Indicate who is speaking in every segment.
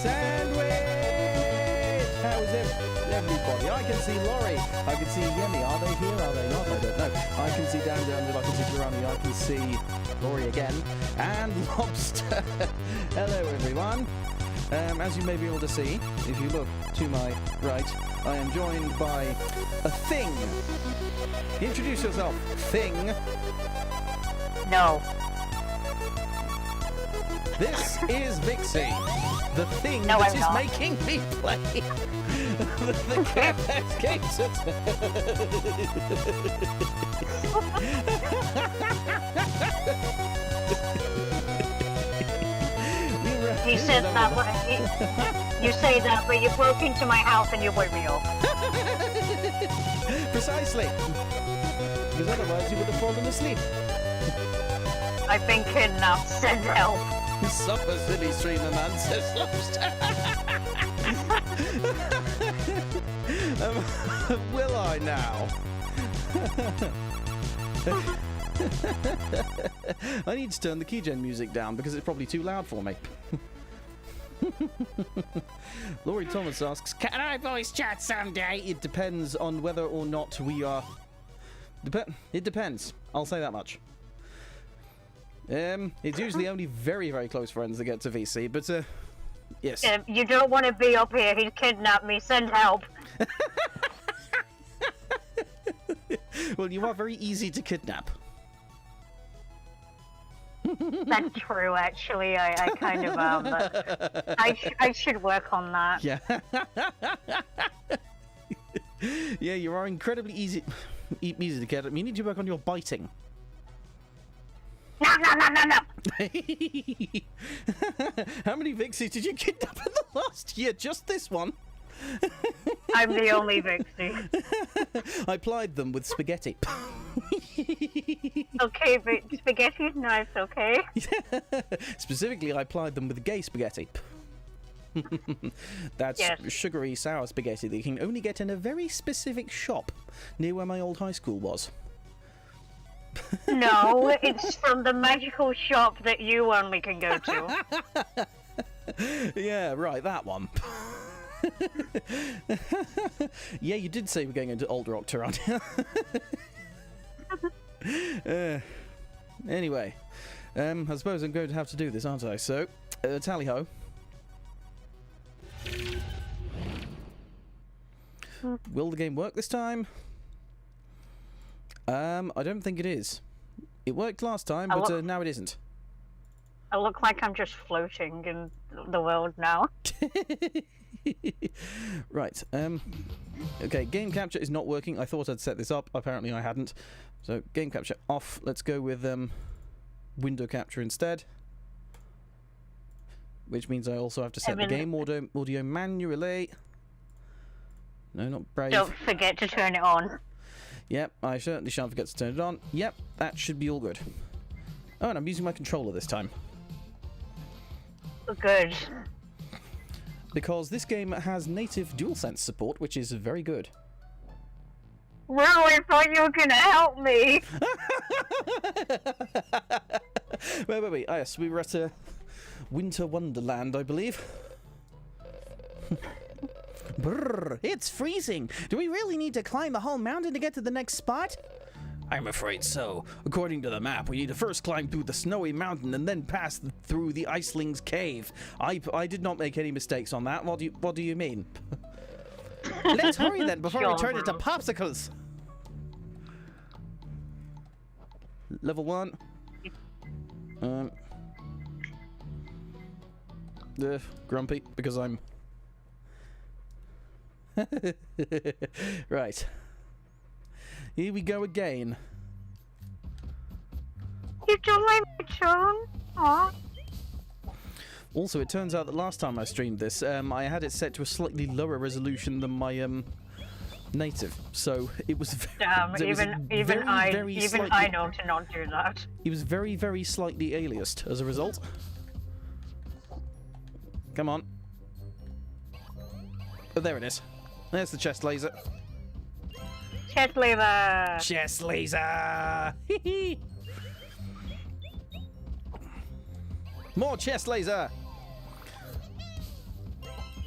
Speaker 1: Sandwich! How is it? everybody. I can see Laurie. I can see Yemi. Are they here? Are they not? I don't know. I can see Dan Jones. I can see Durrani. I can see Laurie again. And Lobster. Hello, everyone. As you may be able to see, if you look to my right, I am joined by a thing. Introduce yourself, thing.
Speaker 2: No.
Speaker 1: This is Vixie, the thing
Speaker 2: No,
Speaker 1: that
Speaker 2: I'm
Speaker 1: is
Speaker 2: not.
Speaker 1: making me play the Jackbox game.
Speaker 2: You said that, but you say that, but you broke into my house and you woke me up.
Speaker 1: Precisely. Because otherwise you would have fallen asleep.
Speaker 2: I've been kidnapped. Send help.
Speaker 1: Suffer, silly streamer man, says Lobster. Will I now? I need to turn the keygen music down because it's probably too loud for me. Laurie Thomas asks, can I voice chat someday? It depends on whether or not we are... It depends. I'll say that much. It's usually only very, very close friends that get to VC, but, yes.
Speaker 2: You don't want to be up here. He's kidnapped me. Send help.
Speaker 1: Well, you are very easy to kidnap.
Speaker 2: That's true, actually. I kind of but I should work on that.
Speaker 1: Yeah. Yeah, you are incredibly easy to get. You need to work on your biting.
Speaker 2: No.
Speaker 1: How many Vixies did you kidnap in the last year? Just this one?
Speaker 2: I'm the only Vixie.
Speaker 1: I plied them with spaghetti.
Speaker 2: Okay, but spaghetti's nice, okay?
Speaker 1: Specifically, I plied them with gay spaghetti. That's
Speaker 2: yes.
Speaker 1: Sugary sour spaghetti that you can only get in a very specific shop near where my old high school was.
Speaker 2: No, it's from the magical shop that you only can go to.
Speaker 1: Yeah, right, that one. Yeah, you did say we're going into Old Rock, Tyrannia. Anyway, I suppose I'm going to have to do this, aren't I? So, tally-ho. Will the game work this time? I don't think it is. It worked last time, but now it isn't.
Speaker 2: I look like I'm just floating in the world now.
Speaker 1: Right, okay, game capture is not working. I thought I'd set this up, apparently I hadn't. So, game capture off. Let's go with window capture instead. Which means I also have to set the game audio manually. No, not brave.
Speaker 2: Don't forget to turn it on.
Speaker 1: Yep, I certainly shan't forget to turn it on. Yep, that should be all good. Oh, and I'm using my controller this time.
Speaker 2: Good.
Speaker 1: Because this game has native DualSense support, which is very good.
Speaker 2: Well, I thought you were gonna help me.
Speaker 1: Wait. Ah, yes, we were at Winter Wonderland, I believe. Brrr, it's freezing. Do we really need to climb the whole mountain to get to the next spot? I'm afraid so. According to the map, we need to first climb through the snowy mountain and then pass through the Iceling's cave. I did not make any mistakes on that. What do you mean? Let's hurry then before we turn into popsicles. Level 1. Grumpy because I'm right. Here we go again.
Speaker 2: You don't like my turn? Aww.
Speaker 1: Also, it turns out that last time I streamed this, I had it set to a slightly lower resolution than my native, so it was
Speaker 2: even I know to not do that.
Speaker 1: It was very, very slightly aliased as a result. Come on. Oh, there it is. There's the chest laser.
Speaker 2: Chest laser!
Speaker 1: Chest laser! More chest laser!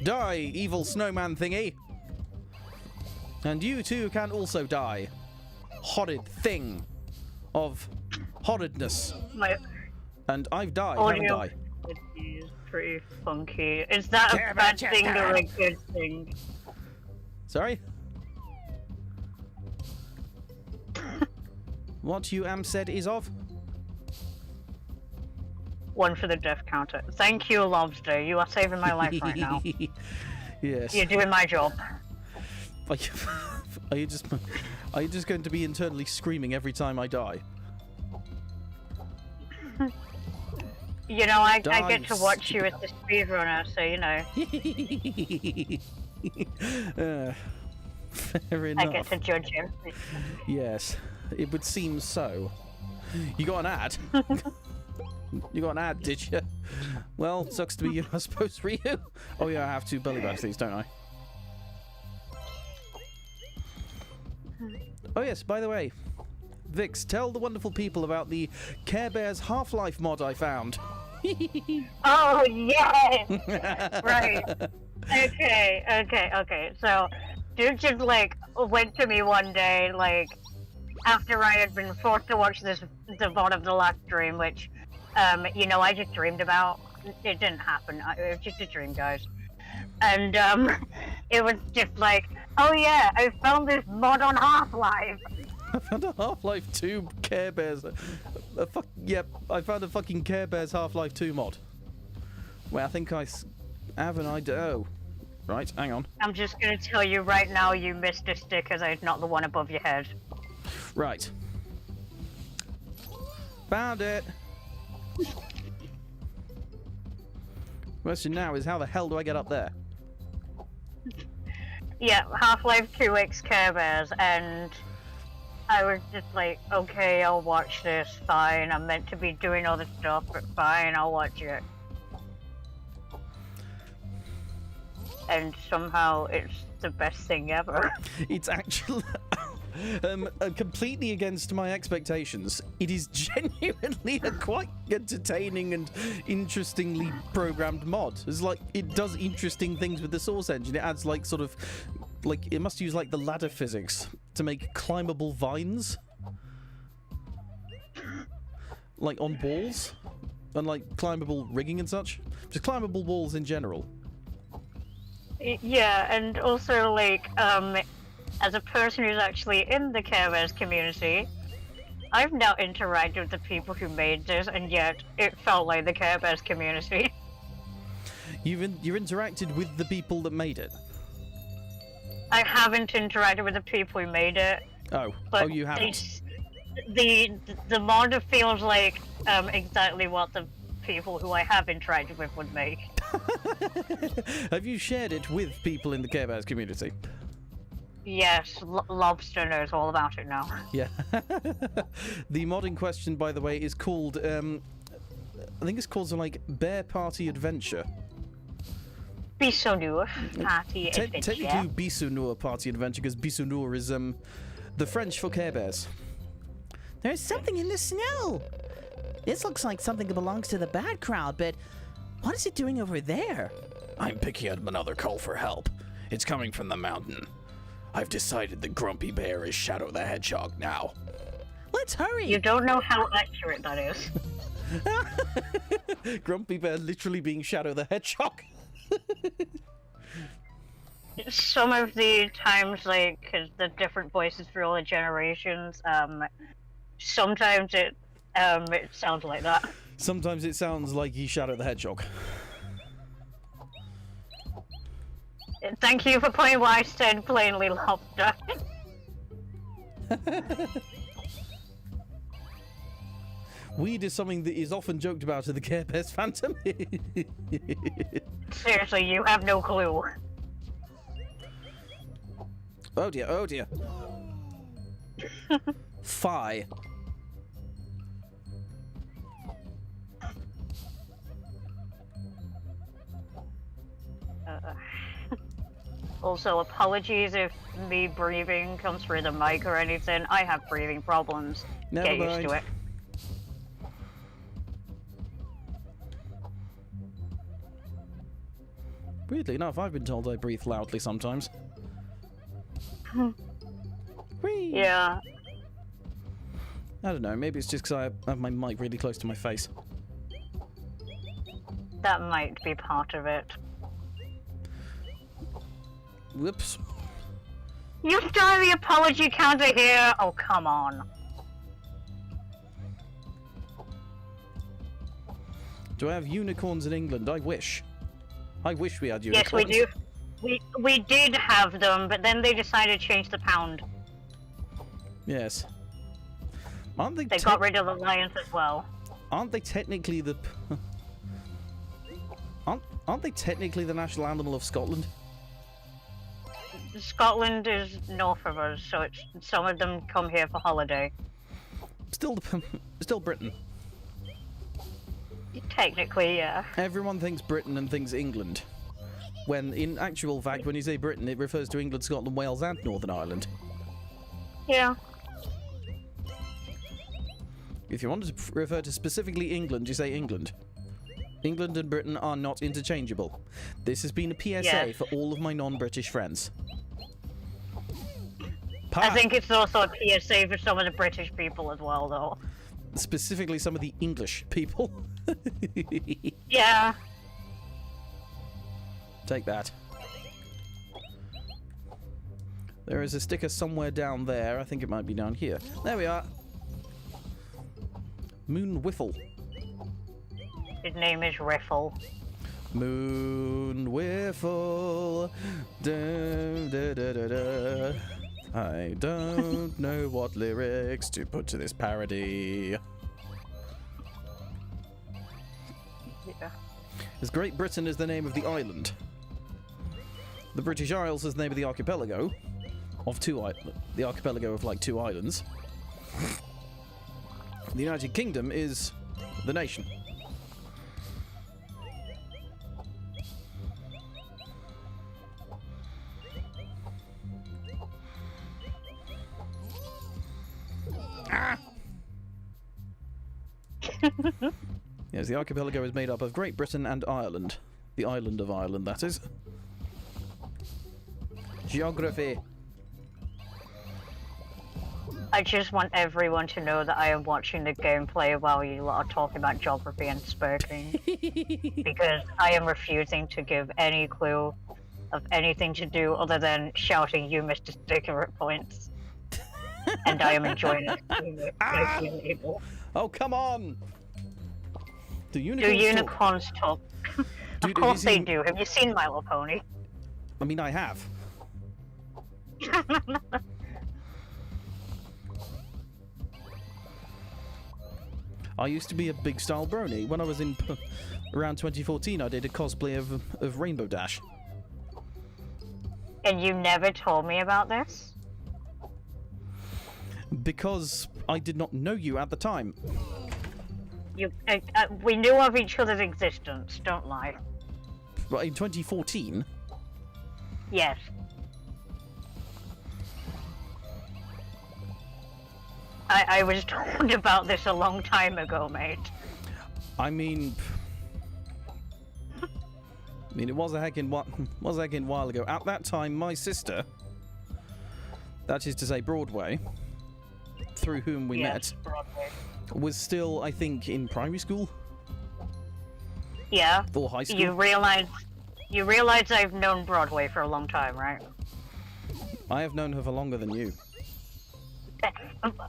Speaker 1: Die, evil snowman thingy! And you too can also die. Horrid thing of horridness. And I've died, haven't I?
Speaker 2: Is pretty funky. Is that a bad thing or a good thing?
Speaker 1: Sorry? What you said is of?
Speaker 2: 1 for the death counter. Thank you, Lobster. You are saving my life right now.
Speaker 1: Yes.
Speaker 2: You're doing my job.
Speaker 1: Are you just going to be internally screaming every time I die?
Speaker 2: You know, I get to watch you as the speedrunner, so you know.
Speaker 1: Fair enough.
Speaker 2: I get to judge you.
Speaker 1: Yes, it would seem so. You got an ad? You got an ad, did you? Well, sucks to be you, I suppose, for you. Oh yeah, I have 2 belly bags, these, don't I? Oh yes, by the way, Vix, tell the wonderful people about the Care Bears Half-Life mod I found.
Speaker 2: Oh, yes! Right. Okay. So, dude just, like, went to me one day, like, after I had been forced to watch the VOD of the last stream, which, you know, I just dreamed about. It didn't happen. It was just a dream, guys. And, it was just like, oh yeah, I found this mod on Half-Life.
Speaker 1: I found a Half-Life 2 Care Bears. Yep, I found a fucking Care Bears Half-Life 2 mod. Well, I think I have an idea. Oh, right, hang on.
Speaker 2: I'm just gonna tell you right now, you missed a sticker that is not the one above your head.
Speaker 1: Right. Found it. Question now is, how the hell do I get up there?
Speaker 2: Yeah, Half-Life 2X Care Bears, and I was just like, okay, I'll watch this, fine. I'm meant to be doing other stuff, but fine, I'll watch it. And somehow it's the best thing ever.
Speaker 1: It's actually completely against my expectations. It is genuinely a quite entertaining and interestingly programmed mod. It's like, it does interesting things with the source engine. It adds like sort of, like, it must use like the ladder physics to make climbable vines. Like on walls. And like climbable rigging and such. Just climbable walls in general.
Speaker 2: Yeah, and also like, as a person who's actually in the Care Bears community, I've now interacted with the people who made this, and yet it felt like the Care Bears community.
Speaker 1: You've interacted with the people that made it?
Speaker 2: I haven't interacted with the people who made it.
Speaker 1: Oh,
Speaker 2: but
Speaker 1: you haven't.
Speaker 2: The mod feels like exactly what the people who I have interacted with would make.
Speaker 1: Have you shared it with people in the Care Bears community?
Speaker 2: Yes, Lobster knows all about it now.
Speaker 1: Yeah. The mod in question, by the way, is called, I think it's called something like Bear Party Adventure.
Speaker 2: Bisounours Party Adventure.
Speaker 1: Technically Bisounours Party Adventure, because Bisounours is the French for Care Bears.
Speaker 3: There's something in the snow. This looks like something that belongs to the bad crowd, but what is it doing over there?
Speaker 4: I'm picking up another call for help. It's coming from the mountain. I've decided the Grumpy Bear is Shadow the Hedgehog now.
Speaker 3: Let's hurry!
Speaker 2: You don't know how accurate that is.
Speaker 1: Grumpy Bear literally being Shadow the Hedgehog.
Speaker 2: Some of the times, like, 'cause the different voices for all the generations, sometimes it sounds like that.
Speaker 1: Sometimes it sounds like he's Shadow the Hedgehog.
Speaker 2: Thank you for putting what I said plainly, Lobster.
Speaker 1: Weed is something that is often joked about in the Care Bears Phantom.
Speaker 2: Seriously, you have no clue.
Speaker 1: Oh dear, oh dear. Phi.
Speaker 2: Also, apologies if me breathing comes through the mic or anything. I have breathing problems.
Speaker 1: Never
Speaker 2: Get used
Speaker 1: mind.
Speaker 2: to it.
Speaker 1: Weirdly enough, I've been told I breathe loudly sometimes. Whee!
Speaker 2: Yeah.
Speaker 1: I don't know, maybe it's just because I have my mic really close to my face.
Speaker 2: That might be part of it.
Speaker 1: Whoops.
Speaker 2: You start the apology counter here? Oh, come on.
Speaker 1: Do I have unicorns in England? I wish. I wish we had unicorns.
Speaker 2: Yes, we do. We did have them, but then they decided to change the pound.
Speaker 1: Yes. Aren't they?
Speaker 2: They got rid of the lions as well.
Speaker 1: Aren't they technically the? Aren't they technically the national animal of Scotland?
Speaker 2: Scotland is north of us, so it's some of them come here for holiday.
Speaker 1: Still Britain.
Speaker 2: Technically, yeah.
Speaker 1: Everyone thinks Britain and thinks England. When, in actual fact, when you say Britain, it refers to England, Scotland, Wales, and Northern Ireland.
Speaker 2: Yeah.
Speaker 1: If you wanted to refer to specifically England, you say England. England and Britain are not interchangeable. This has been a PSA
Speaker 2: Yes.
Speaker 1: for all of my non-British friends.
Speaker 2: I think it's also a PSA for some of the British people as well, though.
Speaker 1: Specifically some of the English people.
Speaker 2: Yeah.
Speaker 1: Take that. There is a sticker somewhere down there. I think it might be down here. There we are. Moon Whiffle.
Speaker 2: His name is Riffle.
Speaker 1: Moon Whiffle. Da, da, da, da, da. I don't know what lyrics to put to this parody.
Speaker 2: Yeah.
Speaker 1: As Great Britain is the name of the island. The British Isles is the name of the archipelago. Of the archipelago of like 2 islands. The United Kingdom is the nation. Ah! Yes, the archipelago is made up of Great Britain and Ireland. The island of Ireland, that is. Geography.
Speaker 2: I just want everyone to know that I am watching the gameplay while you lot are talking about geography and spoken. Because I am refusing to give any clue of anything to do other than shouting, "You missed a sticker" at points. And I am enjoying it.
Speaker 1: Oh, come on! Do
Speaker 2: Do
Speaker 1: unicorns
Speaker 2: unicorns talk?
Speaker 1: Dude,
Speaker 2: Of course they
Speaker 1: seen-
Speaker 2: do. Have you seen My Little Pony?
Speaker 1: I mean, I have. I used to be a big style brony. When I was in around 2014, I did a cosplay of Rainbow Dash.
Speaker 2: And you never told me about this?
Speaker 1: Because I did not know you at the time.
Speaker 2: We knew of each other's existence, don't lie.
Speaker 1: But in 2014,
Speaker 2: Yes. I was told about this a long time ago, mate.
Speaker 1: I mean, it was a heckin' while ago. At that time, my sister, that is to say Broadway, through whom we
Speaker 2: Yes,
Speaker 1: met,
Speaker 2: Broadway.
Speaker 1: was still, I think, in primary school
Speaker 2: Yeah.
Speaker 1: or high school.
Speaker 2: You realize I've known Broadway for a long time, right?
Speaker 1: I have known her for longer than you.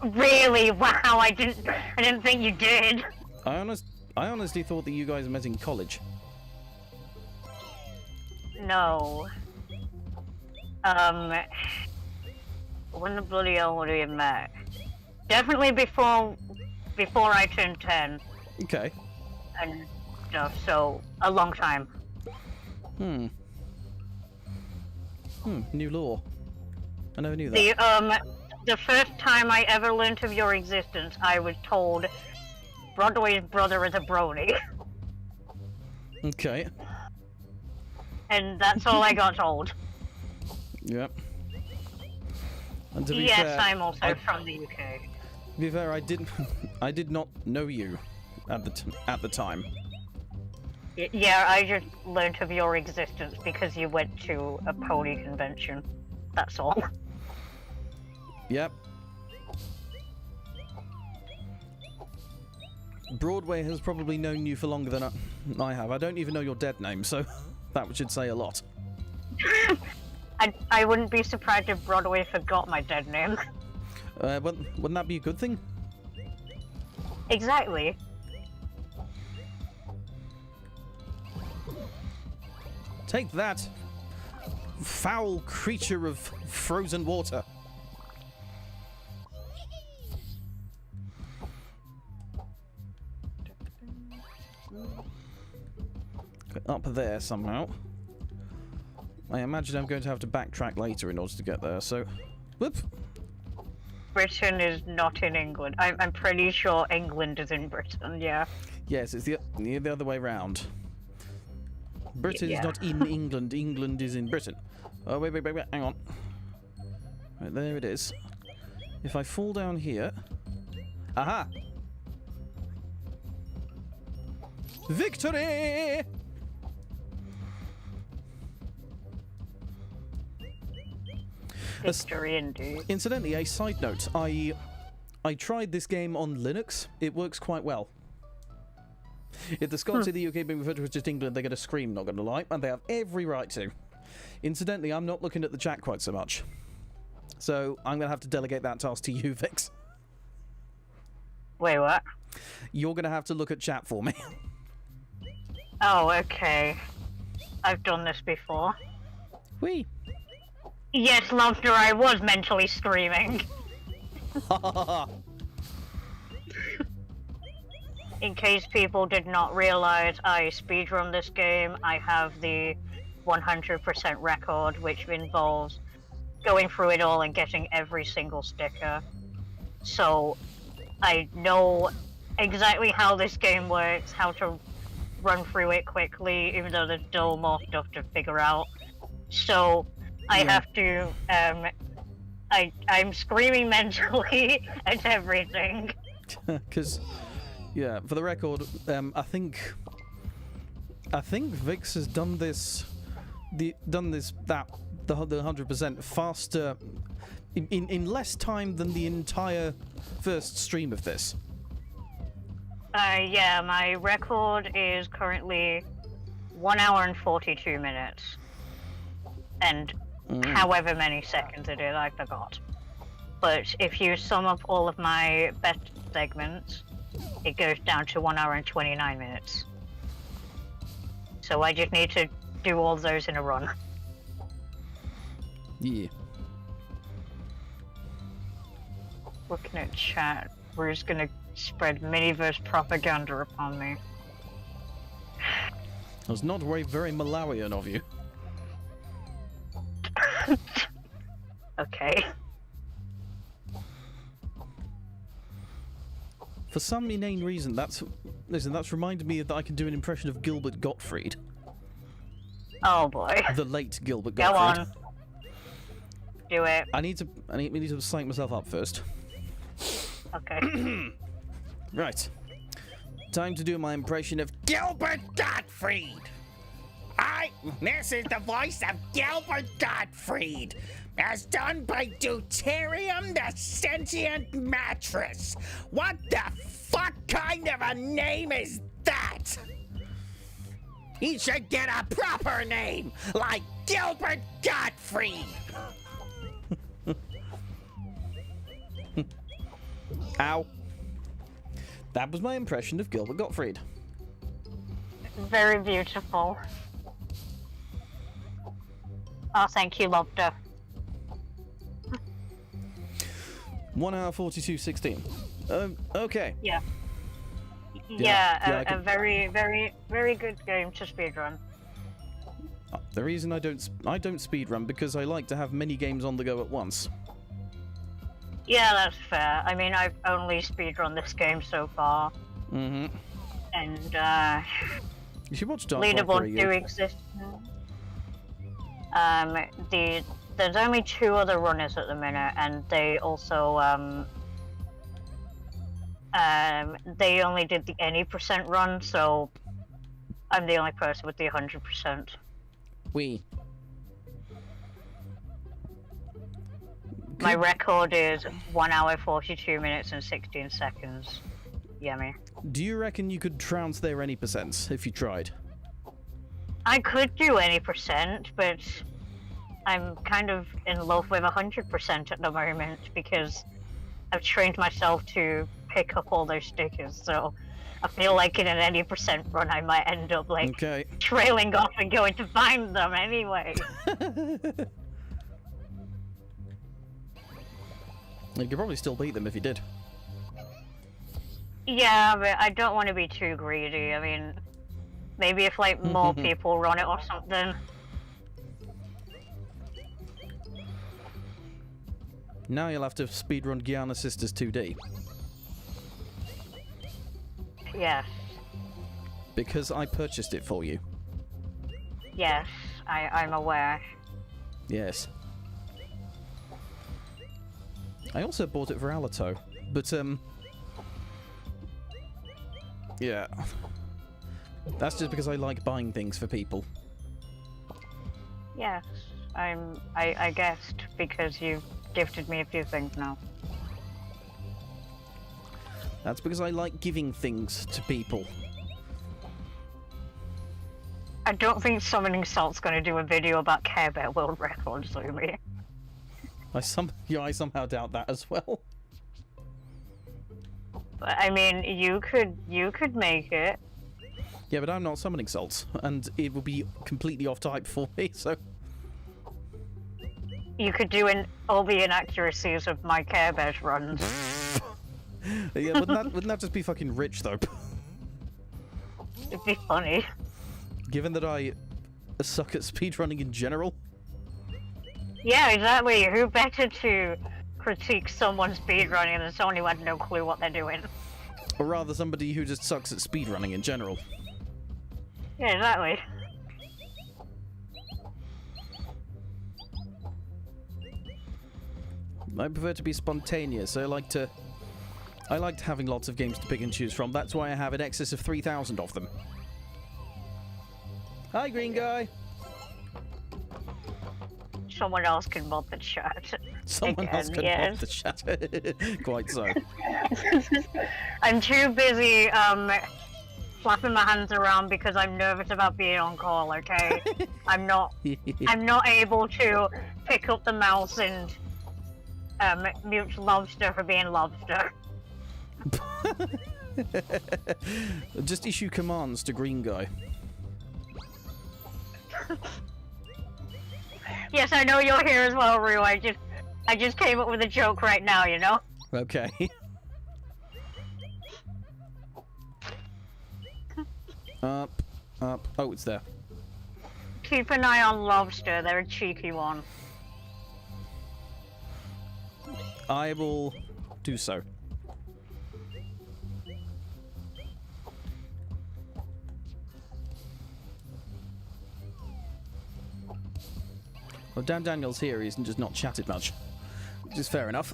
Speaker 2: Really? Wow, I didn't think you did.
Speaker 1: I honestly thought that you guys met in college.
Speaker 2: No. When the bloody hell would we have met? Definitely before I turned 10
Speaker 1: Okay.
Speaker 2: and stuff, so a long time.
Speaker 1: New law. I never knew that.
Speaker 2: The first time I ever learned of your existence, I was told Broadway's brother is a brony.
Speaker 1: Okay.
Speaker 2: And that's all I got told.
Speaker 1: Yep. And to be
Speaker 2: Yes,
Speaker 1: fair,
Speaker 2: I'm also from the UK.
Speaker 1: to be fair, I did not know you at the time.
Speaker 2: Yeah, I just learned of your existence because you went to a pony convention. That's all.
Speaker 1: Yep. Broadway has probably known you for longer than I have. I don't even know your dead name, so that should say a lot.
Speaker 2: I wouldn't be surprised if Broadway forgot my dead name.
Speaker 1: Wouldn't that be a good thing?
Speaker 2: Exactly.
Speaker 1: Take that, foul creature of frozen water. Up there somehow. I imagine I'm going to have to backtrack later in order to get there, so... Whoop!
Speaker 2: Britain is not in England. I'm pretty sure England is in Britain, yeah.
Speaker 1: Yes, it's the other way round. Britain is not in England, England is in Britain. Oh, wait, hang on. Right, there it is. If I fall down here... Aha! Victory!
Speaker 2: Victory indeed.
Speaker 1: Incidentally, a side note, I tried this game on Linux. It works quite well. If the Scots in the UK being referred to as just England, they're going to scream, not going to lie, and they have every right to. Incidentally, I'm not looking at the chat quite so much. So I'm going to have to delegate that task to you, Vix.
Speaker 2: Wait, what?
Speaker 1: You're going to have to look at chat for me.
Speaker 2: Oh, okay. I've done this before.
Speaker 1: Whee!
Speaker 2: Yes, Lobster, I was mentally screaming. In case people did not realize, I speedrun this game. I have the 100% record, which involves going through it all and getting every single sticker. So, I know exactly how this game works, how to run through it quickly, even though there's still more stuff to figure out. So, I have to, I'm screaming mentally at everything.
Speaker 1: Because, yeah, for the record, I think Vix has done the 100% faster, in less time than the entire first stream of this.
Speaker 2: Yeah, my record is currently 1 hour and 42 minutes. And however many seconds it is, I forgot. But if you sum up all of my best segments, it goes down to 1 hour and 29 minutes. So I just need to do all those in a run.
Speaker 1: Yeah.
Speaker 2: Looking at chat, we're just gonna spread Miniverse propaganda upon me.
Speaker 1: That's not very Malawian of you.
Speaker 2: Okay.
Speaker 1: For some inane reason, that's reminded me that I can do an impression of Gilbert Gottfried.
Speaker 2: Oh boy.
Speaker 1: The late Gilbert
Speaker 2: Go
Speaker 1: Gottfried.
Speaker 2: on. Do it.
Speaker 1: I need to psych myself up first.
Speaker 2: Okay.
Speaker 1: Right. Time to do my impression of Gilbert Gottfried. This is the voice of Gilbert Gottfried, as done by Deuterium the Sentient Mattress. What the fuck kind of a name is that? He should get a proper name, like Gilbert Gottfried. Ow. That was my impression of Gilbert Gottfried.
Speaker 2: Very beautiful. Oh, thank you, Lobster.
Speaker 1: 1 hour 42:16. Okay.
Speaker 2: Yeah.
Speaker 1: Yeah,
Speaker 2: A very, very, very good game to speedrun.
Speaker 1: The reason I don't speedrun because I like to have many games on the go at once.
Speaker 2: Yeah, that's fair. I mean, I've only speedrun this game so far.
Speaker 1: Mm-hmm.
Speaker 2: And,
Speaker 1: You should watch Dark Life
Speaker 2: leaderboards do exist. There's only 2 other runners at the minute, and they also, they only did the any % run, so I'm the only person with the 100%.
Speaker 1: We.
Speaker 2: My record is 1 hour 42 minutes and 16 seconds. Yummy.
Speaker 1: Do you reckon you could trounce there any percents if you tried?
Speaker 2: I could do any percent, but I'm kind of in love with 100% at the moment because I've trained myself to pick up all those stickers, so I feel like in an any percent run I might end up like trailing off and going to find them anyway.
Speaker 1: You could probably still beat them if you did.
Speaker 2: Yeah, but I don't want to be too greedy. I mean, maybe if like more people run it or something.
Speaker 1: Now you'll have to speedrun Guiana Sisters 2D.
Speaker 2: Yes.
Speaker 1: Because I purchased it for you.
Speaker 2: Yes, I'm aware.
Speaker 1: Yes. I also bought it for Alato, but yeah. That's just because I like buying things for people.
Speaker 2: Yes, I guessed because you gifted me a few things now.
Speaker 1: That's because I like giving things to people.
Speaker 2: I don't think Summoning Salt's going to do a video about Care Bear World Records, Lumi.
Speaker 1: I somehow doubt that as well.
Speaker 2: But I mean, you could make it.
Speaker 1: Yeah, but I'm not summoning salts, and it will be completely off type for me, so...
Speaker 2: You could do all the inaccuracies of my Care Bears runs.
Speaker 1: Yeah, wouldn't that just be fucking rich, though?
Speaker 2: It'd be funny.
Speaker 1: Given that I suck at speedrunning in general.
Speaker 2: Yeah, exactly. Who better to critique someone's speedrunning than someone who had no clue what they're doing?
Speaker 1: Or rather, somebody who just sucks at speedrunning in general.
Speaker 2: Yeah, exactly.
Speaker 1: I prefer to be spontaneous. I liked having lots of games to pick and choose from. That's why I have in excess of 3,000 of them. Hi, green guy.
Speaker 2: Someone else can mod the chat.
Speaker 1: Someone else can mod the chat. Quite so.
Speaker 2: I'm too busy flapping my hands around because I'm nervous about being on call. Okay, I'm not able to pick up the mouse and mute Lobster for being Lobster.
Speaker 1: Just issue commands to green guy.
Speaker 2: Yes, I know you're here as well, Rue. I just came up with a joke right now, you know?
Speaker 1: Okay. Up. Oh, it's there.
Speaker 2: Keep an eye on Lobster. They're a cheeky one.
Speaker 1: I will do so. Well, Dan Daniel's here. He's just not chatted much, which is fair enough.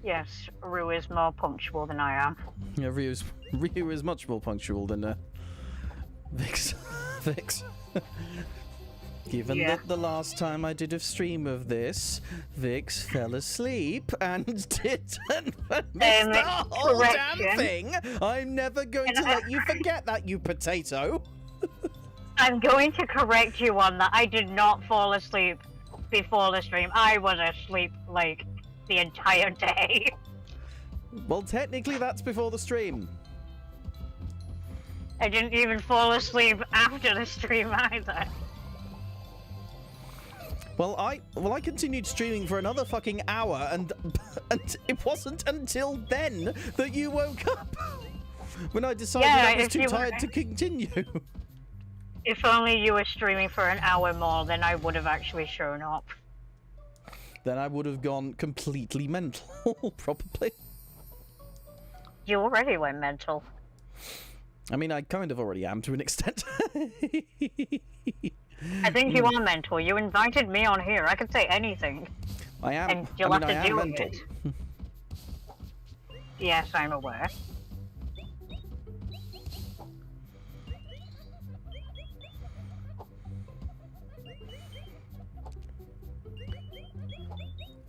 Speaker 2: Yes, Rue is more punctual than I am.
Speaker 1: Yeah, Ryu is much more punctual than Vix. Vix. Given that the last time I did a stream of this, Vix fell asleep and didn't miss the whole damn thing. I'm never going to let you forget that, you potato.
Speaker 2: I'm going to correct you on that. I did not fall asleep before the stream. I was asleep, like, the entire day.
Speaker 1: Well, technically that's before the stream.
Speaker 2: I didn't even fall asleep after the stream either.
Speaker 1: Well, I continued streaming for another fucking hour, and it wasn't until then that you woke up. When I decided I was too tired to continue.
Speaker 2: If only you were streaming for an hour more, then I would have actually shown up.
Speaker 1: Then I would have gone completely mental, probably.
Speaker 2: You already went mental.
Speaker 1: I mean, I kind of already am to an extent.
Speaker 2: I think you are mental. You invited me on here. I could say anything.
Speaker 1: I am.
Speaker 2: And you'll
Speaker 1: I mean,
Speaker 2: have to
Speaker 1: I am
Speaker 2: deal
Speaker 1: mental.
Speaker 2: with it. Yes, I'm aware.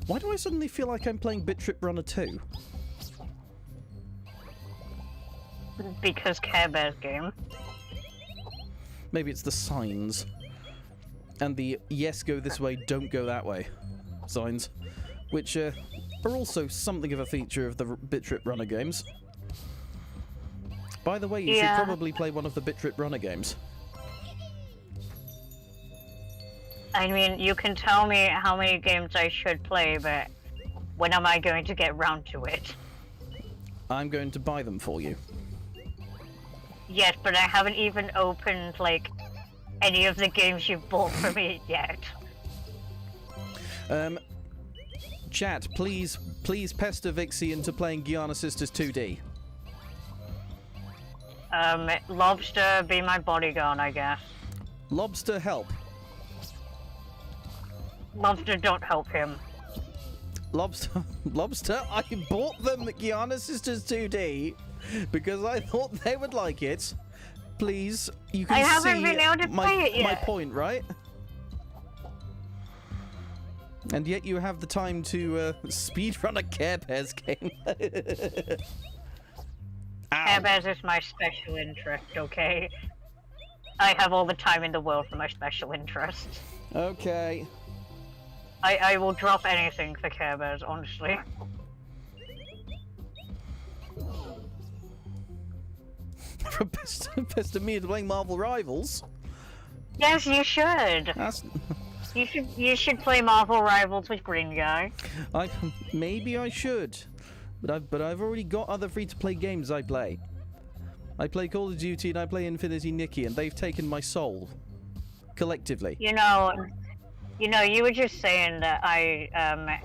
Speaker 1: Why do I suddenly feel like I'm playing Bit Trip Runner 2?
Speaker 2: Because Care Bears game.
Speaker 1: Maybe it's the signs. And the yes, go this way, don't go that way signs. Which are also something of a feature of the Bit Trip Runner games. By the way, you should probably play one of the Bit Trip Runner games.
Speaker 2: I mean, you can tell me how many games I should play, but when am I going to get round to it?
Speaker 1: I'm going to buy them for you.
Speaker 2: Yes, but I haven't even opened, like, any of the games you've bought for me yet.
Speaker 1: Chat, please pester Vixie into playing Guiana Sisters 2D.
Speaker 2: Lobster, be my bodyguard, I guess.
Speaker 1: Lobster, help.
Speaker 2: Lobster, don't help him.
Speaker 1: Lobster, I bought them Guiana Sisters 2D because I thought they would like it. Please, you can
Speaker 2: I haven't
Speaker 1: see
Speaker 2: been able to play it yet.
Speaker 1: my point, right? And yet you have the time to speedrun a Care Bears game.
Speaker 2: Care Bears is my special interest, okay? I have all the time in the world for my special interest.
Speaker 1: Okay.
Speaker 2: I will drop anything for Care Bears, honestly.
Speaker 1: For best of me to playing Marvel Rivals.
Speaker 2: Yes, you should.
Speaker 1: That's...
Speaker 2: You should play Marvel Rivals with Green Guy.
Speaker 1: Maybe I should, but I've already got other free-to-play games I play. I play Call of Duty and I play Infinity Nikki, and they've taken my soul, collectively.
Speaker 2: You know, you were just saying that I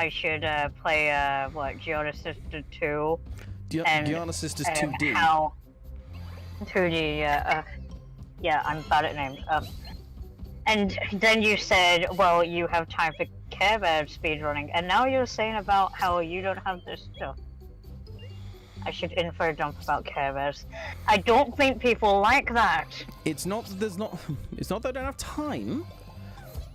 Speaker 2: should play Giana Sister 2.
Speaker 1: Giana Sisters 2D.
Speaker 2: How 2D? Yeah, I'm bad at names. And then you said, well, you have time for Care Bears speedrunning, and now you're saying about how you don't have this stuff. I should info dump about Care Bears. I don't think people like that.
Speaker 1: It's not that it's not that I don't have time.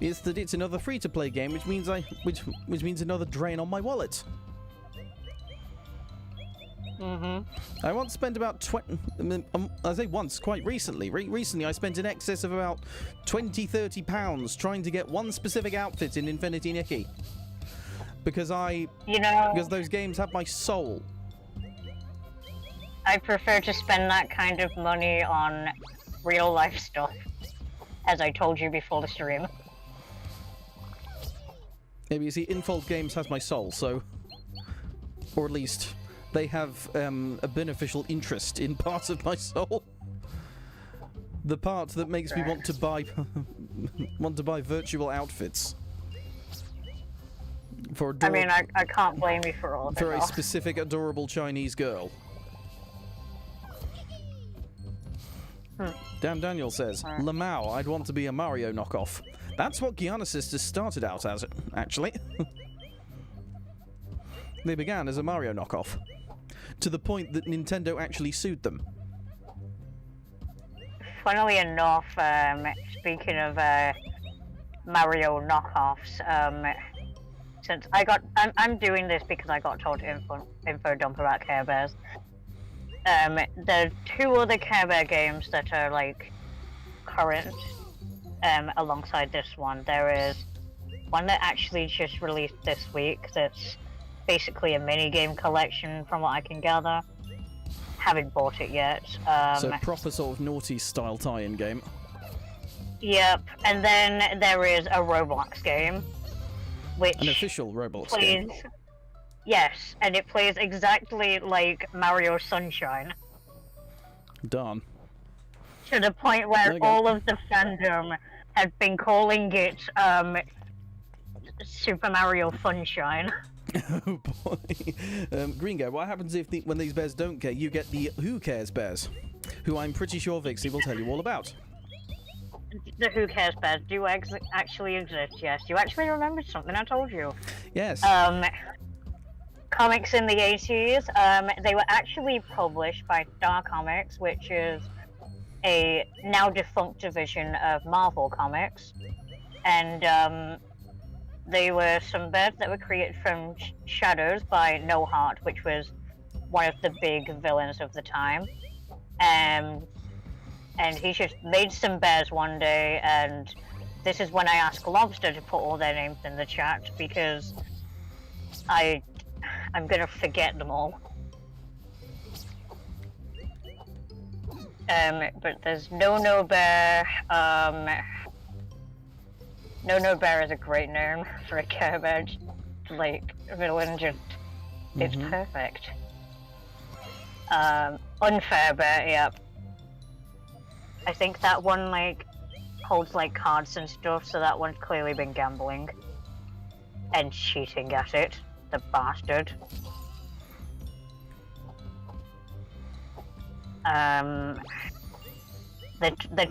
Speaker 1: It's that it's another free-to-play game, which means which means another drain on my wallet. I once spent about 20. I say once, quite recently. Recently, I spent in excess of about 20-30 pounds trying to get one specific outfit in Infinity Nikki. Because because those games have my soul.
Speaker 2: I prefer to spend that kind of money on real life stuff, as I told you before the stream.
Speaker 1: Maybe you see, Infold Games has my soul, so, or at least they have a beneficial interest in part of my soul. The part that makes me want to buy virtual outfits. For
Speaker 2: I mean, I can't blame you for all of it.
Speaker 1: For a specific adorable Chinese girl. Damn Daniel says, Lamau, I'd want to be a Mario knockoff. That's what Guiana Sisters started out as, actually. They began as a Mario knockoff. To the point that Nintendo actually sued them.
Speaker 2: Funnily enough, speaking of Mario knockoffs, since I'm doing this because I got told to info dump about Care Bears. There are two other Care Bear games that are like current alongside this one. There is one that actually just released this week that's basically a mini game collection from what I can gather. Haven't bought it yet.
Speaker 1: So proper sort of naughty style tie-in game.
Speaker 2: Yep, and then there is a Roblox game, which
Speaker 1: an official Roblox
Speaker 2: plays,
Speaker 1: game.
Speaker 2: Yes, and it plays exactly like Mario Sunshine.
Speaker 1: Darn.
Speaker 2: To the point where all of the fandom have been calling it Super Mario Funshine.
Speaker 1: Oh boy. Green Guy, what happens if when these bears don't care, you get the Who Cares bears? Who I'm pretty sure Vixie will tell you all about.
Speaker 2: the Who Cares Bears do actually exist, yes. You actually remembered something I told you.
Speaker 1: Yes.
Speaker 2: Comics in the 80s, they were actually published by Star Comics, which is a now defunct division of Marvel Comics. And they were some bears that were created from shadows by No Heart, which was one of the big villains of the time. And he just made some bears one day, and this is when I asked Lobster to put all their names in the chat, because I'm gonna forget them all. But there's No Bear. No Bear is a great name for a Care Bear, like, villain, just, it's perfect. Unfair Bear, yep. I think that one, like, holds, like, cards and stuff, so that one's clearly been gambling. And cheating at it, the bastard. The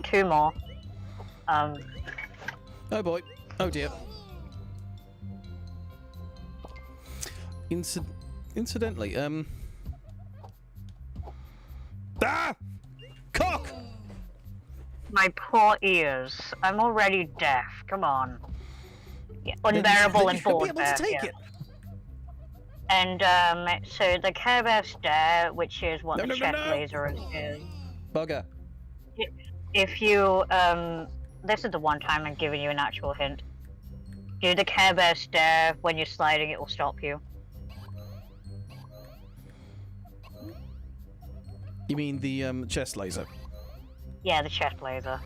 Speaker 2: two more.
Speaker 1: Oh boy. Oh dear. Incidentally, Ah! Cock!
Speaker 2: My poor ears. I'm already deaf. Come on. Yeah, unbearable and bored.
Speaker 1: You should be able to take it.
Speaker 2: And so the Care Bear stare, which is what the chest laser is.
Speaker 1: Bugger.
Speaker 2: If you this is the one time I'm giving you an actual hint. Do the Care Bear stare. When you're sliding, it will stop you.
Speaker 1: You mean the chest laser?
Speaker 2: Yeah, the chest laser.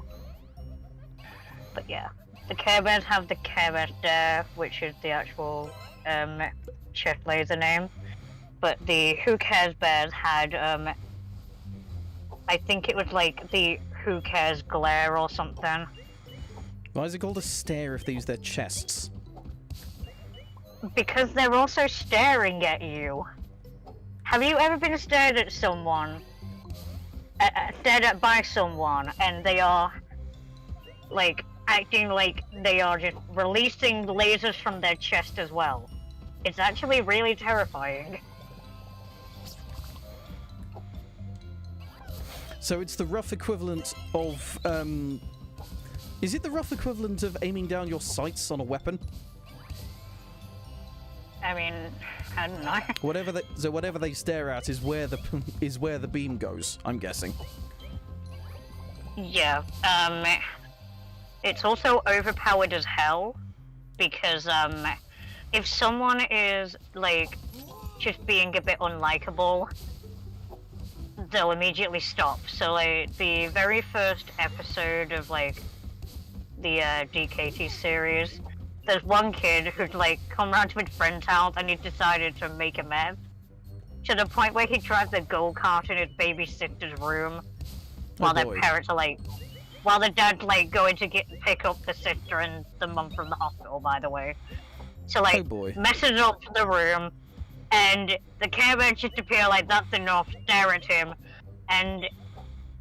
Speaker 2: But yeah, the Care Bears have the Care Bear stare, which is the actual chest laser name. But the Who Cares Bears had I think it was like the Who Cares glare or something.
Speaker 1: Why is it called a stare if they use their chests?
Speaker 2: Because they're also staring at you. Have you ever been stared at someone? Stared at by someone, and they are, like, acting like they are just releasing lasers from their chest as well. It's actually really terrifying.
Speaker 1: So it's the rough equivalent of, is it the rough equivalent of aiming down your sights on a weapon?
Speaker 2: I mean, I don't know.
Speaker 1: Whatever they stare at is where the beam goes, I'm guessing.
Speaker 2: Yeah, it's also overpowered as hell, because, if someone is, like, just being a bit unlikable, they'll immediately stop. So, like, the very first episode of, like, the, DKT series, there's one kid who'd, like, come round to his friend's house and he decided to make a mess. To the point where he drives a go-kart in his babysitter's room while their parents are, like... While the dad's, like, going to pick up the sister and the mum from the hospital, by the way. So, like, messes up the room, and the Care Bears just appear like, that's enough, stare at him, and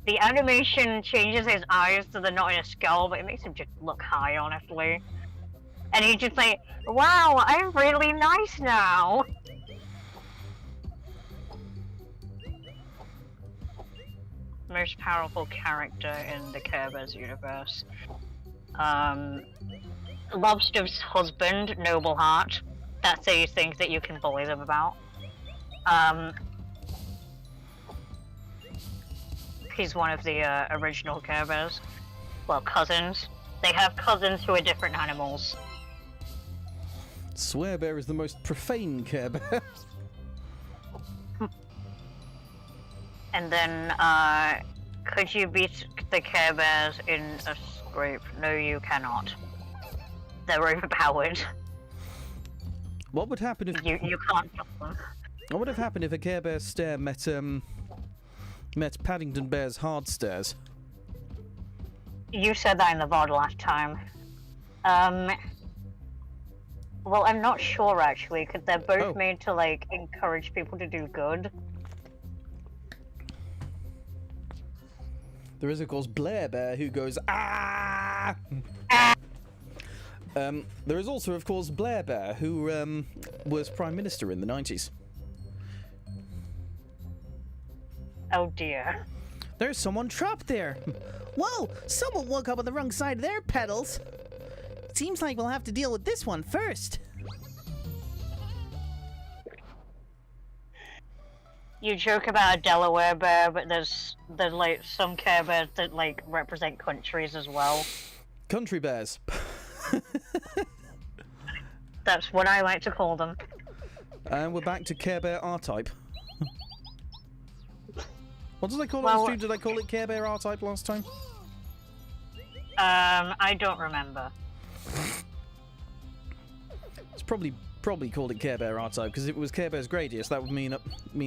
Speaker 2: the animation changes his eyes so they're not in a skull, but it makes him just look high, honestly. And he's just like, wow, I'm really nice now. Most powerful character in the Care Bears universe. Lobster's husband, Noble Heart. That's a thing that you can bully them about. He's one of the original Care Bears. Well, cousins. They have cousins who are different animals.
Speaker 1: Swearbear is the most profane Care Bear.
Speaker 2: And then, could you beat the Care Bears in a scrape? No, you cannot. They're overpowered.
Speaker 1: What would happen if...
Speaker 2: You can't stop them.
Speaker 1: What would have happened if a Care Bear stare met Paddington Bear's hard stares?
Speaker 2: You said that in the VOD last time. Well, I'm not sure, actually, because they're both made to, like, encourage people to do good.
Speaker 1: There is, of course, Blair Bear, who goes, ah! There is also, of course, Blair Bear, who was Prime Minister in the 90s.
Speaker 2: Oh dear.
Speaker 3: There's someone trapped there. Whoa! Someone woke up on the wrong side of their pedals. Seems like we'll have to deal with this one first.
Speaker 2: You joke about a Delaware bear, but there's like some Care Bears that like represent countries as well.
Speaker 1: Country bears.
Speaker 2: That's what I like to call them.
Speaker 1: And we're back to Care Bear R-Type. What did I call it
Speaker 2: Well,
Speaker 1: on stream? Did I call it Care Bear R-Type last time?
Speaker 2: I don't remember.
Speaker 1: It's probably called it Care Bear R-Type, because if it was Care Bear's Gradius, that would mean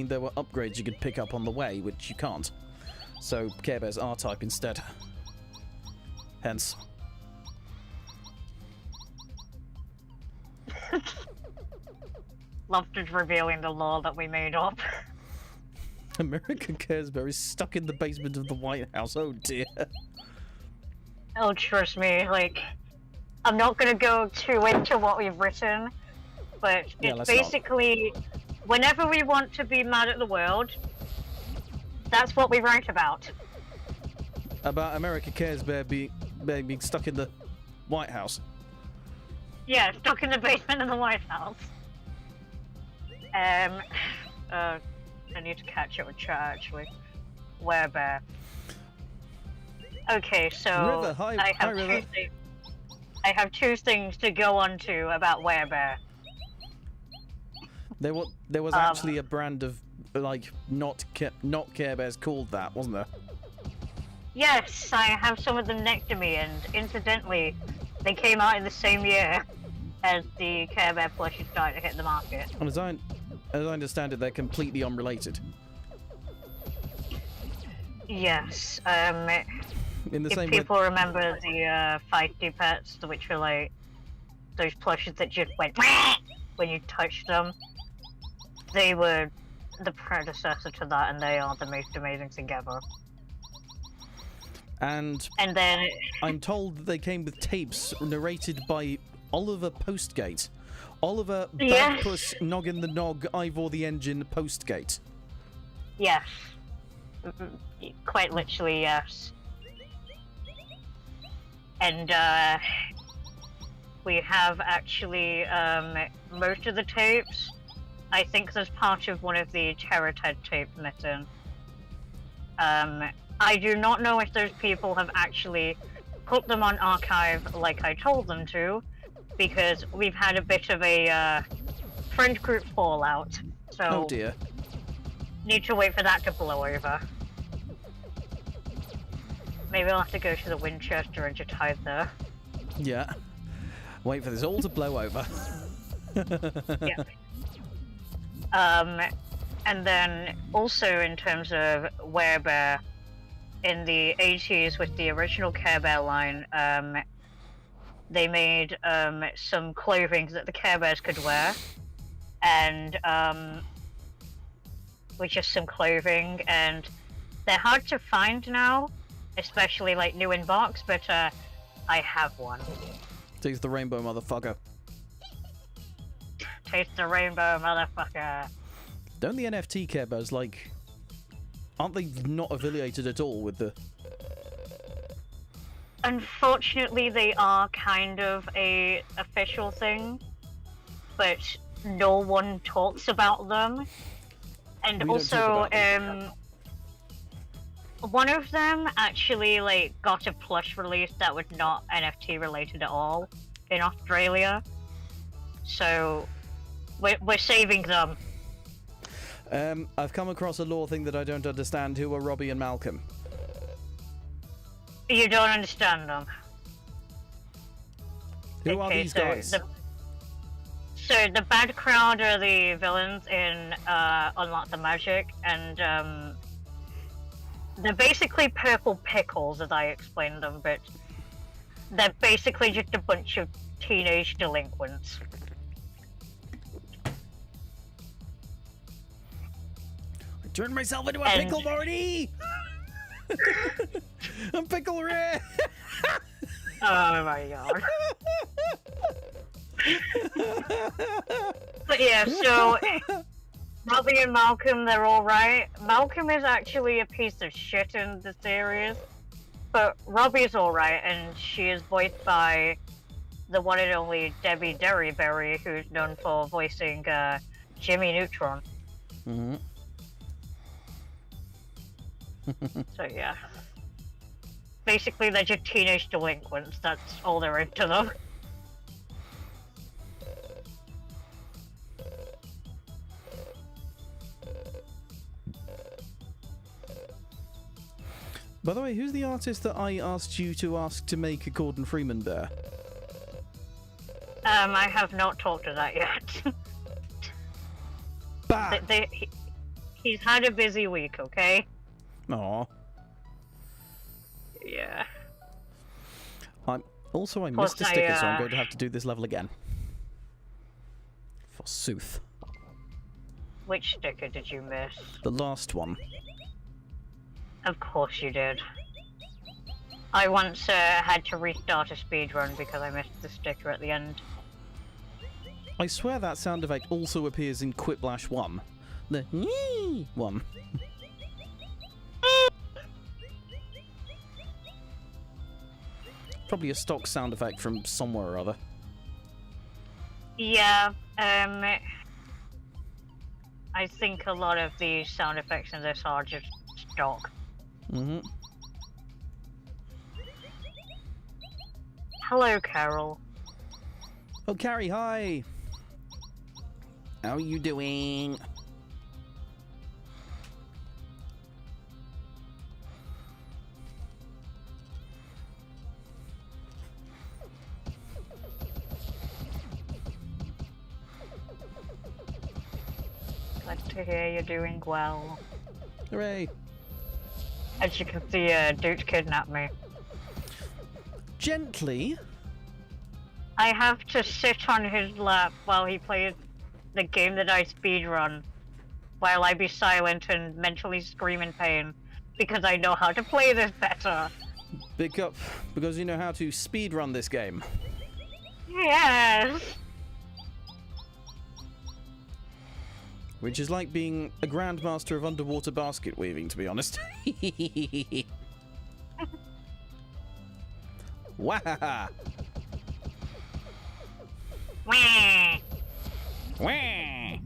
Speaker 1: there were upgrades you could pick up on the way, which you can't. So Care Bear's R-Type instead. Hence.
Speaker 2: Love just revealing the lore that we made up.
Speaker 1: American Care Bear is stuck in the basement of the White House. Oh dear.
Speaker 2: Oh, trust me, like, I'm not gonna go too into what we've written, but
Speaker 1: Yeah,
Speaker 2: it's
Speaker 1: let's
Speaker 2: basically, whenever we want to be mad at the world, that's what we write about.
Speaker 1: About America Cares Bear being stuck in the White House.
Speaker 2: Yeah, stuck in the basement of the White House. I need to catch up with chat, actually. Werebear. Okay, so
Speaker 1: River, hi,
Speaker 2: I have
Speaker 1: hi, River.
Speaker 2: I have two things to go on to about Werebear.
Speaker 1: There was actually a brand of like not Care Bears called that, wasn't there?
Speaker 2: Yes, I have some of them next to me, and incidentally, they came out in the same year as the Care Bear plushies started to hit the market.
Speaker 1: And as I understand it, they're completely unrelated.
Speaker 2: Yes,
Speaker 1: In the
Speaker 2: if
Speaker 1: same way.
Speaker 2: people remember the feisty pets, which were like those plushies that just went when you touched them, they were the predecessor to that, and they are the most amazing thing ever.
Speaker 1: And
Speaker 2: then
Speaker 1: I'm told that they came with tapes narrated by Oliver Postgate. Oliver
Speaker 2: Yes.
Speaker 1: Bagpuss Noggin the Nog Ivor the Engine Postgate.
Speaker 2: yes, quite literally yes. And we have actually most of the tapes. I think there's part of one of the Terror Ted tapes missing. I do not know if those people have actually put them on archive like I told them to, because we've had a bit of a friend group fallout. So
Speaker 1: Oh dear.
Speaker 2: need to wait for that to blow over. Maybe I'll have to go to the Winchester and just hide there.
Speaker 1: Yeah. Wait for this all to blow over.
Speaker 2: Yeah. And then also in terms of Werebear, in the 80s with the original Care Bear line, they made some clothing that the Care Bears could wear, and with just some clothing, and they're hard to find now, especially like new in box, but I have one.
Speaker 1: Taste the rainbow, motherfucker.
Speaker 2: Taste the rainbow, motherfucker.
Speaker 1: Don't the NFT Care Bears, aren't they not affiliated at all with the...
Speaker 2: Unfortunately, they are kind of a official thing, but no one talks about them. And
Speaker 1: We don't
Speaker 2: also,
Speaker 1: talk about
Speaker 2: one of them actually got a plush release that was not NFT related at all in Australia. So we're saving them.
Speaker 1: I've come across a lore thing that I don't understand. Who are Robbie and Malcolm?
Speaker 2: You don't understand them.
Speaker 1: Who are
Speaker 2: Okay,
Speaker 1: these
Speaker 2: so
Speaker 1: guys?
Speaker 2: So the bad crowd are the villains in Unlock the Magic, and they're basically purple pickles, as I explained them, but they're basically just a bunch of teenage delinquents.
Speaker 1: I turned myself into a
Speaker 2: And-
Speaker 1: pickle, Morty! I'm Pickle Rick!
Speaker 2: Oh my god. But yeah, so Robbie and Malcolm, they're alright. Malcolm is actually a piece of shit in the series, but Robbie's alright, and she is voiced by the one and only Debbie Derryberry, who's known for voicing Jimmy Neutron.
Speaker 1: Mm-hmm.
Speaker 2: So yeah. Basically, they're just teenage delinquents, that's all there is to them.
Speaker 1: By the way, who's the artist that I asked you to ask to make a Gordon Freeman bear?
Speaker 2: I have not talked to that yet.
Speaker 1: Bah!
Speaker 2: He's had a busy week, okay?
Speaker 1: Aw.
Speaker 2: Yeah.
Speaker 1: I missed a
Speaker 2: Plus,
Speaker 1: sticker, so I'm going to have to do this level again. Forsooth.
Speaker 2: Which sticker did you miss?
Speaker 1: The last one.
Speaker 2: Of course you did. I once had to restart a speedrun because I missed the sticker at the end.
Speaker 1: I swear that sound effect also appears in Quiplash 1. The yee one. Probably a stock sound effect from somewhere or other.
Speaker 2: Yeah, I think a lot of the sound effects in this are just stock.
Speaker 1: Mm-hmm.
Speaker 2: Hello, Carol.
Speaker 1: Oh, Carrie, hi! How are you doing?
Speaker 2: Glad to hear you're doing well.
Speaker 1: Hooray!
Speaker 2: As you can see, Deut kidnapped me.
Speaker 1: Gently?
Speaker 2: I have to sit on his lap while he plays the game that I speedrun, while I be silent and mentally scream in pain, because I know how to play this better.
Speaker 1: Big up, because you know how to speedrun this game.
Speaker 2: Yes!
Speaker 1: Which is like being a grandmaster of underwater basket weaving, to be honest. Wah!
Speaker 2: Wah!
Speaker 1: Wah!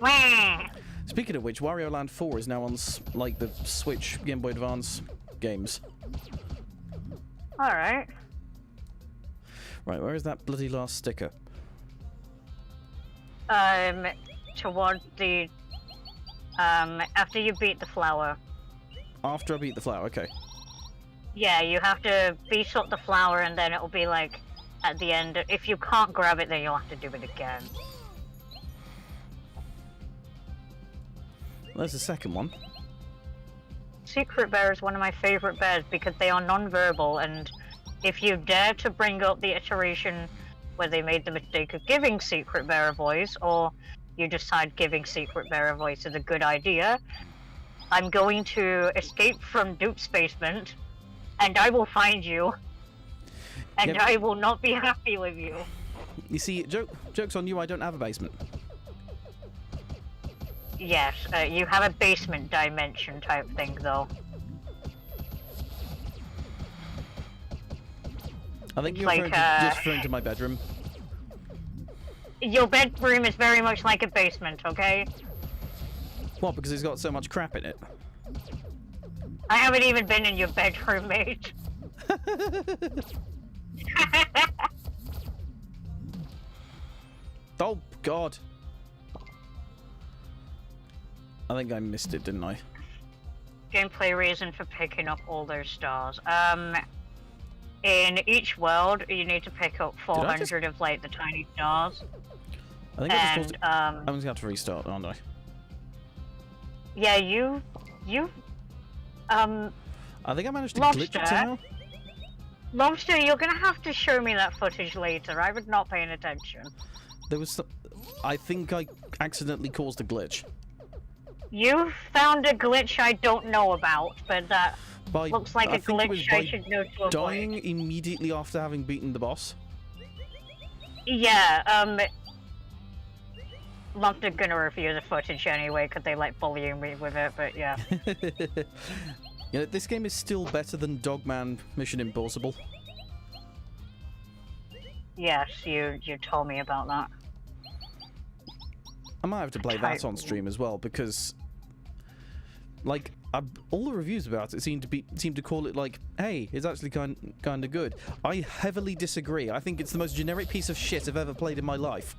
Speaker 2: Wah!
Speaker 1: Speaking of which, Wario Land 4 is now on like the Switch, Game Boy Advance games.
Speaker 2: Alright.
Speaker 1: Right, where is that bloody last sticker?
Speaker 2: Towards the, after you beat the flower.
Speaker 1: After I beat the flower, okay.
Speaker 2: Yeah, you have to beat up the flower and then it'll be like, at the end, if you can't grab it, then you'll have to do it again.
Speaker 1: There's the second one.
Speaker 2: Secret Bear is one of my favorite bears because they are non-verbal, and if you dare to bring up the iteration where they made the mistake of giving Secret Bear a voice, or you decide giving Secret Bear a voice is a good idea, I'm going to escape from Deut's basement, and I will find you, and
Speaker 1: Yep.
Speaker 2: I will not be happy with you.
Speaker 1: You see, joke's on you, I don't have a basement.
Speaker 2: Yes, you have a basement dimension type thing, though.
Speaker 1: I think
Speaker 2: It's
Speaker 1: you're
Speaker 2: like,
Speaker 1: just referring to my bedroom.
Speaker 2: Your bedroom is very much like a basement, okay?
Speaker 1: What, because it's got so much crap in it?
Speaker 2: I haven't even been in your bedroom, mate.
Speaker 1: Oh, God. I think I missed it, didn't I?
Speaker 2: Gameplay reason for picking up all those stars. In each world, you need to pick up 400 of, like, the tiny stars.
Speaker 1: I think I'm supposed to...
Speaker 2: And,
Speaker 1: I'm going to have to restart, aren't I?
Speaker 2: yeah, you...
Speaker 1: I think I managed to glitch it somehow.
Speaker 2: Lobster, you're gonna have to show me that footage later. I was not paying attention.
Speaker 1: There was some... I think I accidentally caused a glitch.
Speaker 2: You found a glitch I don't know about, but that
Speaker 1: By,
Speaker 2: Looks like
Speaker 1: I
Speaker 2: a
Speaker 1: think it was
Speaker 2: glitch I
Speaker 1: by
Speaker 2: should know to avoid.
Speaker 1: dying immediately after having beaten the boss.
Speaker 2: Yeah, not gonna review the footage anyway, because they like bullying me with it, but yeah.
Speaker 1: You know, this game is still better than Dogman Mission Impossible.
Speaker 2: Yes, you told me about that.
Speaker 1: I might have to play that on stream as well, because, like, all the reviews about it seem to call it like, hey, it's actually kind of good. I heavily disagree. I think it's the most generic piece of shit I've ever played in my life.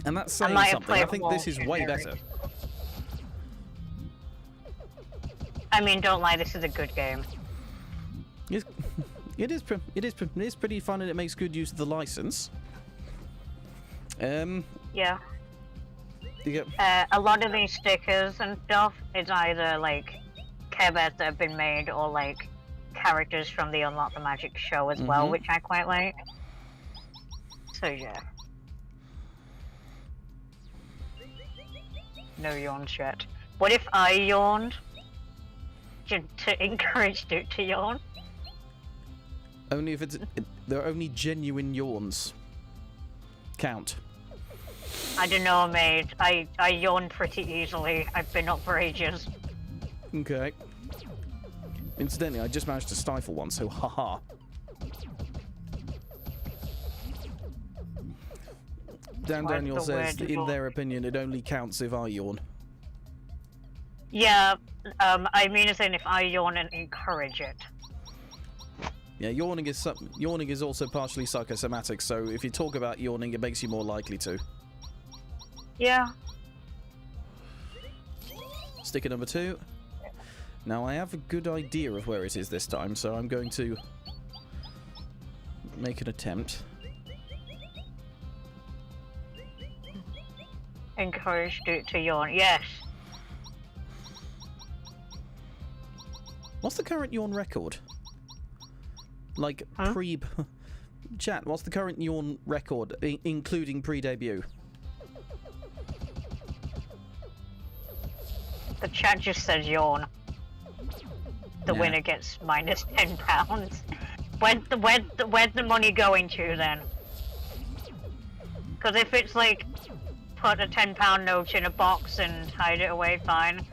Speaker 1: And that's saying something. I think this is way better.
Speaker 2: I mean, don't lie, this is a good game.
Speaker 1: It is pretty fun, and it makes good use of the license.
Speaker 2: Yeah.
Speaker 1: You get...
Speaker 2: A lot of these stickers and stuff is either like Care Bears that have been made or like characters from the Unlock the Magic show as well, which I quite like. So yeah. No yawns yet. What if I yawned? To encourage Deut to yawn?
Speaker 1: Only if there are only genuine yawns. Count.
Speaker 2: I don't know, mate. I yawn pretty easily. I've been up for ages.
Speaker 1: Okay. Incidentally, I just managed to stifle one, so haha. Dan Daniel says, in their opinion, it only counts if I yawn.
Speaker 2: Yeah, I mean as in if I yawn and encourage it.
Speaker 1: Yeah, yawning is also partially psychosomatic, so if you talk about yawning, it makes you more likely to.
Speaker 2: Yeah.
Speaker 1: Sticker number 2. Now, I have a good idea of where it is this time, so I'm going to make an attempt.
Speaker 2: Encourage Deut to yawn, yes.
Speaker 1: What's the current yawn record? Like, pre... Chat, what's the current yawn record, including pre-debut?
Speaker 2: The chat just says yawn. The winner gets minus £10. Where's the money going to then? Because if it's like, put a £10 note in a box and hide it away, fine.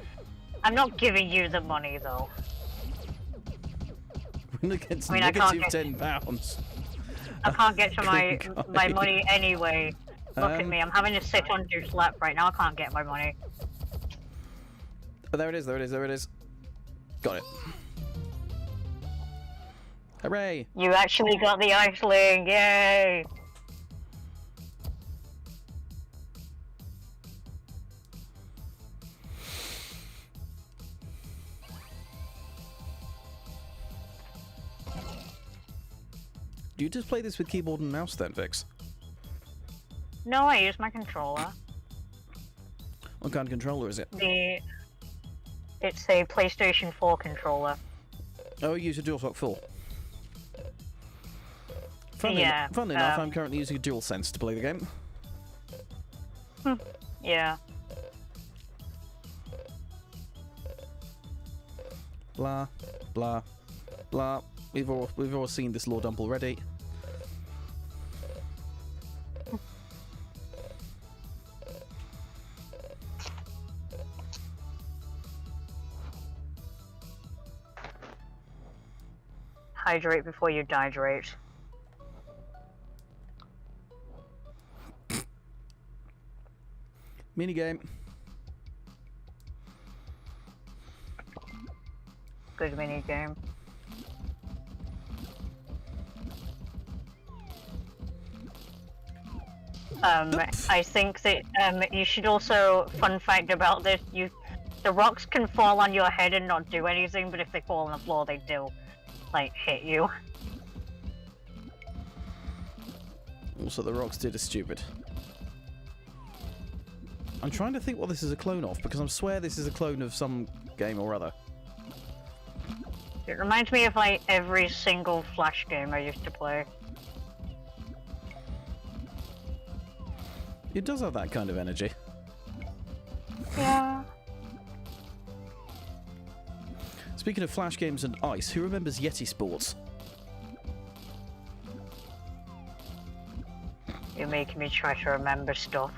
Speaker 2: I'm not giving you the money though.
Speaker 1: Winner gets negative £10.
Speaker 2: I can't get to my money anyway. Look at me, I'm having to sit on Deut's lap right now, I can't get my money.
Speaker 1: Oh, there it is, there it is, there it is. Got it. Hooray!
Speaker 2: You actually got the Iceling, yay!
Speaker 1: Do you just play this with keyboard and mouse then, Vix?
Speaker 2: No, I use my controller.
Speaker 1: What kind of controller is it?
Speaker 2: It's a PlayStation 4 controller.
Speaker 1: Oh, you use a DualShock 4. Funnily enough, I'm currently using a DualSense to play the game.
Speaker 2: Yeah.
Speaker 1: Blah, blah, blah. We've all seen this lore dump already.
Speaker 2: Hydrate before you dihydrate.
Speaker 1: Minigame.
Speaker 2: Good minigame. I think that you should also, fun fact about this, the rocks can fall on your head and not do anything, but if they fall on the floor they do, like, hit you.
Speaker 1: Also, the rocks did are stupid. I'm trying to think what this is a clone of, because I swear this is a clone of some game or other.
Speaker 2: It reminds me of, like, every single Flash game I used to play.
Speaker 1: It does have that kind of energy.
Speaker 2: Yeah.
Speaker 1: Speaking of flash games and ice, who remembers Yeti Sports?
Speaker 2: You're making me try to remember stuff.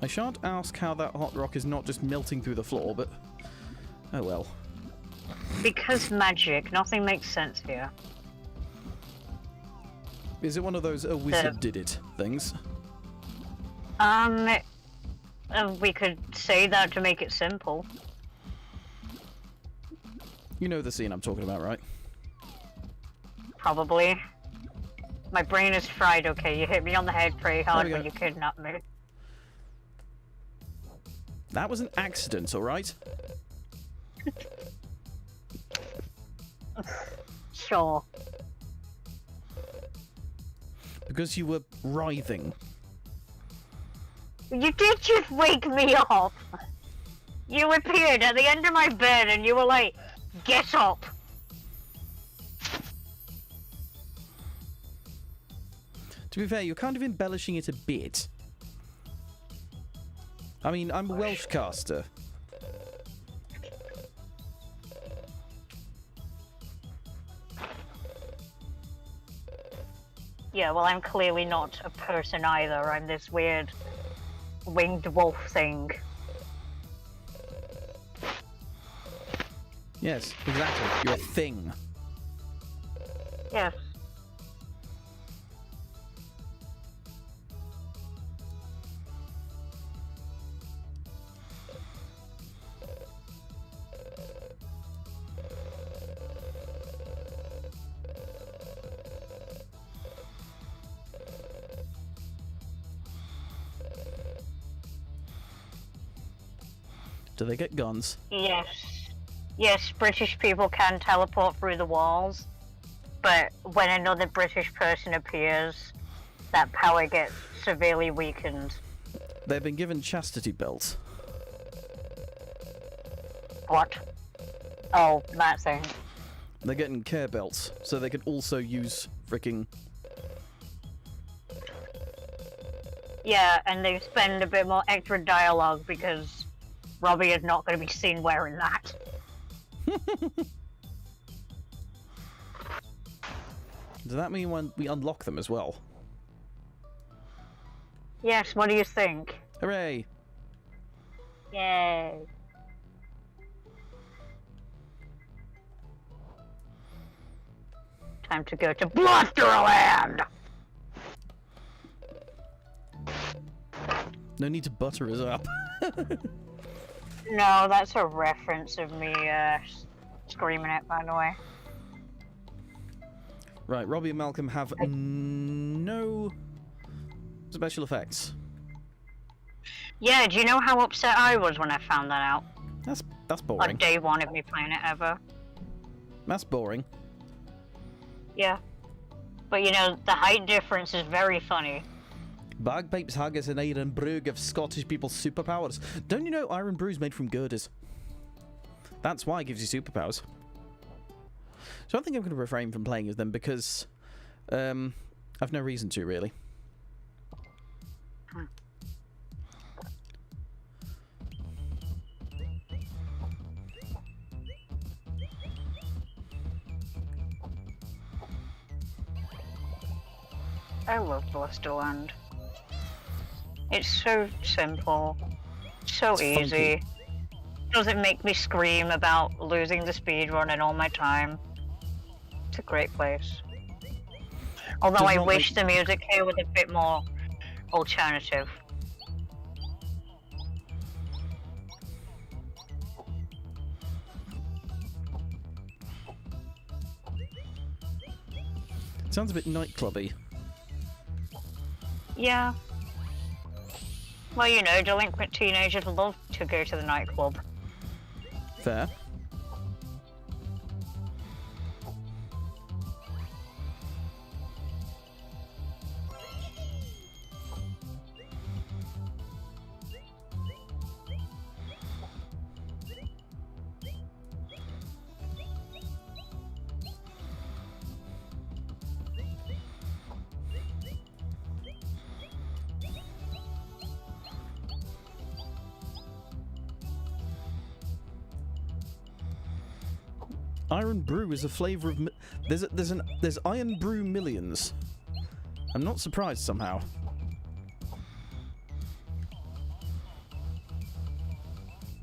Speaker 1: I shan't ask how that hot rock is not just melting through the floor, but... oh well.
Speaker 2: Because magic, nothing makes sense here.
Speaker 1: Is it one of those a wizard did it things?
Speaker 2: We could say that to make it simple.
Speaker 1: You know the scene I'm talking about, right?
Speaker 2: Probably. My brain is fried, okay? You hit me on the head pretty hard
Speaker 1: we
Speaker 2: when
Speaker 1: go.
Speaker 2: you kidnapped me.
Speaker 1: That was an accident, alright?
Speaker 2: Sure.
Speaker 1: Because you were writhing.
Speaker 2: You did just wake me up! You appeared at the end of my bed and you were like, get up!
Speaker 1: To be fair, you're kind of embellishing it a bit. I mean, I'm a Welsh caster.
Speaker 2: Yeah, well, I'm clearly not a person either. I'm this weird winged wolf thing.
Speaker 1: Yes, exactly. You're a thing.
Speaker 2: Yes.
Speaker 1: Do they get guns?
Speaker 2: Yes. Yes, British people can teleport through the walls, but when another British person appears, that power gets severely weakened.
Speaker 1: They've been given chastity belts.
Speaker 2: What? Oh, that thing.
Speaker 1: They're getting care belts, so they can also use freaking...
Speaker 2: Yeah, and they spend a bit more extra dialogue because Robbie is not going to be seen wearing that.
Speaker 1: Does that mean when we unlock them as well?
Speaker 2: Yes, what do you think?
Speaker 1: Hooray!
Speaker 2: Yay. Time to go to Blusterland!
Speaker 1: No need to butter us up.
Speaker 2: No, that's a reference of me screaming it, by the way.
Speaker 1: Right, Robbie and Malcolm have no special effects.
Speaker 2: Yeah, do you know how upset I was when I found that out?
Speaker 1: That's
Speaker 2: On
Speaker 1: boring.
Speaker 2: day one of me playing it ever.
Speaker 1: That's boring.
Speaker 2: Yeah. But you know, the height difference is very funny.
Speaker 1: Bagpipes, haggis, and iron brew give Scottish people superpowers. Don't you know iron brew's made from girders? That's why it gives you superpowers. So I think I'm going to refrain from playing as them because I've no reason to, really.
Speaker 2: I love Blusterland. It's so simple, so
Speaker 1: It's funky.
Speaker 2: easy. Doesn't make me scream about losing the speedrun and all my time. It's a great place. Although
Speaker 1: Does
Speaker 2: I
Speaker 1: not
Speaker 2: wish
Speaker 1: make-
Speaker 2: the music here was a bit more alternative.
Speaker 1: Sounds a bit nightclubby.
Speaker 2: Yeah. Well, you know, delinquent teenagers love to go to the nightclub.
Speaker 1: Fair. Iron Brew is a flavour of... There's Iron Brew Millions. I'm not surprised somehow.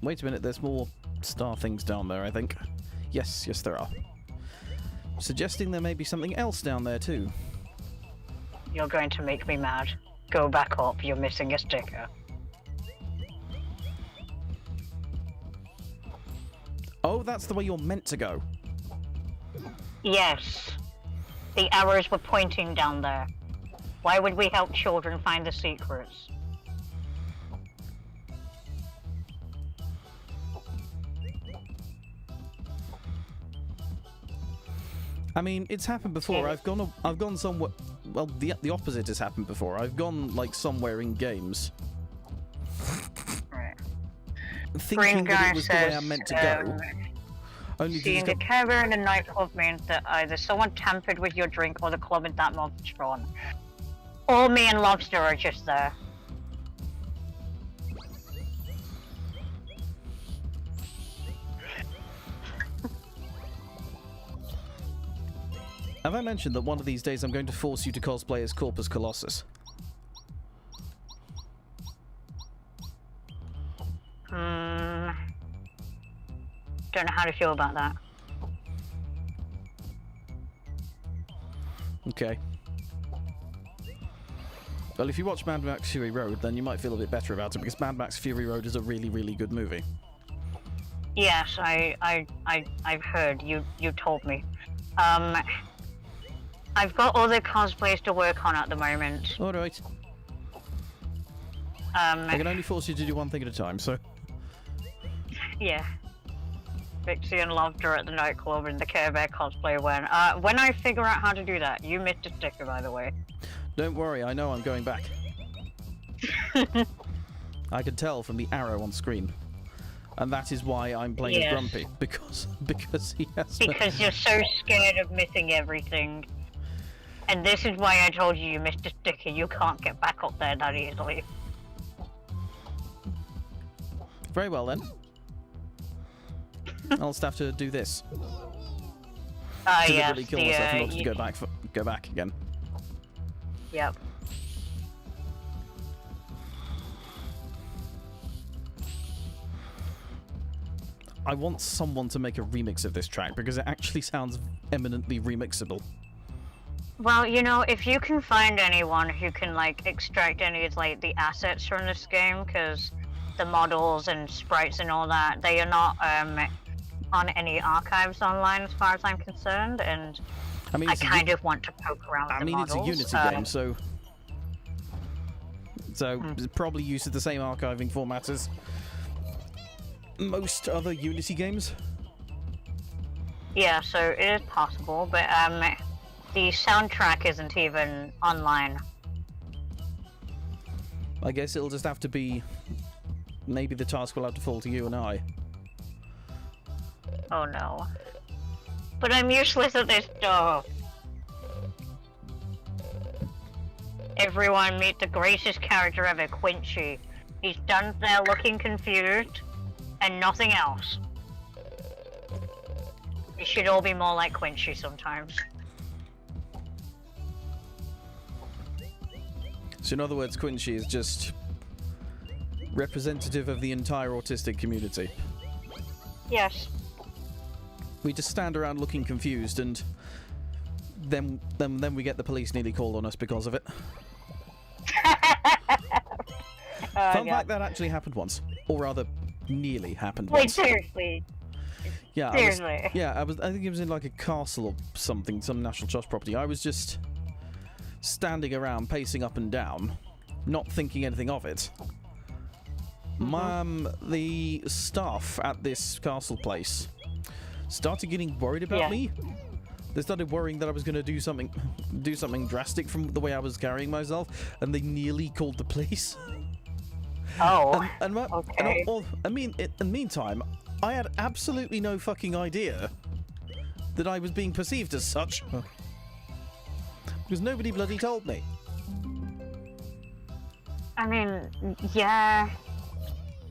Speaker 1: Wait a minute, there's more star things down there, I think. Yes, there are. Suggesting there may be something else down there too.
Speaker 2: You're going to make me mad. Go back up, you're missing a sticker.
Speaker 1: Oh, that's the way you're meant to go.
Speaker 2: Yes. The arrows were pointing down there. Why would we help children find the secrets?
Speaker 1: I mean, it's happened before.
Speaker 2: Yeah.
Speaker 1: I've gone somewhere. Well, the opposite has happened before. I've gone like somewhere in games,
Speaker 2: Right.
Speaker 1: thinking that it was the way I'm meant to go. Only to
Speaker 2: Seeing a
Speaker 1: discover.
Speaker 2: carer in a nightclub means that either someone tampered with your drink or the club is that month's run. Or me and Lobster are just there.
Speaker 1: Have I mentioned that one of these days I'm going to force you to cosplay as Corpus Colossus?
Speaker 2: Don't know how to feel about that.
Speaker 1: Okay. Well, if you watch Mad Max Fury Road, then you might feel a bit better about it, because Mad Max Fury Road is a really, really good movie.
Speaker 2: Yes, I've heard. You told me. I've got other cosplays to work on at the moment.
Speaker 1: Alright. I can only force you to do one thing at a time, so...
Speaker 2: Yeah. Vixie and Lobster at the nightclub and the Care Bear cosplay when I figure out how to do that. You missed a sticker, by the way.
Speaker 1: Don't worry, I know I'm going back. I can tell from the arrow on screen. And that is why I'm playing as
Speaker 2: Yes.
Speaker 1: Grumpy. Because he has...
Speaker 2: Because you're so scared of missing everything. And this is why I told you missed a sticker. You can't get back up there that easily.
Speaker 1: Very well, then. I'll just have to do this.
Speaker 2: Yes,
Speaker 1: Deliberately kill myself in order to go back again.
Speaker 2: Yep.
Speaker 1: I want someone to make a remix of this track, because it actually sounds eminently remixable.
Speaker 2: Well, you know, if you can find anyone who can, like, extract any of, like, the assets from this game, because the models and sprites and all that, they are not, on any archives online as far as I'm concerned, and
Speaker 1: I mean,
Speaker 2: I kind of want to poke around the models.
Speaker 1: it's a Unity game, so it's probably uses the same archiving format as most other Unity games.
Speaker 2: Yeah, so it is possible, but, the soundtrack isn't even online.
Speaker 1: I guess it'll just have to be... Maybe the task will have to fall to you and I.
Speaker 2: Oh no. But I'm useless at this stuff. Everyone meet the greatest character ever, Quincy. He's done there looking confused, and nothing else. It should all be more like Quincy sometimes.
Speaker 1: So in other words, Quincy is just representative of the entire autistic community.
Speaker 2: Yes.
Speaker 1: We just stand around looking confused, and then we get the police nearly called on us because of it. Fun fact, that actually happened once, or rather, nearly happened
Speaker 2: Wait,
Speaker 1: once.
Speaker 2: seriously?
Speaker 1: Yeah,
Speaker 2: Seriously?
Speaker 1: I think it was in like a castle or something, some National Trust property. I was just standing around, pacing up and down, not thinking anything of it. The staff at this castle place started getting worried about me. They started worrying that I was going to do something drastic from the way I was carrying myself, and they nearly called the police.
Speaker 2: Oh,
Speaker 1: okay. In the meantime, I had absolutely no fucking idea that I was being perceived as such. Because nobody bloody told me.
Speaker 2: I mean, yeah.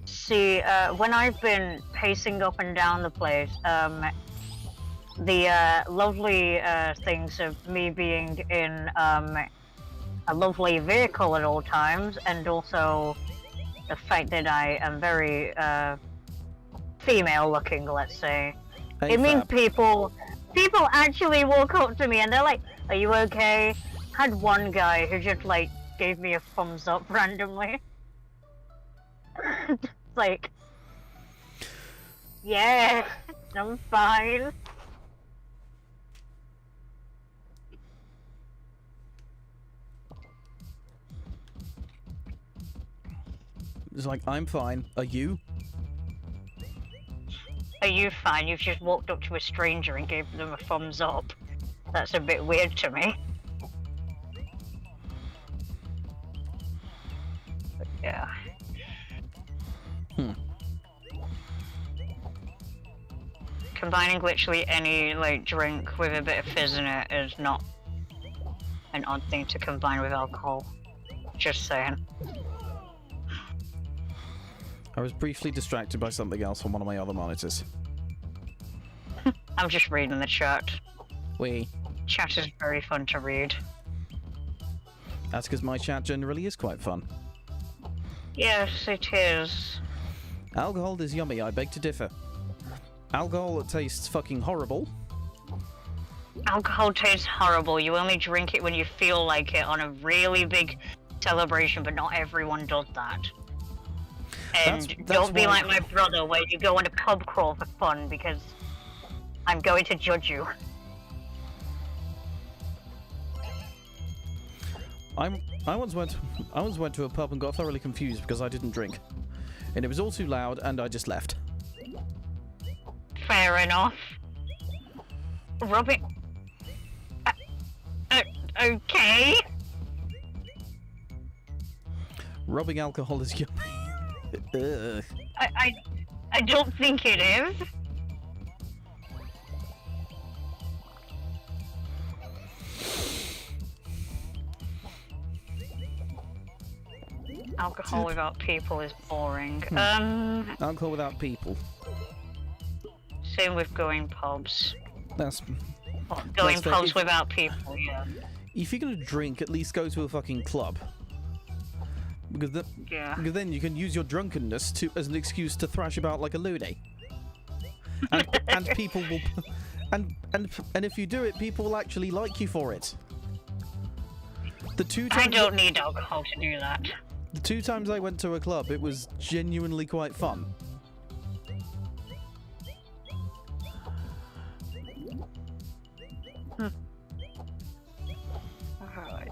Speaker 2: See, when I've been pacing up and down the place, the lovely things of me being in a lovely vehicle at all times, and also the fact that I am very female-looking, let's say. It means people actually walk up to me and they're like, "Are you okay?" Had one guy who just like gave me a thumbs up randomly. Like, yeah, I'm fine.
Speaker 1: It's like, I'm fine. Are you?
Speaker 2: Are you fine? You've just walked up to a stranger and gave them a thumbs up. That's a bit weird to me. But yeah. Combining literally any like drink with a bit of fizz in it is not an odd thing to combine with alcohol. Just saying.
Speaker 1: I was briefly distracted by something else on one of my other monitors.
Speaker 2: I'm just reading the chat.
Speaker 1: Wee.
Speaker 2: Chat is very fun to read.
Speaker 1: That's because my chat generally is quite fun.
Speaker 2: Yes, it is.
Speaker 1: Alcohol is yummy, I beg to differ. Alcohol tastes fucking horrible.
Speaker 2: Alcohol tastes horrible. You only drink it when you feel like it on a really big celebration, but not everyone does that. And
Speaker 1: That's
Speaker 2: don't be
Speaker 1: why-
Speaker 2: like my brother where you go on a pub crawl for fun, because I'm going to judge you.
Speaker 1: I once went to a pub and got thoroughly confused because I didn't drink. And it was all too loud and I just left.
Speaker 2: Fair enough. Rubbing... okay.
Speaker 1: Rubbing alcohol is yummy. Ugh.
Speaker 2: I don't think it is. Alcohol without people is boring.
Speaker 1: Alcohol without people.
Speaker 2: Same with going pubs.
Speaker 1: That's...
Speaker 2: Going
Speaker 1: That's fair.
Speaker 2: pubs without people, yeah.
Speaker 1: If you're gonna drink, at least go to a fucking club. Because,
Speaker 2: Yeah.
Speaker 1: because then you can use your drunkenness as an excuse to thrash about like a loony. And people will... And if you do it, people will actually like you for it. The two
Speaker 2: I
Speaker 1: times
Speaker 2: don't need alcohol to do that.
Speaker 1: The 2 times I went to a club, it was genuinely quite fun.
Speaker 2: Alright.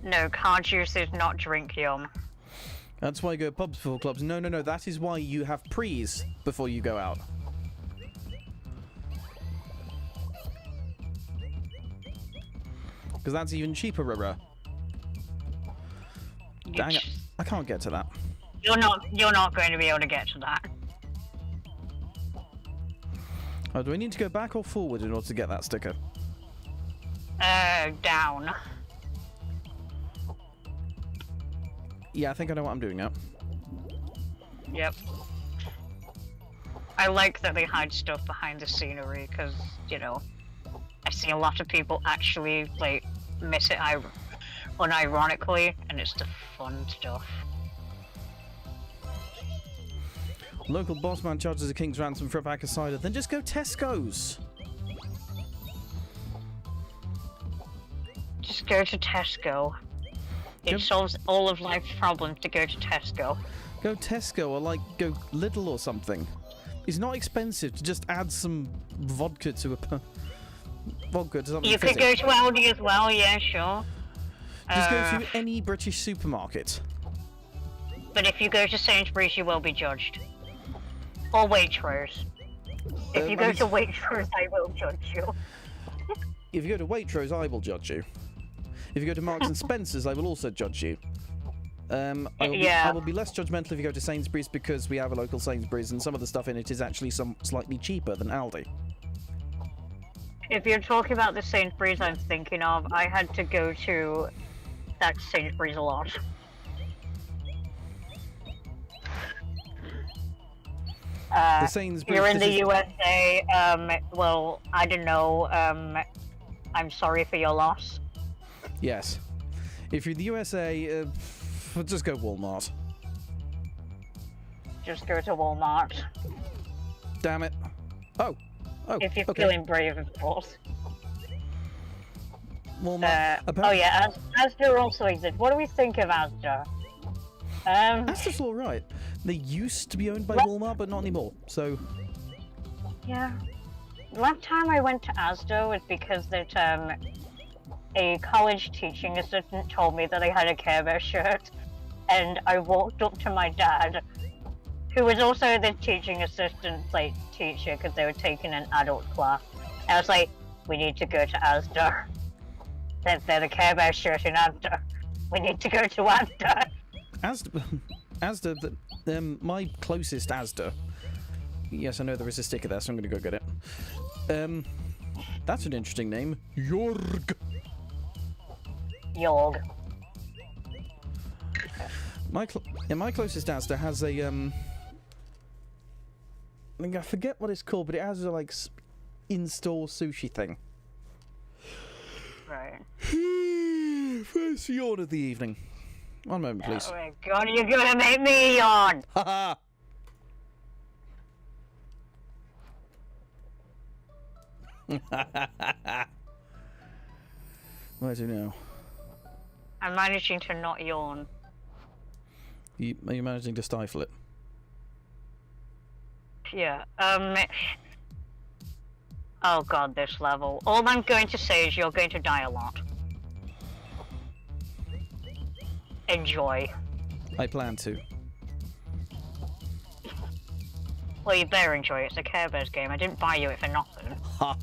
Speaker 2: No, card juice is not drink yum.
Speaker 1: That's why you go pubs before clubs. No, that is why you have prees before you go out. Because that's even cheaper, Dang it, I can't get to that.
Speaker 2: You're not going to be able to get to that.
Speaker 1: Oh, do I need to go back or forward in order to get that sticker?
Speaker 2: Down.
Speaker 1: Yeah, I think I know what I'm doing now.
Speaker 2: Yep. I like that they hide stuff behind the scenery, because, you know, I see a lot of people actually, like, miss it unironically, and it's the fun stuff.
Speaker 1: Local boss man charges a king's ransom for a pack of cider, then just go Tesco's.
Speaker 2: Just go to Tesco. It
Speaker 1: Yep.
Speaker 2: solves all of life's problems to go to Tesco.
Speaker 1: Go Tesco or like go Lidl or something. It's not expensive to just add some vodka to something.
Speaker 2: You could
Speaker 1: fizzy.
Speaker 2: go to Aldi as well, yeah, sure.
Speaker 1: Just go to any British supermarket.
Speaker 2: But if you go to Sainsbury's, you will be judged. Or Waitrose. If you go to Waitrose, I will judge you.
Speaker 1: If you go to Waitrose, I will judge you. If you go to Marks and Spencer's, I will also judge you. I will be less judgmental if you go to Sainsbury's because we have a local Sainsbury's and some of the stuff in it is actually slightly cheaper than Aldi.
Speaker 2: If you're talking about the Sainsbury's I'm thinking of, I had to go to that Sainsbury's a lot.
Speaker 1: The Sainsbury's.
Speaker 2: You're in the USA. Well, I don't know. I'm sorry for your loss.
Speaker 1: Yes. If you're in the USA, just go Walmart.
Speaker 2: Just go to Walmart.
Speaker 1: Damn it. Oh.
Speaker 2: If you're
Speaker 1: okay.
Speaker 2: feeling brave, of course.
Speaker 1: Walmart.
Speaker 2: Oh yeah, Asda also exists. What do we think of Asda?
Speaker 1: Asda's alright. They used to be owned by Walmart, but not anymore, so...
Speaker 2: Yeah. Last time I went to Asda was because that, a college teaching assistant told me that I had a Care Bear shirt, and I walked up to my dad, who was also the teaching assistant, like, teacher, because they were taking an adult class. And I was like, we need to go to Asda. They're the Care Bear shirt in Asda. We need to go to Asda.
Speaker 1: Asda, my closest Asda. Yes, I know there is a sticker there, so I'm going to go get it. That's an interesting name. Jorg.
Speaker 2: Yorg.
Speaker 1: My closest Asda has a I forget what it's called, but it has a like in-store sushi thing.
Speaker 2: Right.
Speaker 1: First yawn of the evening. One moment, please.
Speaker 2: Oh my god, you're gonna make me yawn!
Speaker 1: Haha. Where do you know?
Speaker 2: I'm managing to not yawn.
Speaker 1: Are you managing to stifle it?
Speaker 2: Yeah, oh god, this level. All I'm going to say is you're going to die a lot. Enjoy.
Speaker 1: I plan to.
Speaker 2: Well, you better enjoy it. It's a Care Bears game. I didn't buy you it for nothing.
Speaker 1: Ha!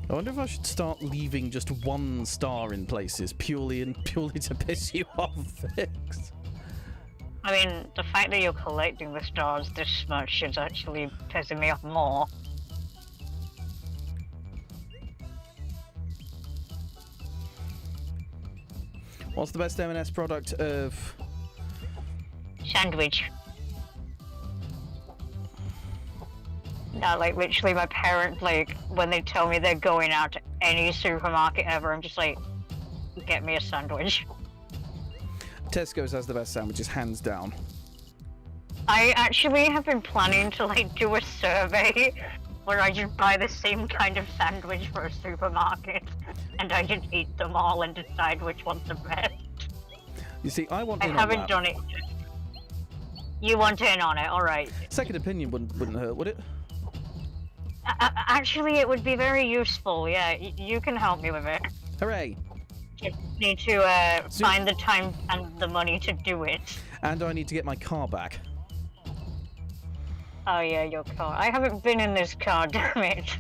Speaker 1: I wonder if I should start leaving just 1 star in places purely to piss you off, Vix.
Speaker 2: I mean, the fact that you're collecting the stars this much is actually pissing me off more.
Speaker 1: What's the best M&S product of...
Speaker 2: Sandwich. No, like, literally my parents, like, when they tell me they're going out to any supermarket ever, I'm just like, get me a sandwich.
Speaker 1: Tesco's has the best sandwiches, hands down.
Speaker 2: I actually have been planning to, like, do a survey where I just buy the same kind of sandwich for a supermarket, and I just eat them all and decide which one's the best.
Speaker 1: You see, I want in on
Speaker 2: haven't
Speaker 1: that.
Speaker 2: done it. You want in on it, alright.
Speaker 1: Second opinion wouldn't hurt, would it?
Speaker 2: Actually, it would be very useful, yeah. You can help me with it.
Speaker 1: Hooray!
Speaker 2: Just need to find the time and the money to do it.
Speaker 1: And I need to get my car back.
Speaker 2: Oh yeah, your car. I haven't been in this car, damn it.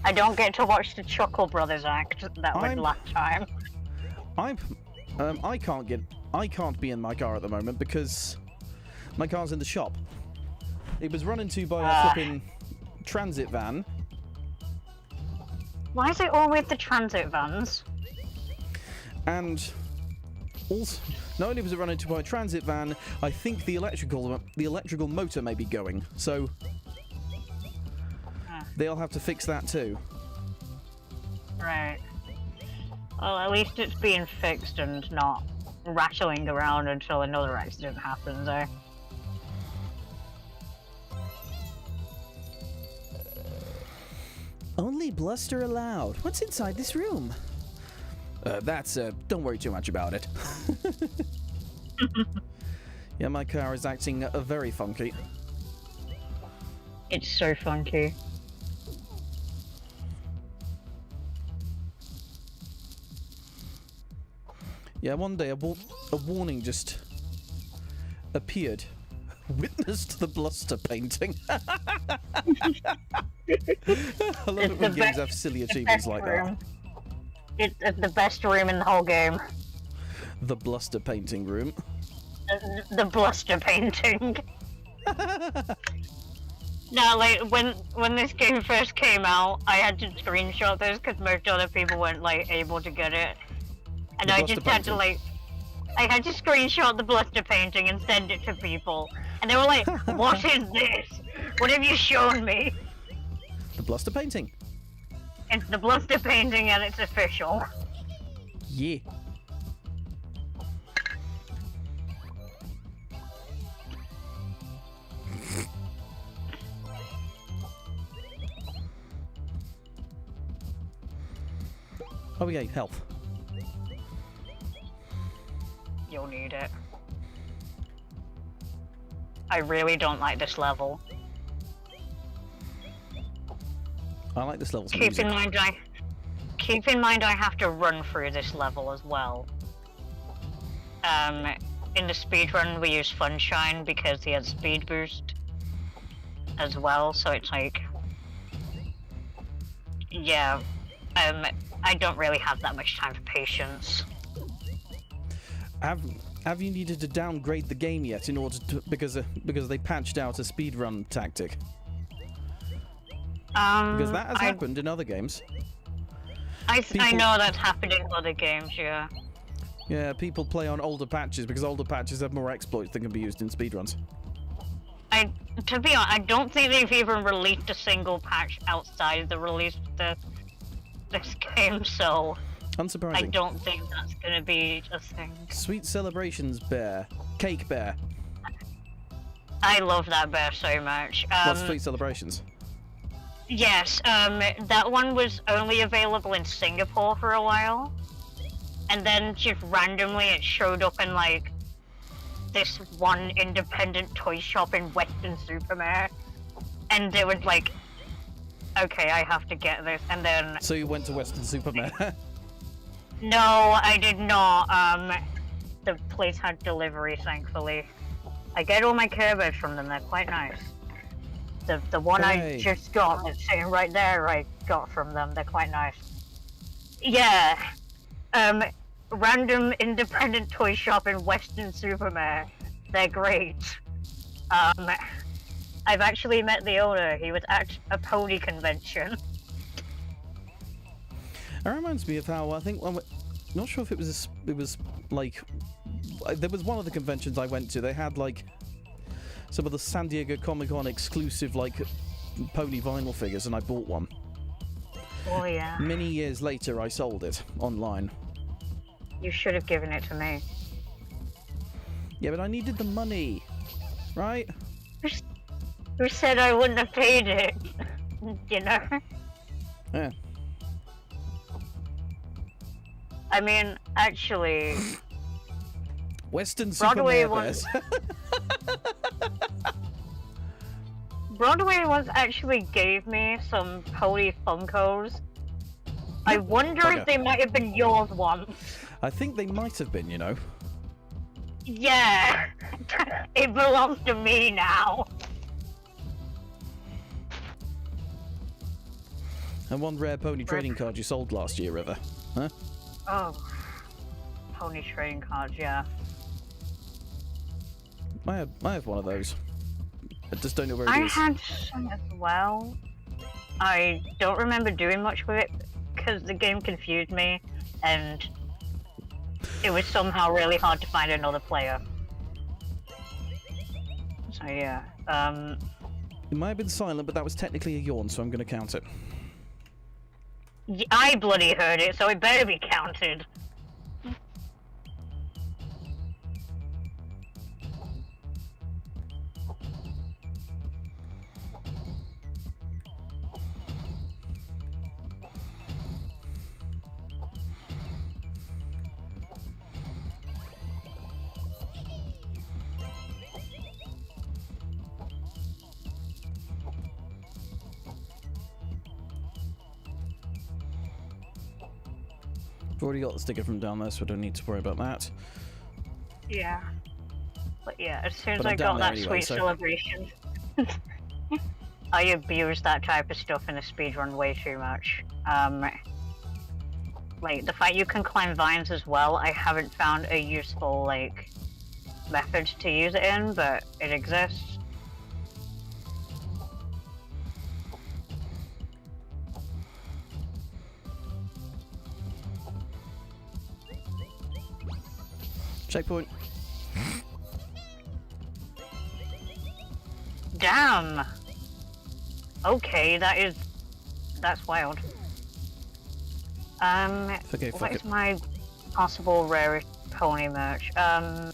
Speaker 2: I don't get to watch the Chuckle Brothers act that went last time.
Speaker 1: I can't be in my car at the moment because my car's in the shop. It was run into by a flipping transit van.
Speaker 2: Why is it always the transit vans?
Speaker 1: And also, not only was it run into by a transit van, I think the electrical motor may be going. So they'll have to fix that too.
Speaker 2: Right. Well, at least it's being fixed and not rattling around until another accident happens, eh?
Speaker 3: Only bluster allowed. What's inside this room?
Speaker 1: Don't worry too much about it. Yeah, my car is acting very funky.
Speaker 2: It's so funky.
Speaker 1: Yeah, one day a warning just appeared. Witnessed the bluster painting. I love it when games have silly achievements like that.
Speaker 2: It's the best room in the whole game.
Speaker 1: The bluster painting room.
Speaker 2: The bluster painting. No, like when this game first came out, I had to screenshot this because most other people weren't like able to get it, and I just had to like, I had to screenshot the bluster painting and send it to people, and they were like, "What is this? What have you shown me?"
Speaker 1: The bluster painting.
Speaker 2: It's the bluster painting, and it's official.
Speaker 1: Yeah. Oh yeah, health.
Speaker 2: You'll need it. I really don't like this level.
Speaker 1: I like this level's
Speaker 2: Keep
Speaker 1: music.
Speaker 2: in mind I have to run through this level as well. In the speedrun we use Funshine because he has speed boost as well, so it's like, yeah, I don't really have that much time for patience.
Speaker 1: Have you needed to downgrade the game yet in order to because they patched out a speedrun tactic? Because that has happened in other games.
Speaker 2: I know that's happened in other games, yeah.
Speaker 1: Yeah, people play on older patches because older patches have more exploits that can be used in speedruns.
Speaker 2: To be honest, I don't think they've even released a single patch outside the release of this game, so
Speaker 1: Unsurprising.
Speaker 2: I don't think that's gonna be a thing.
Speaker 1: Sweet Celebrations bear. Cake bear.
Speaker 2: I love that bear so much.
Speaker 1: What's Sweet Celebrations?
Speaker 2: Yes, that one was only available in Singapore for a while, and then just randomly it showed up in like this one independent toy shop in Western Supermare, and it was like, okay, I have to get this, and then...
Speaker 1: So you went to Western Supermare?
Speaker 2: No, I did not. The place had delivery, thankfully. I get all my Care Bears from them, they're quite nice. The one I just got, that's sitting right there, I got from them, they're quite nice. Yeah, random independent toy shop in Western Supermare, they're great. I've actually met the owner, he was at a pony convention.
Speaker 1: That reminds me of how I think not sure if it was like there was one of the conventions I went to. They had like some of the San Diego Comic-Con exclusive like pony vinyl figures, and I bought one.
Speaker 2: Oh yeah.
Speaker 1: Many years later, I sold it online.
Speaker 2: You should have given it to me.
Speaker 1: Yeah, but I needed the money, right?
Speaker 2: Who said I wouldn't have paid it? You know.
Speaker 1: Yeah.
Speaker 2: I mean, actually,
Speaker 1: Western
Speaker 2: Broadway
Speaker 1: Supermare
Speaker 2: was
Speaker 1: bears.
Speaker 2: Broadway once actually gave me some pony Funkos. I wonder if they might have been yours once.
Speaker 1: I think they might have been, you know.
Speaker 2: Yeah, it belongs to me now.
Speaker 1: And one rare pony trading card you sold last year, River. Huh?
Speaker 2: Oh, pony trading cards, yeah.
Speaker 1: I have one of those. I just don't know where it
Speaker 2: I
Speaker 1: is.
Speaker 2: had some as well. I don't remember doing much with it because the game confused me, and it was somehow really hard to find another player. So yeah,
Speaker 1: It might have been silent, but that was technically a yawn, so I'm going to count it.
Speaker 2: I bloody heard it, so it better be counted.
Speaker 1: I've already got the sticker from down there, so I don't need to worry about that.
Speaker 2: Yeah. But yeah, as soon as
Speaker 1: But I'm
Speaker 2: I
Speaker 1: down
Speaker 2: got
Speaker 1: there
Speaker 2: that
Speaker 1: anyway,
Speaker 2: sweet
Speaker 1: so-
Speaker 2: celebration, I abused that type of stuff in a speedrun way too much. like the fact you can climb vines as well, I haven't found a useful like method to use it in, but it exists.
Speaker 1: Checkpoint.
Speaker 2: Damn. Okay, that's wild.
Speaker 1: Okay,
Speaker 2: what
Speaker 1: fuck
Speaker 2: is
Speaker 1: it.
Speaker 2: my possible rarest pony merch? I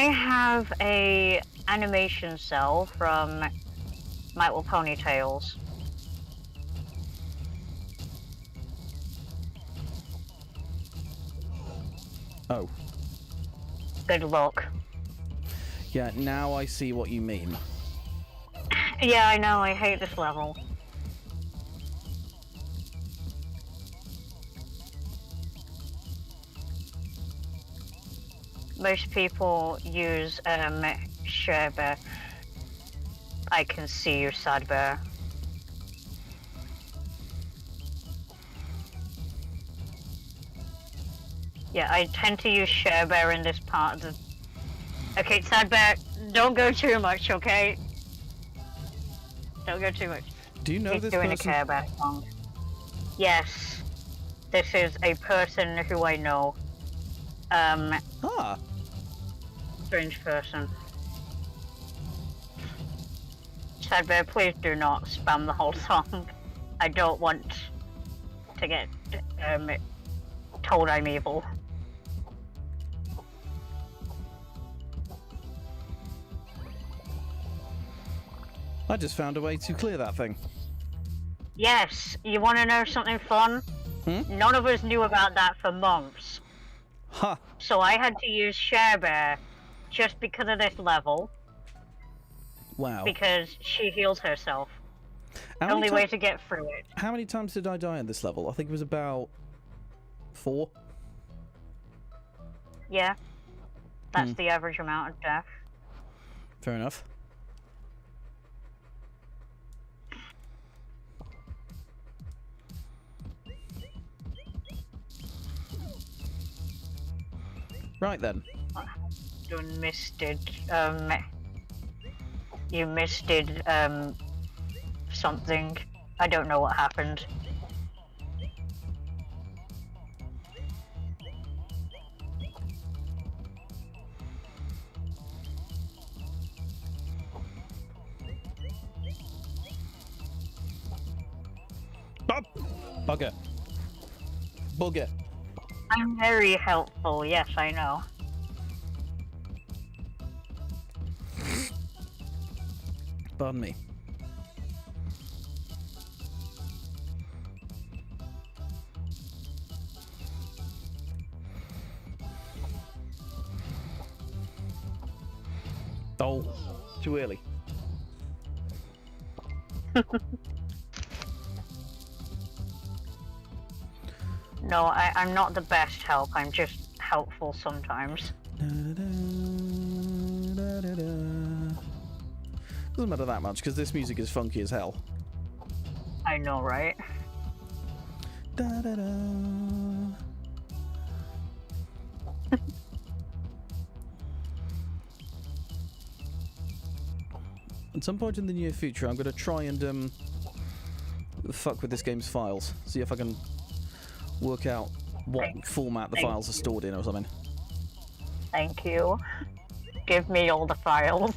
Speaker 2: have a animation cell from My Little Ponytails.
Speaker 1: Oh.
Speaker 2: Good luck.
Speaker 1: Yeah, now I see what you mean.
Speaker 2: Yeah, I know, I hate this level. Most people use Share Bear. I can see you, Sad Bear. Yeah, I tend to use Share Bear in this part of the... Okay, Sad Bear, don't go too much, okay? Don't go too much.
Speaker 1: Do you know
Speaker 2: He's
Speaker 1: this
Speaker 2: doing
Speaker 1: person?
Speaker 2: a Care Bear song. Yes. This is a person who I know.
Speaker 1: Ah.
Speaker 2: Strange person. Sad Bear, please do not spam the whole song. I don't want to get told I'm evil.
Speaker 1: I just found a way to clear that thing.
Speaker 2: Yes, you want to know something fun?
Speaker 1: Hmm?
Speaker 2: None of us knew about that for months.
Speaker 1: Ha!
Speaker 2: So I had to use Share Bear just because of this level,
Speaker 1: Wow.
Speaker 2: because she heals herself.
Speaker 1: How
Speaker 2: Only
Speaker 1: many
Speaker 2: way
Speaker 1: ti-
Speaker 2: to get through it.
Speaker 1: How many times did I die in this level? I think it was about 4.
Speaker 2: Yeah. That's the average amount of death.
Speaker 1: Fair enough. Right then.
Speaker 2: You misted, you misted, something. I don't know what happened.
Speaker 1: Bob! Bugger. Bugger.
Speaker 2: I'm very helpful, yes, I know.
Speaker 1: Pardon me. Oh, too early.
Speaker 2: No, I'm not the best help, I'm just helpful sometimes.
Speaker 1: Doesn't matter that much because this music is funky as hell.
Speaker 2: I know, right?
Speaker 1: At some point in the near future, I'm going to try and fuck with this game's files. See if I can work out what format the files are stored in or something.
Speaker 2: Thank you. Give me all the files.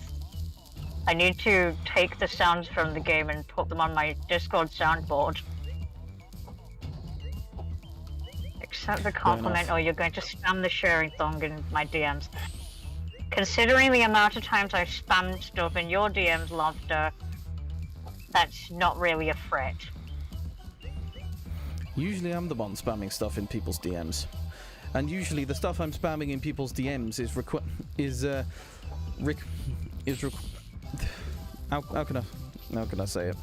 Speaker 2: I need to take the sounds from the game and put them on my Discord soundboard. Accept the compliment or you're going to spam the sharing thong in my DMs. Considering the amount of times I've spammed stuff in your DMs, Lobster, that's not really a threat.
Speaker 1: Usually I'm the one spamming stuff in people's DMs. And usually the stuff I'm spamming in people's DMs how can I say it?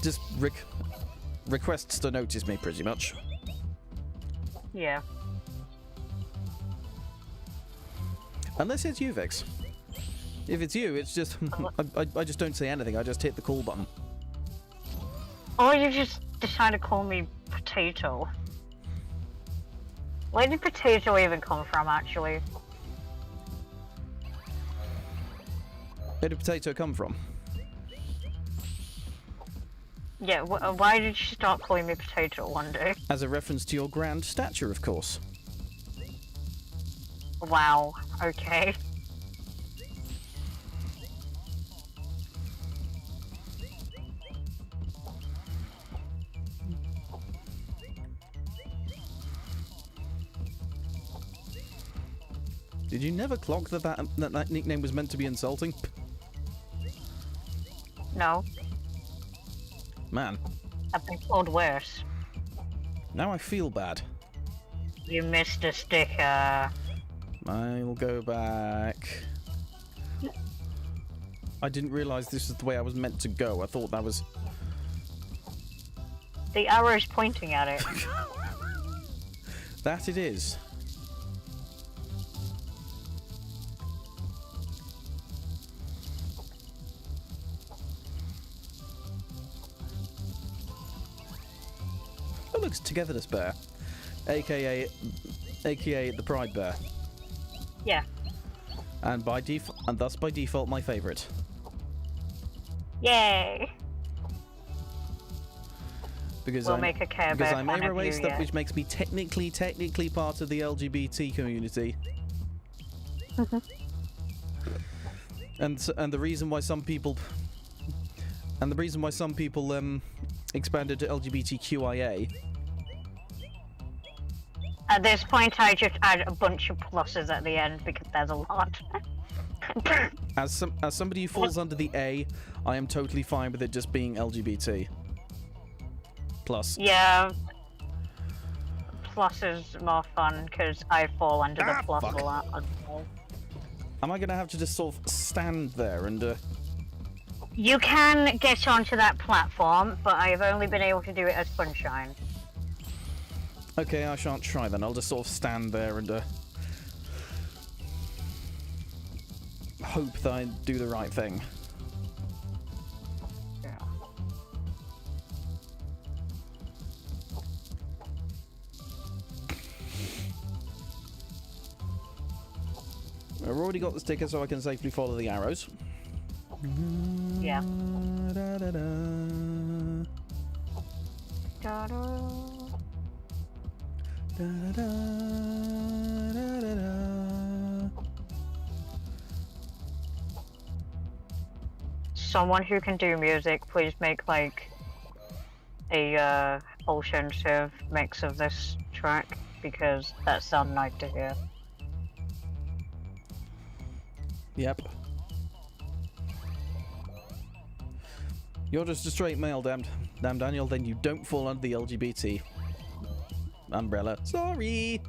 Speaker 1: Just requests to notice me, pretty much.
Speaker 2: Yeah.
Speaker 1: Unless it's you, Vix. If it's you, it's just I just don't say anything. I just hit the call button.
Speaker 2: Or you just decide to call me potato. Where did potato even come from, actually?
Speaker 1: Where did potato come from?
Speaker 2: Yeah, why did she start calling me potato one day?
Speaker 1: As a reference to your grand stature, of course.
Speaker 2: Wow, okay.
Speaker 1: Did you never clock that nickname was meant to be insulting?
Speaker 2: No,
Speaker 1: Man,
Speaker 2: I've been told worse.
Speaker 1: now I feel bad.
Speaker 2: You missed a sticker.
Speaker 1: I'll go back. I didn't realise this is the way I was meant to go. I thought that was...
Speaker 2: The arrow's pointing at it.
Speaker 1: That it is. That looks togetherness bear, aka the pride bear,
Speaker 2: Yeah.
Speaker 1: and thus by default my favourite.
Speaker 2: Yay!
Speaker 1: Because
Speaker 2: We'll make a Care Bear
Speaker 1: I'm
Speaker 2: fan
Speaker 1: a
Speaker 2: of
Speaker 1: race
Speaker 2: you,
Speaker 1: stuff
Speaker 2: yeah.
Speaker 1: which makes me technically part of the LGBT community. and the reason why some people expanded to LGBTQIA.
Speaker 2: At this point, I just add a bunch of pluses at the end because there's a lot.
Speaker 1: As somebody who falls under the A, I am totally fine with it just being LGBT. Plus.
Speaker 2: Yeah. Plus is more fun because I fall under the plus
Speaker 1: fuck.
Speaker 2: a lot as well.
Speaker 1: Am I gonna have to just sort of stand there and
Speaker 2: You can get onto that platform, but I've only been able to do it as Sunshine.
Speaker 1: Okay, I shan't try then. I'll just sort of stand there and hope that I do the right thing.
Speaker 2: Yeah.
Speaker 1: I've already got the sticker so I can safely follow the arrows.
Speaker 2: Yeah.
Speaker 1: Da-da-da.
Speaker 2: Ta-da.
Speaker 1: Da-da-da. Da-da-da.
Speaker 2: Someone who can do music, please make like a alternative mix of this track because that sounds nice to hear.
Speaker 1: Yep. You're just a straight male, damn Daniel, then you don't fall under the LGBT umbrella. Sorry!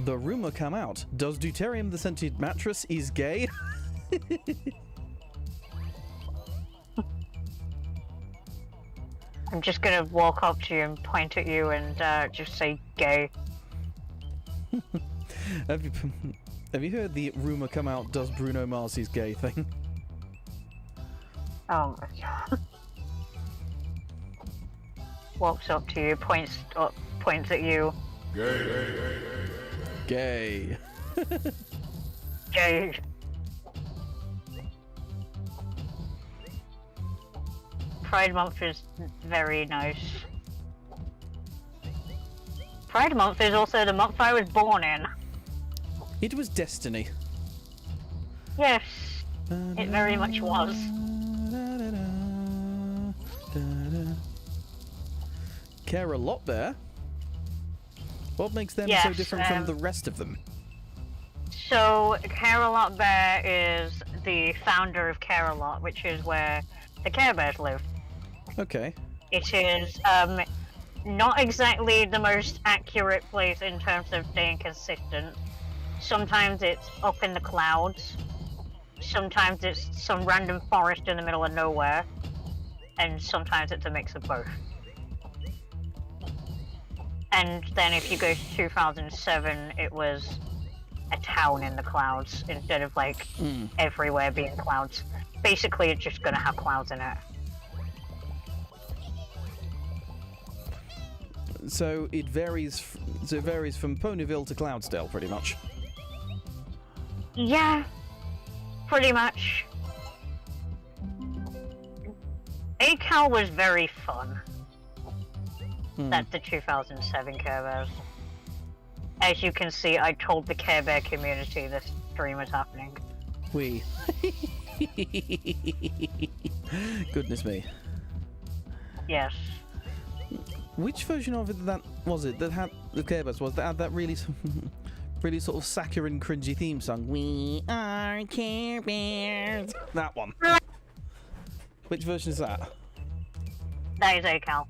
Speaker 1: The rumor come out. Does Deuterium the Sentient Mattress is gay?
Speaker 2: I'm just gonna walk up to you and point at you and just say gay.
Speaker 1: Have you heard the rumor come out, does Bruno Mars is gay thing?
Speaker 2: Oh my god. Walks up to you, points at you.
Speaker 1: Gay.
Speaker 2: Gay. Pride Month is very nice. Pride Month is also the month I was born in.
Speaker 1: It was destiny.
Speaker 2: Yes, it very much was.
Speaker 1: Care a lot there. What makes them so
Speaker 2: Yes,
Speaker 1: different from the rest of them?
Speaker 2: So, Care-a-Lot Bear is the founder of Care-a-Lot, which is where the Care Bears live.
Speaker 1: Okay.
Speaker 2: It is not exactly the most accurate place in terms of staying consistent. Sometimes it's up in the clouds. Sometimes it's some random forest in the middle of nowhere. And sometimes it's a mix of both. And then if you go to 2007, it was a town in the clouds instead of like everywhere being clouds. Basically, it's just gonna have clouds in it.
Speaker 1: So it varies. So it varies from Ponyville to Cloudsdale, pretty much.
Speaker 2: Yeah, pretty much. ACAL was very fun. That's the 2007 Care Bears. As you can see, I told the Care Bear community this stream was happening.
Speaker 1: We. Goodness me.
Speaker 2: Yes.
Speaker 1: Which version of it that was it that had the Care Bears was that had that really, really sort of saccharine, cringy theme song? We are Care Bears. That one. Which version is that?
Speaker 2: That is ACAL.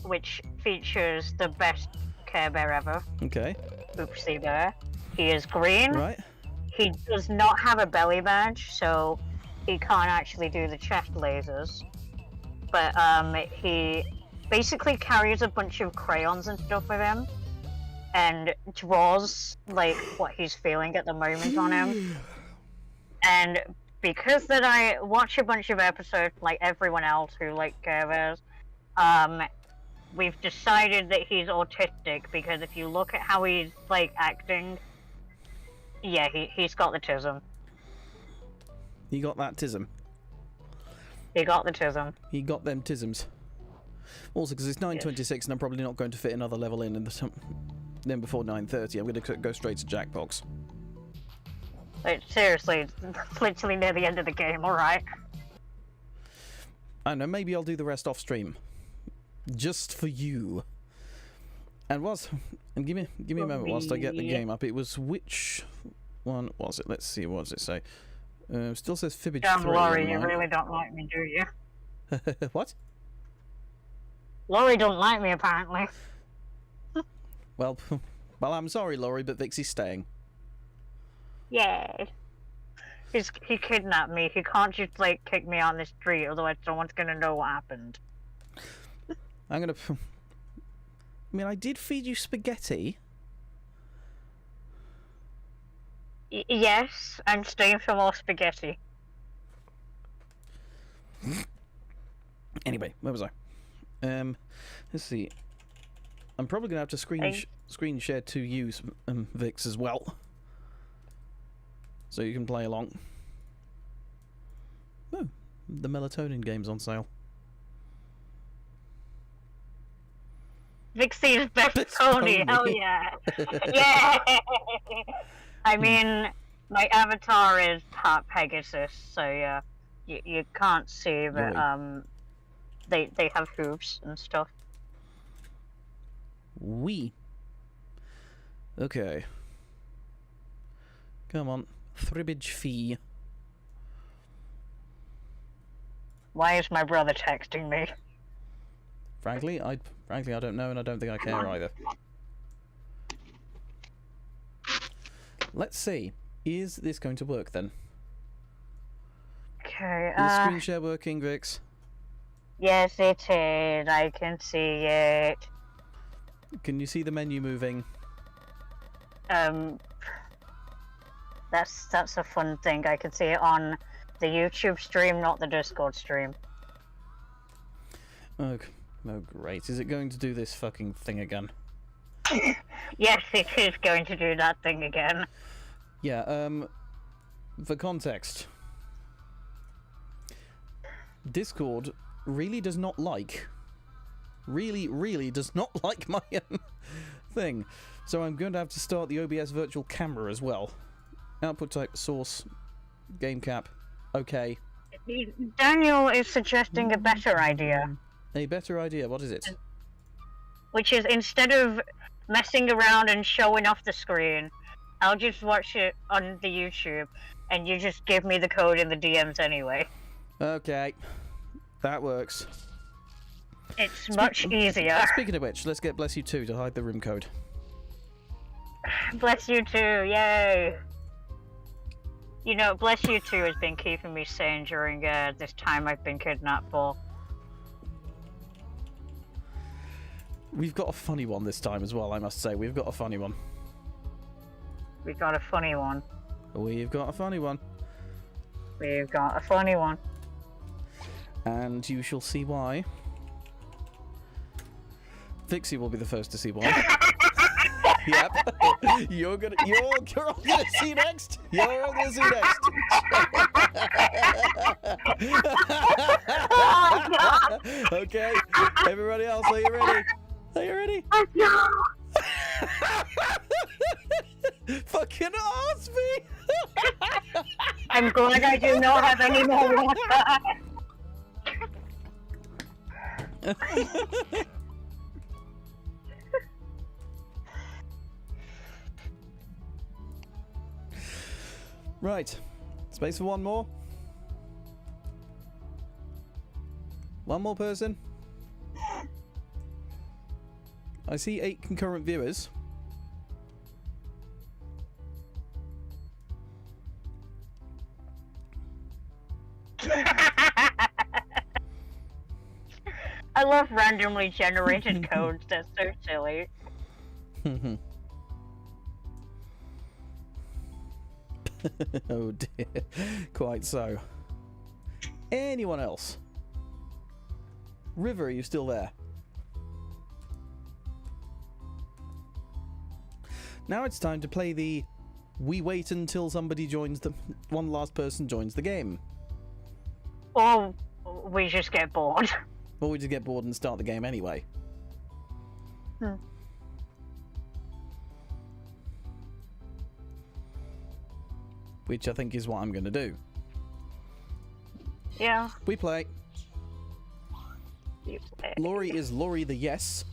Speaker 2: Which features the best Care Bear ever,
Speaker 1: Okay.
Speaker 2: Oopsie Bear. He is green.
Speaker 1: Right.
Speaker 2: He does not have a belly badge, so he can't actually do the chest lasers. But he basically carries a bunch of crayons and stuff with him, and draws like what he's feeling at the moment on him. And because that I watch a bunch of episodes like everyone else who like Care Bears, we've decided that he's autistic because if you look at how he's like acting, yeah, he's got the tism.
Speaker 1: He got that tism.
Speaker 2: He got the tism.
Speaker 1: He got them tisms. Also, because it's 9:26 and I'm probably not going to fit another level in the then before 9:30. I'm going to go straight to Jackbox.
Speaker 2: Like, seriously, it's literally near the end of the game. All right.
Speaker 1: I don't know. Maybe I'll do the rest off stream, just for you. And give me a moment whilst I get the game up. It was which one was it? Let's see. What does it say? Still says Fibbage 3.
Speaker 2: Laurie, you really don't like me, do you?
Speaker 1: What?
Speaker 2: Laurie don't like me, apparently.
Speaker 1: Well, I'm sorry, Laurie, but Vixie's staying.
Speaker 2: Yay. He kidnapped me. He can't just, like, kick me on the street, otherwise someone's gonna know what happened.
Speaker 1: I'm gonna... I mean, I did feed you spaghetti.
Speaker 2: Yes, I'm staying for more spaghetti.
Speaker 1: Anyway, where was I? Let's see. I'm probably gonna have to screen share to you, Vix, as well, so you can play along. Oh, the melatonin game's on sale.
Speaker 2: Vixie's best pony, hell yeah! Yeah! I mean, my avatar is part Pegasus, so yeah, you can't see, but they have hooves and stuff.
Speaker 1: Wee. Okay. Come on, Thribbage fee.
Speaker 2: Why is my brother texting me?
Speaker 1: Frankly, I don't know, and I don't think I care either. Let's see. Is this going to work then?
Speaker 2: Okay.
Speaker 1: Is the screen share working, Vix?
Speaker 2: Yes, it is. I can see it.
Speaker 1: Can you see the menu moving?
Speaker 2: That's a fun thing. I can see it on the YouTube stream, not the Discord stream.
Speaker 1: Oh, great. Is it going to do this fucking thing again?
Speaker 2: Yes, it is going to do that thing again.
Speaker 1: Yeah, for context, Discord really does not like, really does not like my thing. So I'm going to have to start the OBS virtual camera as well. Output type, source, game cap, okay.
Speaker 2: Daniel is suggesting a better idea.
Speaker 1: A better idea, what is it?
Speaker 2: Which is, instead of messing around and showing off the screen, I'll just watch it on the YouTube, and you just give me the code in the DMs anyway. Okay.
Speaker 1: That works.
Speaker 2: It's much easier.
Speaker 1: Speaking of which, let's get Bless You 2 to hide the room code.
Speaker 2: Bless You 2, yay! You know, Bless You 2 has been keeping me sane during this time I've been kidnapped for.
Speaker 1: We've got a funny one this time as well, I must say. We've got a funny one.
Speaker 2: We've got a funny one.
Speaker 1: We've got a funny one.
Speaker 2: We've got a funny one.
Speaker 1: And you shall see why. Vixie will be the first to see why. Yep. You're all gonna see next. You're all gonna see next. Okay. Everybody else, are you ready? Are you ready? Fucking ask me.
Speaker 2: I'm glad I do not have any more water.
Speaker 1: Right. Space for one more. One more person. I see 8 concurrent viewers.
Speaker 2: I love randomly generated codes. That's so silly.
Speaker 1: Oh dear. Quite so. Anyone else? River, are you still there? Now it's time to play the we wait until somebody joins the one last person joins the game.
Speaker 2: Or we just get bored.
Speaker 1: Or we just get bored and start the game anyway. Which I think is what I'm going to do.
Speaker 2: Yeah.
Speaker 1: We play.
Speaker 2: You play.
Speaker 1: Laurie is Laurie the yes.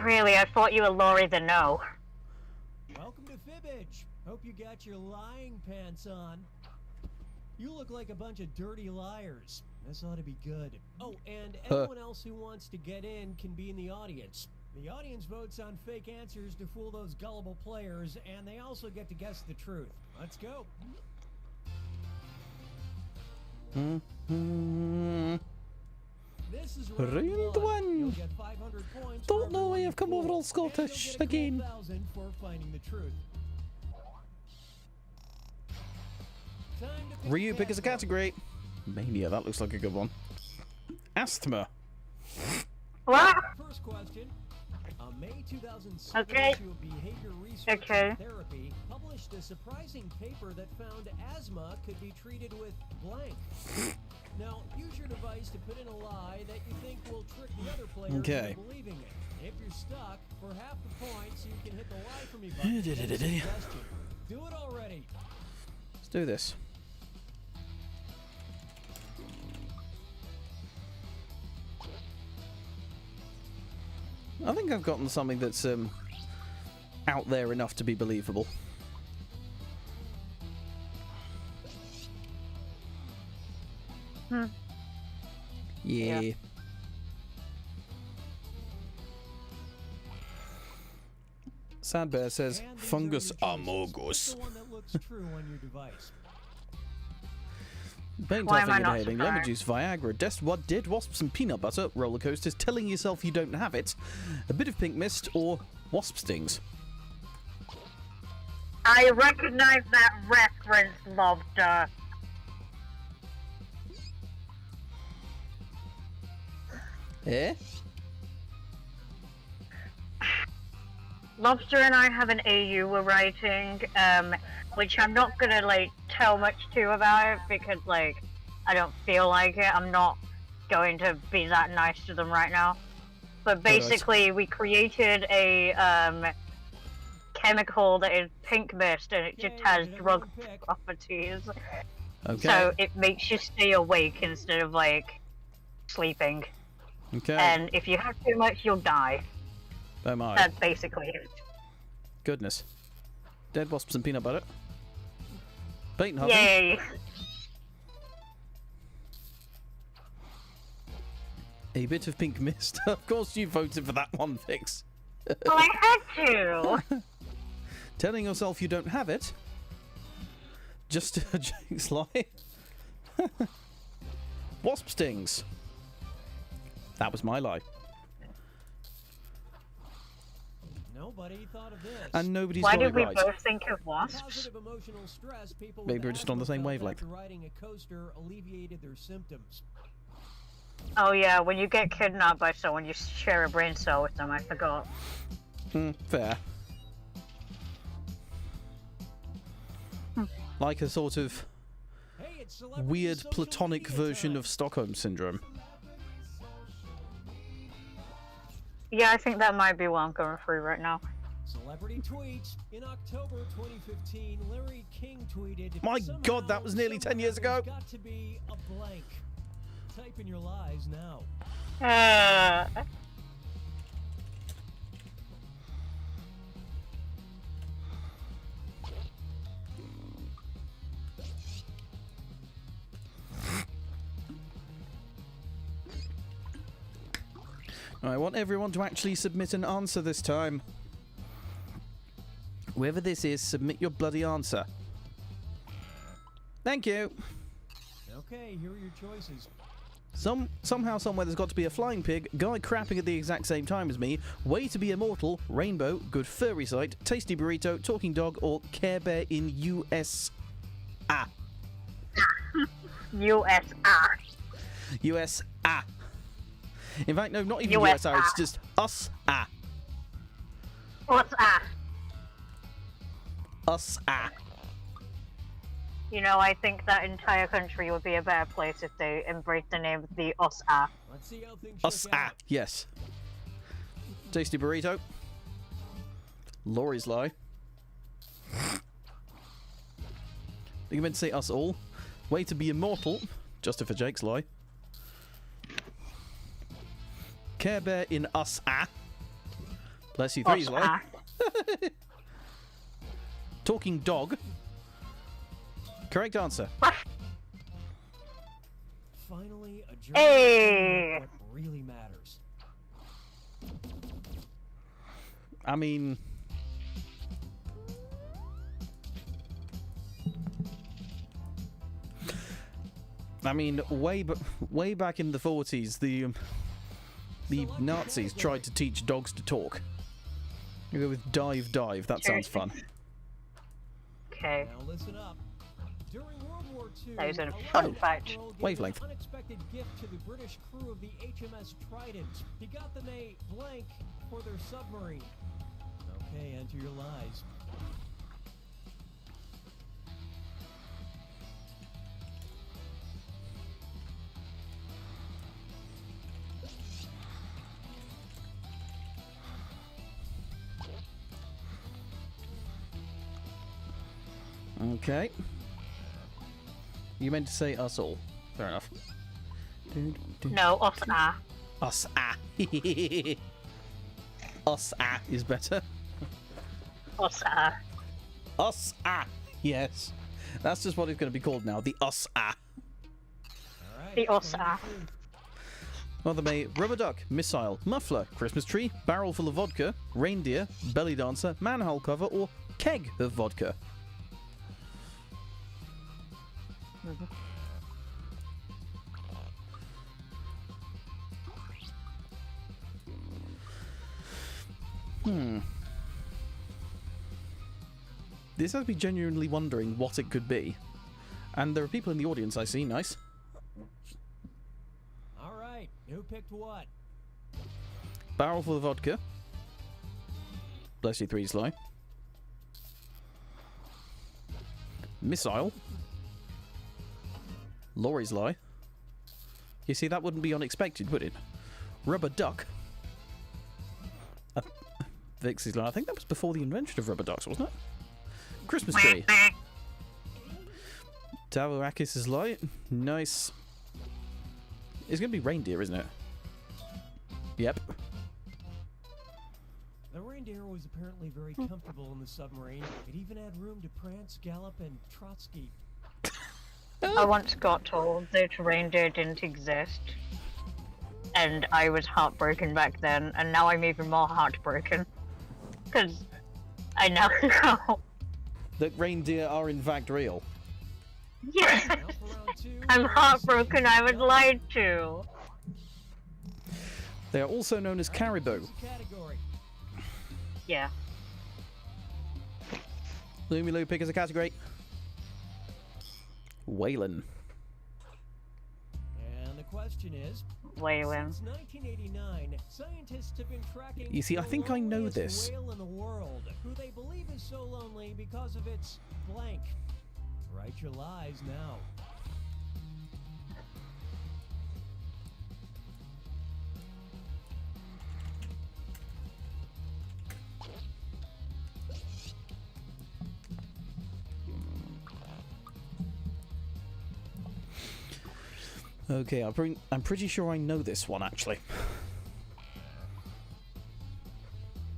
Speaker 2: Really, I thought you were Laurie the no.
Speaker 5: Welcome to Fibbage. Hope you got your lying pants on. You look like a bunch of dirty liars. This ought to be good. Oh, and anyone else who wants to get in can be in the audience. The audience votes on fake answers to fool those gullible players, and they also get to guess the truth. Let's go. This is
Speaker 1: Round one.
Speaker 5: You'll get 500 points.
Speaker 1: Don't know why I've come over all
Speaker 5: Scottish
Speaker 1: Scottish again.
Speaker 5: 1,000 for finding the truth.
Speaker 1: Ryu, pick as a category. Mania, that looks like a good one. Asthma.
Speaker 2: What?
Speaker 5: First question. A May 2006
Speaker 2: Okay.
Speaker 5: issue of Behavior Research
Speaker 2: Okay.
Speaker 5: and Therapy published a surprising paper that found asthma could be treated with blank. Now, use your device to put in a lie that you think will trick the other player
Speaker 1: Okay.
Speaker 5: into believing it. If you're stuck, for half the points, you can hit the lie for me button. and suggestion. Do it already.
Speaker 1: Let's do this. I think I've gotten something that's out there enough to be believable. Yeah. Sad Bear says,
Speaker 5: And these
Speaker 1: fungus
Speaker 5: are your choices.
Speaker 1: amogus.
Speaker 5: Pick the one that looks true on your device.
Speaker 1: Paint
Speaker 2: Why
Speaker 1: off
Speaker 2: am I not
Speaker 1: inhaling, lemon
Speaker 2: surprised?
Speaker 1: juice, Viagra, dead wasps and peanut butter, roller coasters, telling yourself you don't have it, a bit of pink mist, or wasp stings.
Speaker 2: I recognize that reference, Lobster.
Speaker 1: Eh?
Speaker 2: Lobster and I have an AU we're writing, which I'm not gonna like tell much to about it because like I don't feel like it. I'm not going to be that nice to them right now. But basically, we created a chemical that is pink mist, and it just has drug properties.
Speaker 1: Okay.
Speaker 2: So it makes you stay awake instead of like sleeping.
Speaker 1: Okay.
Speaker 2: And if you have too much, you'll die.
Speaker 1: Oh my.
Speaker 2: That's basically it.
Speaker 1: Goodness. Dead wasps and peanut butter. Bait and huffing.
Speaker 2: Yay!
Speaker 1: A bit of pink mist. Of course you voted for that one, Vix.
Speaker 2: Well, I had to.
Speaker 1: Telling yourself you don't have it. Just a Jake's lie. Wasp stings. That was my lie.
Speaker 5: Nobody thought of this.
Speaker 1: And nobody's
Speaker 2: Why
Speaker 1: got
Speaker 2: did
Speaker 1: it
Speaker 2: we
Speaker 1: right.
Speaker 2: both think of wasps?
Speaker 5: Positive emotional stress, people
Speaker 1: Maybe
Speaker 5: with
Speaker 1: we're just on the
Speaker 5: asthma
Speaker 1: same
Speaker 5: felt
Speaker 1: wavelength.
Speaker 5: after riding a coaster alleviated their symptoms.
Speaker 2: Oh yeah, when you get kidnapped by someone, you share a brain cell with them. I forgot.
Speaker 1: Fair. Like a sort of
Speaker 5: Hey, it's celebrity
Speaker 1: weird
Speaker 5: social
Speaker 1: platonic
Speaker 5: media
Speaker 1: version
Speaker 5: time.
Speaker 1: of Stockholm Syndrome.
Speaker 2: Yeah, I think that might be what I'm going through right now.
Speaker 5: Celebrity tweets. In October 2015, Larry King tweeted,
Speaker 1: My
Speaker 5: "Somehow,
Speaker 1: God, that was nearly 10 years
Speaker 5: somehow
Speaker 1: ago."
Speaker 5: there's got to be a blank. Type in your lies now."
Speaker 1: I want everyone to actually submit an answer this time. Whoever this is, submit your bloody answer. Thank you.
Speaker 5: Okay, here are your choices.
Speaker 1: Somehow, somewhere, there's got to be a flying pig, guy crapping at the exact same time as me, way to be immortal, rainbow, good furry sight, tasty burrito, talking dog, or Care Bear in USA.
Speaker 2: USR.
Speaker 1: USA. In fact, no, not even
Speaker 2: USA.
Speaker 1: USA, it's just us.
Speaker 2: What's that?
Speaker 1: Us.
Speaker 2: You know, I think that entire country would be a better place if they embraced the name of the USR.
Speaker 5: Let's see how things
Speaker 1: Us.
Speaker 5: shook out.
Speaker 1: Yes. Tasty burrito. Laurie's lie. You meant to say us all. Way to be immortal. Just for Jake's lie. Care Bear in us. Bless you, three's lie. Talking dog. Correct answer.
Speaker 5: Finally, a journey
Speaker 2: Hey!
Speaker 5: to what really matters.
Speaker 1: I mean... way back in the 40s, the Nazis tried to teach dogs to talk. You go with dive, dive. That sounds fun.
Speaker 2: Okay.
Speaker 5: Now listen up. During World War II,
Speaker 2: That is a
Speaker 5: a
Speaker 2: fun
Speaker 5: Russian
Speaker 2: fact.
Speaker 5: admiral gave
Speaker 1: Wavelength.
Speaker 5: an unexpected gift to the British crew of the HMS Trident. He got them a blank for their submarine. Okay, enter your lies.
Speaker 1: Okay. You meant to say us all. Fair enough.
Speaker 2: No, USR.
Speaker 1: Us. Us. Is better.
Speaker 2: USR.
Speaker 1: Us. Yes. That's just what it's going to be called now. The us.
Speaker 5: All right.
Speaker 2: The
Speaker 5: let's find
Speaker 2: USR.
Speaker 5: the truth.
Speaker 1: Mother May, rubber duck, missile, muffler, Christmas tree, barrel full of vodka, reindeer, belly dancer, manhole cover, or keg of vodka. This has me genuinely wondering what it could be. And there are people in the audience I see, nice.
Speaker 5: All right, who picked what?
Speaker 1: Barrel full of vodka. Bless you, three Sly. Missile. Laurie's lie. You see, that wouldn't be unexpected, would it? Rubber duck. Vixie's lie. I think that was before the invention of rubber ducks, wasn't it? Christmas tree. Tavarakis' lie. Nice. It's going to be reindeer, isn't it? Yep.
Speaker 5: The reindeer was apparently very comfortable in the submarine. It even had room to prance, gallop, and Trotsky.
Speaker 2: I once got told that reindeer didn't exist. And I was heartbroken back then, and now I'm even more heartbroken. Because I now know.
Speaker 1: That reindeer are in fact real.
Speaker 2: Yes!
Speaker 5: Now for round two,
Speaker 2: I'm heartbroken, I was lied to.
Speaker 1: They are also known as caribou.
Speaker 5: category.
Speaker 2: Yeah.
Speaker 1: Loomy Loo pick as a category. Waylon.
Speaker 5: And the question is,
Speaker 2: Waylon.
Speaker 5: since 1989, scientists have been tracking
Speaker 1: You see, I
Speaker 5: the
Speaker 1: think I know
Speaker 5: loneliest
Speaker 1: this.
Speaker 5: whale in the world, who they believe is so lonely because of its blank. Write your lies now.
Speaker 1: Okay, I'm pretty sure I know this one, actually.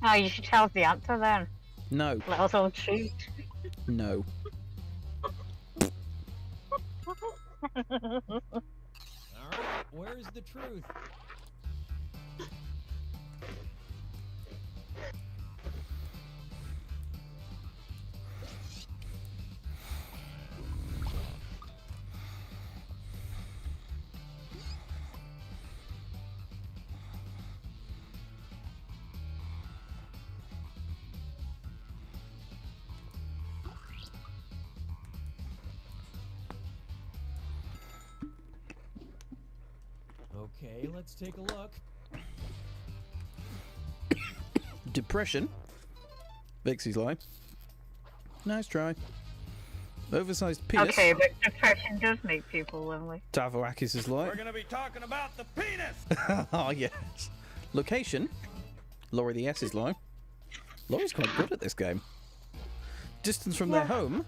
Speaker 2: Oh, you should tell us the answer then.
Speaker 1: No.
Speaker 2: Let us all cheat.
Speaker 1: No.
Speaker 5: Alright, where's the truth? Okay, let's take a look.
Speaker 1: Depression. Vixie's lie. Nice try. Oversized penis.
Speaker 2: Okay, but depression does make people lonely.
Speaker 1: Tavoakis' lie.
Speaker 4: We're gonna be talking about the penis!
Speaker 1: Oh, yes. Location. Laurie the S's lie. Laurie's quite good at this game. Distance from their home.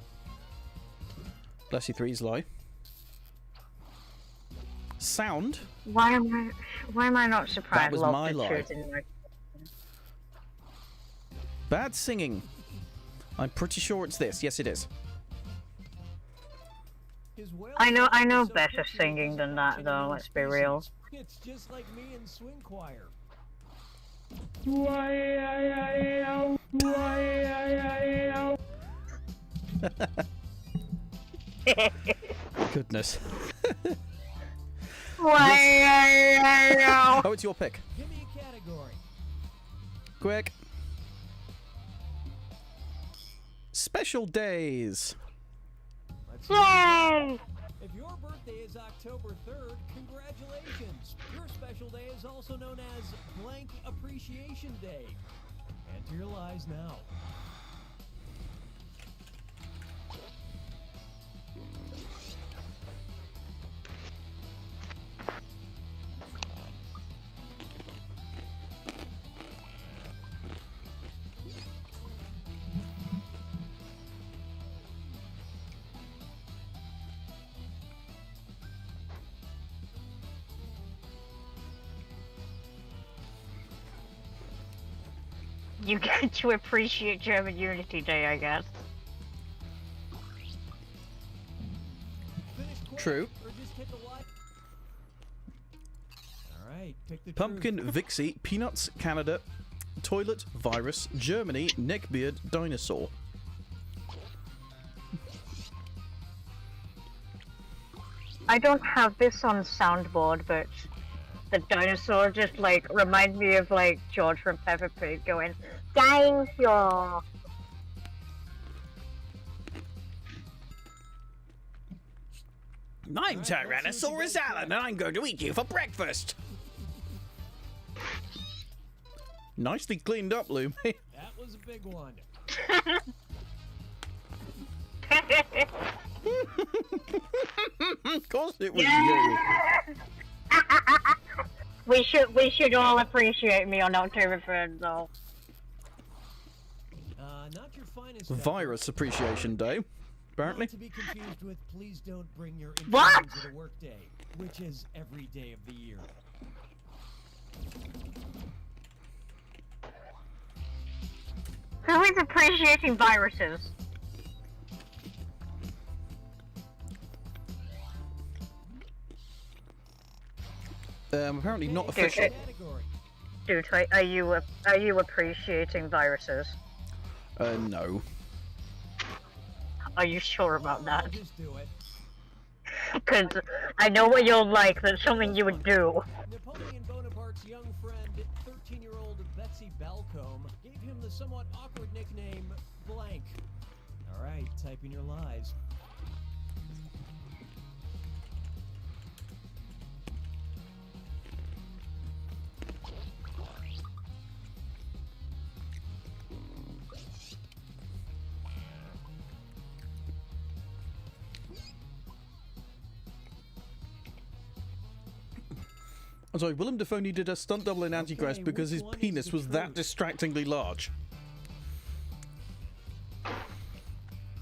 Speaker 1: Bless you three's lie. Sound.
Speaker 2: Why am I not surprised?
Speaker 1: That was
Speaker 2: Love
Speaker 1: my
Speaker 2: the
Speaker 1: lie.
Speaker 2: truth in my-
Speaker 1: Bad singing. I'm pretty sure it's this. Yes, it is.
Speaker 5: His whale
Speaker 2: I know
Speaker 5: so
Speaker 2: better
Speaker 5: picturesque
Speaker 2: singing than that,
Speaker 5: in
Speaker 2: though.
Speaker 5: another
Speaker 2: Let's be real.
Speaker 5: species. It's just like me in swing choir.
Speaker 1: Goodness.
Speaker 2: Why?
Speaker 1: Oh, it's your pick.
Speaker 5: Give me a category.
Speaker 1: Quick. Special days.
Speaker 5: Let's see.
Speaker 2: Yay!
Speaker 5: If your birthday is October 3rd, congratulations. Your special day is also known as Blank Appreciation Day. Enter your lies now.
Speaker 2: You get to appreciate German Unity Day, I guess.
Speaker 5: Finish quick,
Speaker 1: True.
Speaker 5: Or just hit the like. All right, pick the
Speaker 1: Pumpkin,
Speaker 5: truth.
Speaker 1: Vixie, Peanuts, Canada, Toilet, Virus, Germany, Neckbeard, Dinosaur.
Speaker 2: I don't have this on soundboard, but the dinosaur just like reminds me of like George from Peppa Pig going, "Dinosaur."
Speaker 1: I'm Tyrannosaurus Alan, and I'm going to eat you for breakfast. Nicely cleaned up, Lumi.
Speaker 5: That was a big one.
Speaker 1: Of course it was you.
Speaker 2: We should all appreciate me on October 3rd, though.
Speaker 5: Not your finest.
Speaker 1: Virus Appreciation Day, apparently.
Speaker 5: Not to be confused with please don't bring your
Speaker 2: What?
Speaker 5: influenza to work day, which is every day of the year.
Speaker 2: Who is appreciating viruses?
Speaker 1: Apparently not
Speaker 2: Dude,
Speaker 1: official.
Speaker 5: Category.
Speaker 2: Dude, are you appreciating viruses?
Speaker 1: No.
Speaker 2: Are you sure about
Speaker 5: I'll
Speaker 2: that?
Speaker 5: just do it.
Speaker 2: Because I know what you'll like. That's something you would do.
Speaker 5: Napoleon Bonaparte's young friend, 13-year-old Betsy Balcombe, gave him the somewhat awkward nickname Blank. All right, type in your lies.
Speaker 1: I'm sorry, Willem Dafoe needed a stunt double in Antichrist because his penis was that distractingly large.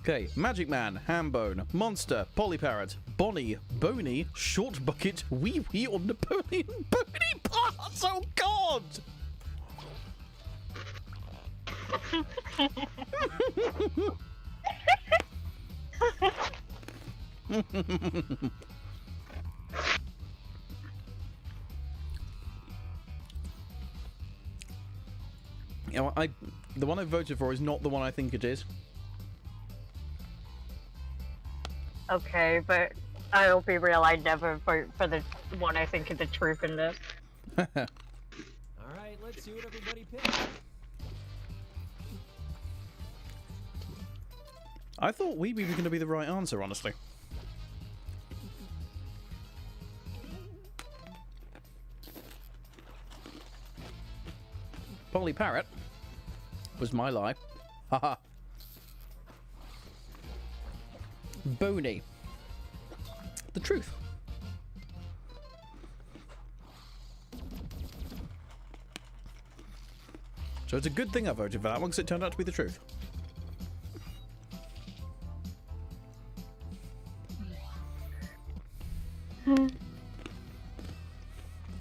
Speaker 1: Okay, Magic Man, Hambone, Monster, Polyparrot, Bonnie, Boney, Short Bucket, Wee Wee, or Napoleon Bony Parts! Oh god! You know, the one I voted for is not the one I think it is.
Speaker 2: Okay, but I'll be real, I never vote for the one I think is the truth in this.
Speaker 5: Alright, let's see what everybody picked.
Speaker 1: I thought Wee Wee was going to be the right answer, honestly. Polly Parrot was my lie. Haha. Boney. The truth. So it's a good thing I voted for that one because it turned out to be the truth.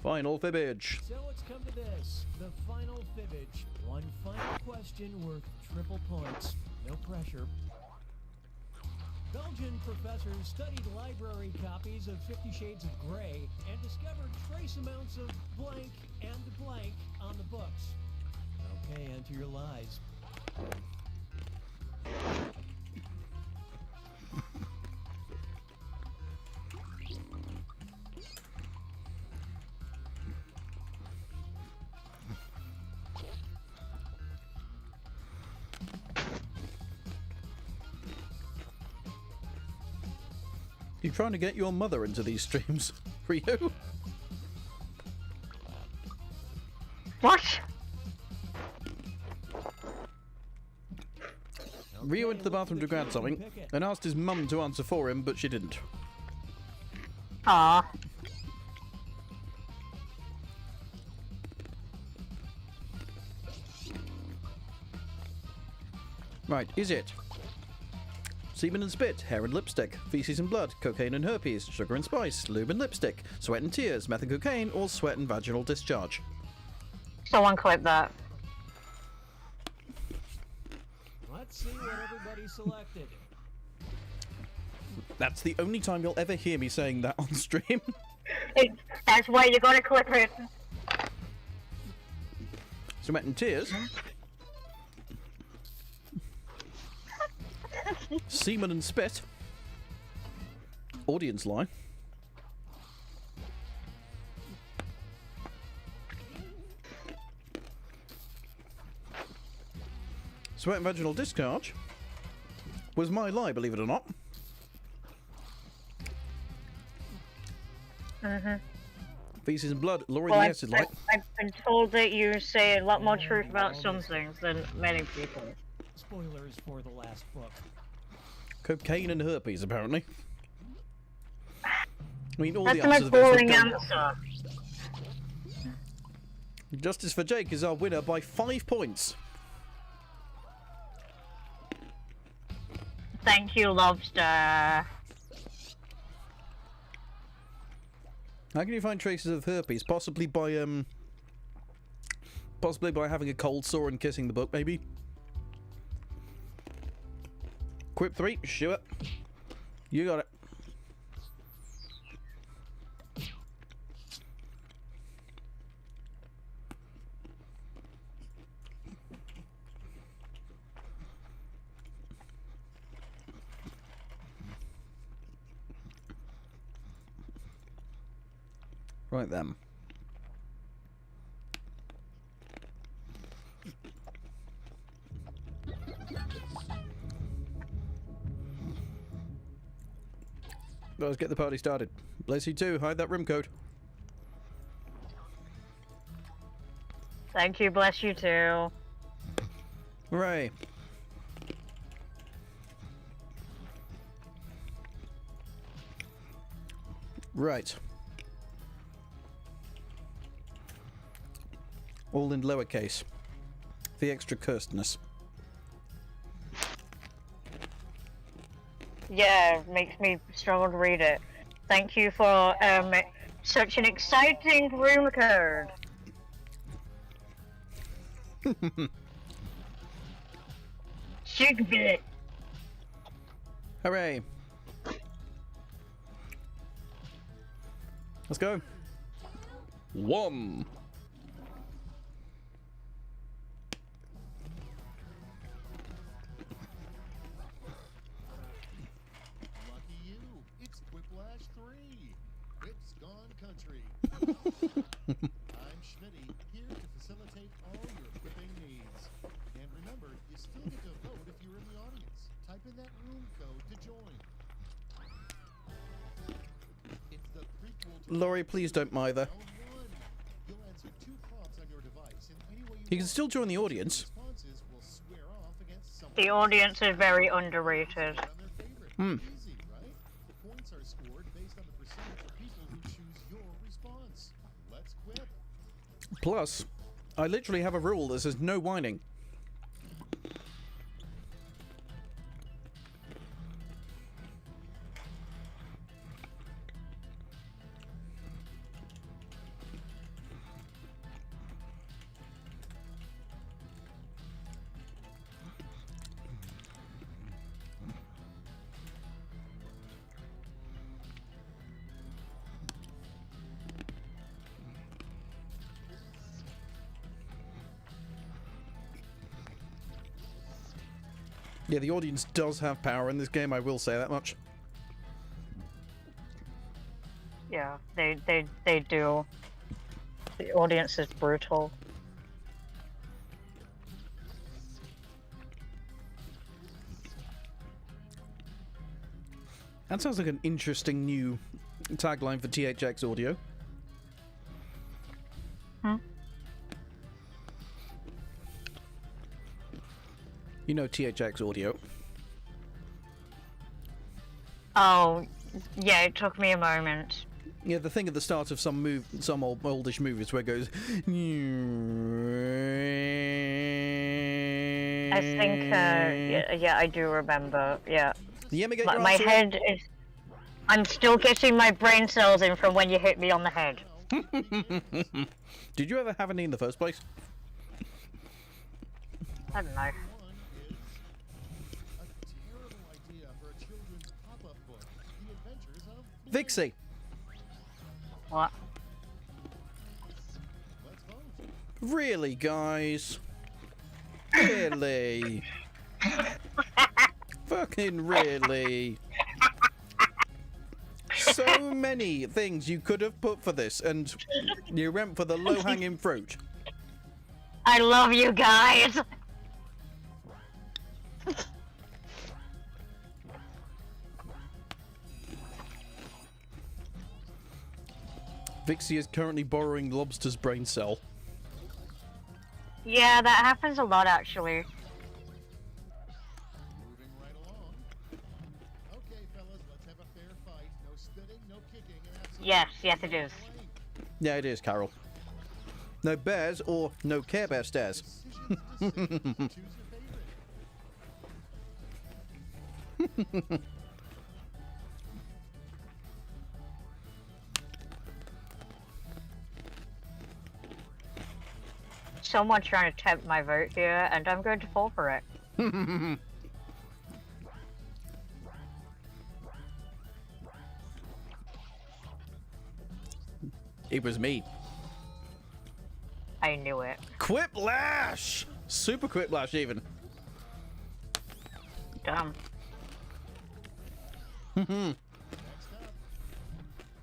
Speaker 1: Final fibbage.
Speaker 5: So it's come to this, the final fibbage. One final question worth triple points. No pressure. Belgian professors studied library copies of 50 Shades of Grey and discovered trace amounts of blank and blank on the books. Okay, enter your lies.
Speaker 1: You're trying to get your mother into these streams, Rio?
Speaker 2: What?
Speaker 1: Rio went to the bathroom to grab something and asked his mum to answer for him, but she didn't.
Speaker 2: Aw.
Speaker 1: Right, is it semen and spit, hair and lipstick, feces and blood, cocaine and herpes, sugar and spice, lube and lipstick, sweat and tears, meth and cocaine, or sweat and vaginal discharge?
Speaker 2: Someone clip that.
Speaker 5: Let's see what everybody selected.
Speaker 1: That's the only time you'll ever hear me saying that on stream.
Speaker 2: That's why you gotta clip it.
Speaker 1: Sweat and tears. Semen and spit. Audience line. Sweat and vaginal discharge was my lie, believe it or not. Feces and blood, Laurie the acid light.
Speaker 2: I've been told that you say a lot more truth about some things than many people.
Speaker 5: Spoilers for the last book.
Speaker 1: Cocaine and herpes, apparently. I mean, all
Speaker 2: That's
Speaker 1: the
Speaker 2: the
Speaker 1: answers
Speaker 2: most
Speaker 1: are
Speaker 2: boring answer.
Speaker 1: Justice for Jake is our winner by 5 points.
Speaker 2: Thank you, Lobster.
Speaker 1: How can you find traces of herpes? Possibly by having a cold sore and kissing the book, maybe. Quip 3, shoot it. You got it. Right then. let's get the party started. Bless you too. Hide that room code.
Speaker 2: Thank you, bless you too.
Speaker 1: Hooray. Right. All in lowercase. The extra cursedness.
Speaker 2: Yeah, it makes me struggle to read it. Thank you for such an exciting room code. Shig.
Speaker 1: Hooray. Let's go. 1.
Speaker 6: Lucky you. It's Quiplash 3. Whip's Gone Country. I'm Schmitty, here to facilitate all your quipping needs. And remember, you still get to vote if you're in the audience. Type in that room code to join. It's the prequel to
Speaker 1: Laurie, please don't mither.
Speaker 6: Round 1. You'll answer 2 prompts on your device in any way
Speaker 1: You can
Speaker 6: want.
Speaker 1: still join the audience.
Speaker 6: Responses will square off against someone
Speaker 2: The audience is very underrated.
Speaker 6: on their favorite.
Speaker 1: Hmm.
Speaker 6: Easy, right? Points are scored based on the percentage of people who choose your response. Let's quip.
Speaker 1: Plus, I literally have a rule that says no whining. Yeah, the audience does have power in this game, I will say that much.
Speaker 2: Yeah, they do. The audience is brutal.
Speaker 1: That sounds like an interesting new tagline for THX Audio.
Speaker 2: Hmm?
Speaker 1: You know THX Audio.
Speaker 2: Oh, yeah, it took me a moment.
Speaker 1: Yeah, the thing at the start of some oldish movies where it goes.
Speaker 2: I think, yeah, I do remember, yeah.
Speaker 1: Yeah, me get your
Speaker 2: My
Speaker 1: answer in.
Speaker 2: head is... I'm still getting my brain cells in from when you hit me on the head.
Speaker 1: Did you ever have any in the first place?
Speaker 2: I don't know.
Speaker 6: One is a terrible idea for a children's pop-up book. The Adventures of
Speaker 1: Vixie.
Speaker 2: What?
Speaker 6: Let's vote.
Speaker 1: Really, guys? Really? Fucking really? So many things you could have put for this, and you went for the low-hanging fruit.
Speaker 2: I love you guys!
Speaker 1: Vixie is currently borrowing Lobster's brain cell.
Speaker 2: Yeah, that happens a lot, actually.
Speaker 6: Moving right along. Okay, fellas, let's have a fair fight. No spitting, no kicking, and absolutely
Speaker 2: Yes, yes it is.
Speaker 6: playing.
Speaker 1: Yeah, it is, Carol. No bears or no Care Bear stairs.
Speaker 6: Decisions, decisions. Choose your favorite.
Speaker 2: Someone trying to tempt my vote here, and I'm going to fall for it.
Speaker 1: It was me.
Speaker 2: I knew it.
Speaker 1: Quiplash! Super Quiplash, even.
Speaker 2: Dumb.
Speaker 6: Next up.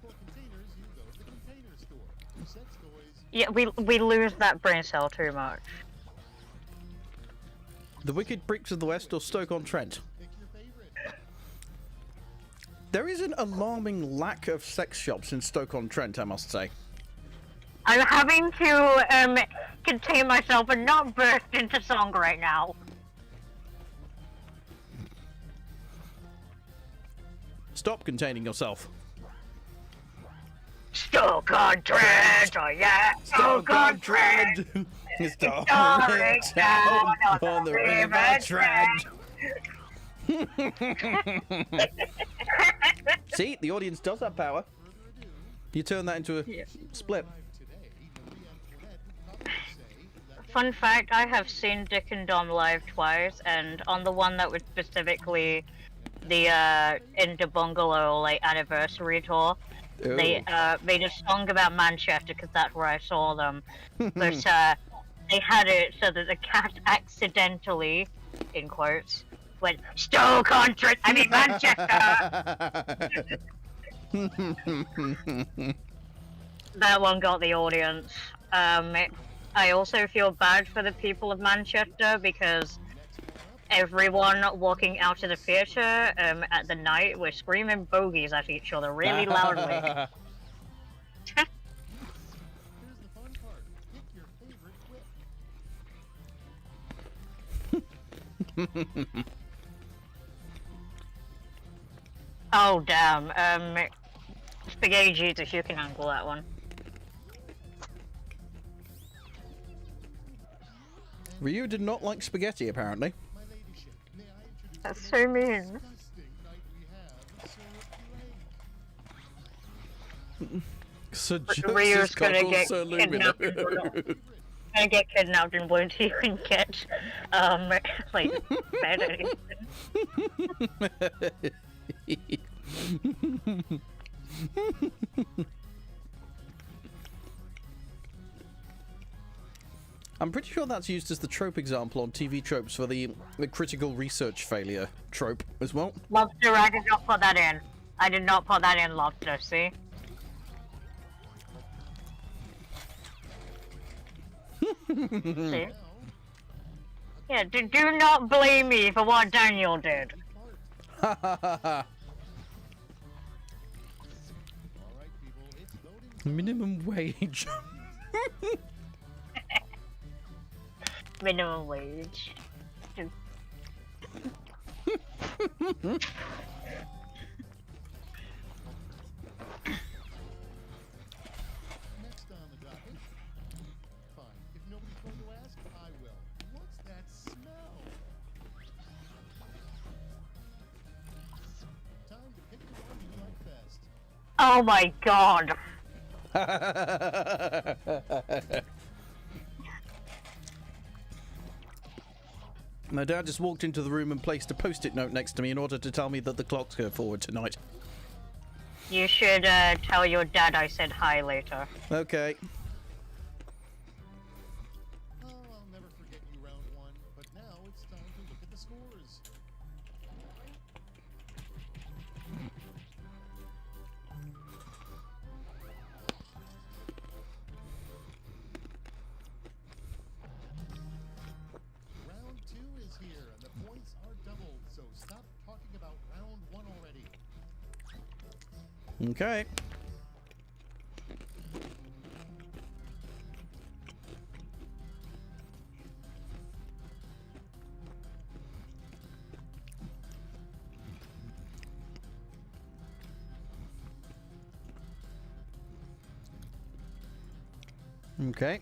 Speaker 6: For containers, you go to the container store. Sets toys.
Speaker 2: Yeah, we lose that brain cell too much.
Speaker 1: The Wicked Bricks of the West or Stoke-on-Trent?
Speaker 6: Pick your favorite.
Speaker 1: There is an alarming lack of sex shops in Stoke-on-Trent, I must say.
Speaker 2: I'm having to contain myself and not burst into song right now.
Speaker 1: Stop containing yourself.
Speaker 2: Stoke-on-Trent, oh yeah, Stoke-on-Trent.
Speaker 1: Historic town on the river Trent. See, the audience does have power. You turn that into a split.
Speaker 2: Fun fact, I have seen Dick and Dom live twice, and on the one that was specifically the Into Bungalow like anniversary tour, they made a song about Manchester because that's where I saw them. But they had it so that the cat accidentally, in quotes, went Stoke-on-Trent. I mean Manchester. That one got the audience. I also feel bad for the people of Manchester because everyone walking out of the theatre at the night were screaming bogeys at each other really loudly.
Speaker 6: Here's the fun part. Pick your favorite whip.
Speaker 2: Oh damn, Spaghetti Jesus, you can handle that one.
Speaker 1: Ryu did not like spaghetti, apparently.
Speaker 6: My ladyship, may I introduce
Speaker 2: That's
Speaker 6: the
Speaker 2: so
Speaker 6: most
Speaker 2: mean.
Speaker 6: disgusting night we have, Sir Blank.
Speaker 1: Sir
Speaker 2: Ryu's
Speaker 1: Justice
Speaker 2: gonna
Speaker 1: Cockle
Speaker 2: get
Speaker 1: Sir
Speaker 2: kidnapped.
Speaker 1: Lumina.
Speaker 2: Gonna get kidnapped and won't even get, like, fed anything.
Speaker 1: I'm pretty sure that's used as the trope example on TV tropes for the critical research failure trope as well.
Speaker 2: Lobster, I did not put that in. I did not put that in, Lobster, see? See? Yeah, do not blame me for what Daniel did.
Speaker 6: All right, people, it's voting time.
Speaker 1: Minimum wage.
Speaker 2: Minimum wage.
Speaker 6: Next on the docket. Fine. If nobody's going to ask, I will. What's that smell? Time to pick the one you like best.
Speaker 2: Oh my god.
Speaker 1: My dad just walked into the room and placed a post-it note next to me in order to tell me that the clocks go forward tonight.
Speaker 2: You should tell your dad I said hi later.
Speaker 1: Okay.
Speaker 6: Oh, I'll never forget you, round one. But now it's time to look at the scores. Round two is here, and the points are doubled. So stop talking about round one already.
Speaker 1: Okay. Okay.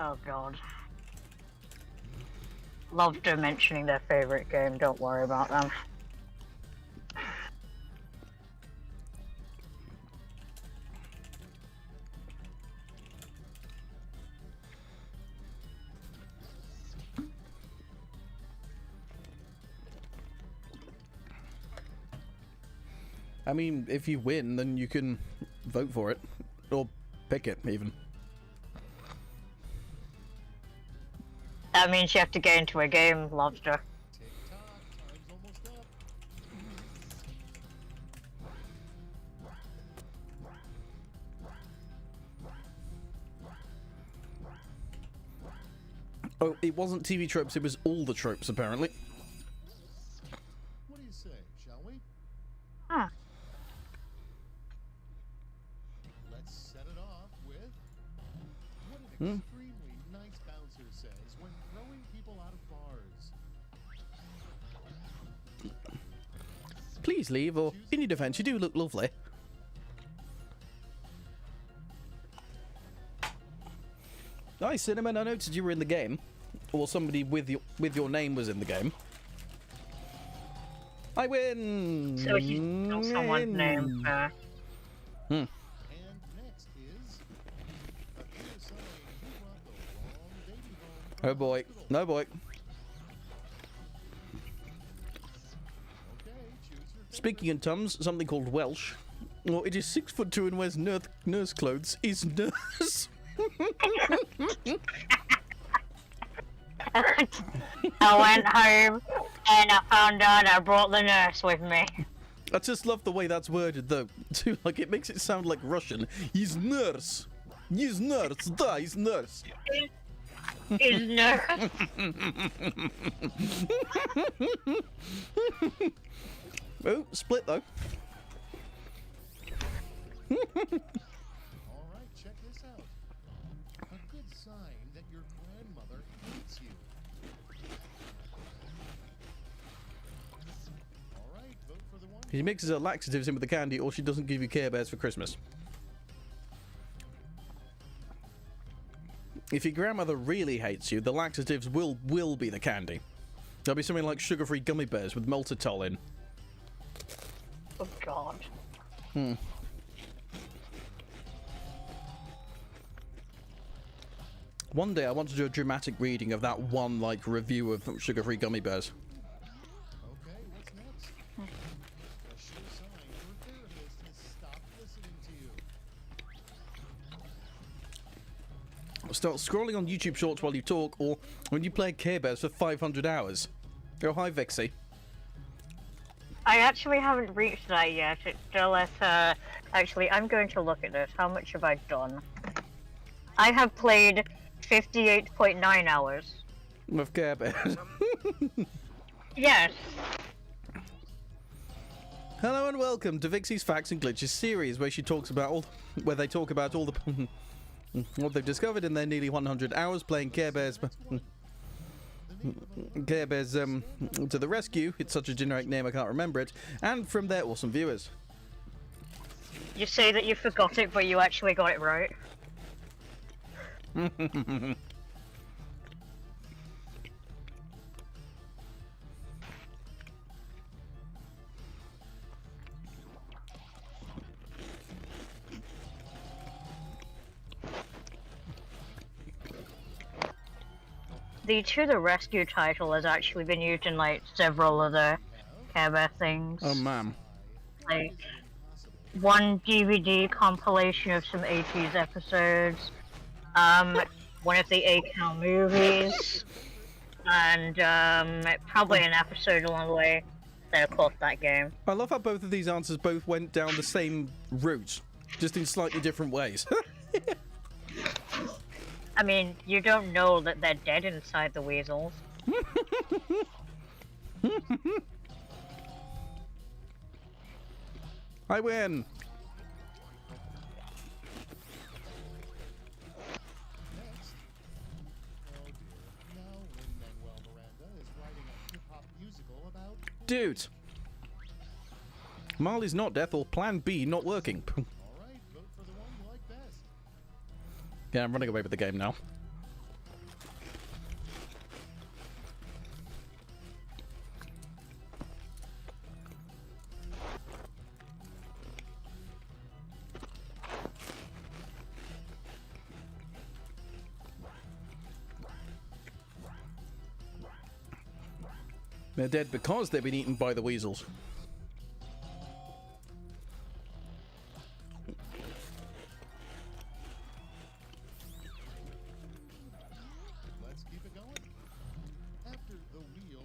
Speaker 2: Oh god. Loved her mentioning their favorite game, don't worry about them.
Speaker 1: I mean, if you win, then you can vote for it. Or pick it, even.
Speaker 2: That means you have to get into a game, Lobster.
Speaker 6: Tick tock, time's almost up.
Speaker 1: Oh, it wasn't TV tropes, it was all the tropes, apparently.
Speaker 6: What do you say, shall we?
Speaker 2: Huh.
Speaker 6: Let's set it off with what an extremely nice bouncer says when throwing people out of bars.
Speaker 1: Please leave, or in your defense, you do look lovely. Hi, Cinnamon, I noticed you were in the game. Or somebody with your name was in the game. I win!
Speaker 2: So you know someone's name.
Speaker 6: And next is a clear sign you brought the wrong baby home from
Speaker 1: Oh boy,
Speaker 6: the hospital.
Speaker 1: no boy.
Speaker 6: Okay, choose your favorite.
Speaker 1: Speaking in Tums, something called Welsh. Well, it is 6'2" and wears nurse clothes. Is nurse.
Speaker 2: I went home and I found out I brought the nurse with me.
Speaker 1: I just love the way that's worded, though. Too, like, it makes it sound like Russian. He's nurse. He's nurse. Da, he's nurse.
Speaker 2: His nurse.
Speaker 1: Oh, split, though.
Speaker 6: All right, check this out. A good sign that your grandmother hates you. All right, vote for the one.
Speaker 1: He mixes her laxatives in with the candy, or she doesn't give you Care Bears for Christmas. If your grandmother really hates you, the laxatives will be the candy. There'll be something like sugar-free gummy bears with maltitol in.
Speaker 2: Oh God.
Speaker 1: One day I want to do a dramatic reading of that one, like, review of sugar-free gummy bears.
Speaker 6: Okay, what's next? A sure sign your therapist has stopped listening to you.
Speaker 1: Start scrolling on YouTube Shorts while you talk, or when you play Care Bears for 500 hours. Oh, hi, Vixie.
Speaker 2: I actually haven't reached that yet. It's still at, actually, I'm going to look at this. How much have I done? I have played 58.9 hours.
Speaker 1: With Care Bears.
Speaker 2: Yes.
Speaker 1: Hello and welcome to Vixie's Facts and Glitches series, where they talk about all the what they've discovered in their nearly 100 hours playing Care Bears. Care Bears to the rescue. It's such a generic name I can't remember it. And from their awesome viewers.
Speaker 2: You say that you forgot it, but you actually got it right. The To the Rescue title has actually been used in like several other Care Bear things.
Speaker 1: Oh man.
Speaker 2: Like one DVD compilation of some 80s episodes, one of the A-Cow movies, and probably an episode along the way that called that game.
Speaker 1: I love how both of these answers both went down the same route, just in slightly different ways.
Speaker 2: I mean, you don't know that they're dead inside the weasels.
Speaker 1: I win.
Speaker 6: Next. Oh dear. Now Lin-Manuel Miranda is writing a hip-hop musical about...
Speaker 1: Dude. Marley's not death or plan B not working.
Speaker 6: All right, vote for the one you like best.
Speaker 1: Yeah, I'm running away with the game now. They're dead because they've been eaten by the weasels.
Speaker 6: Let's keep it going.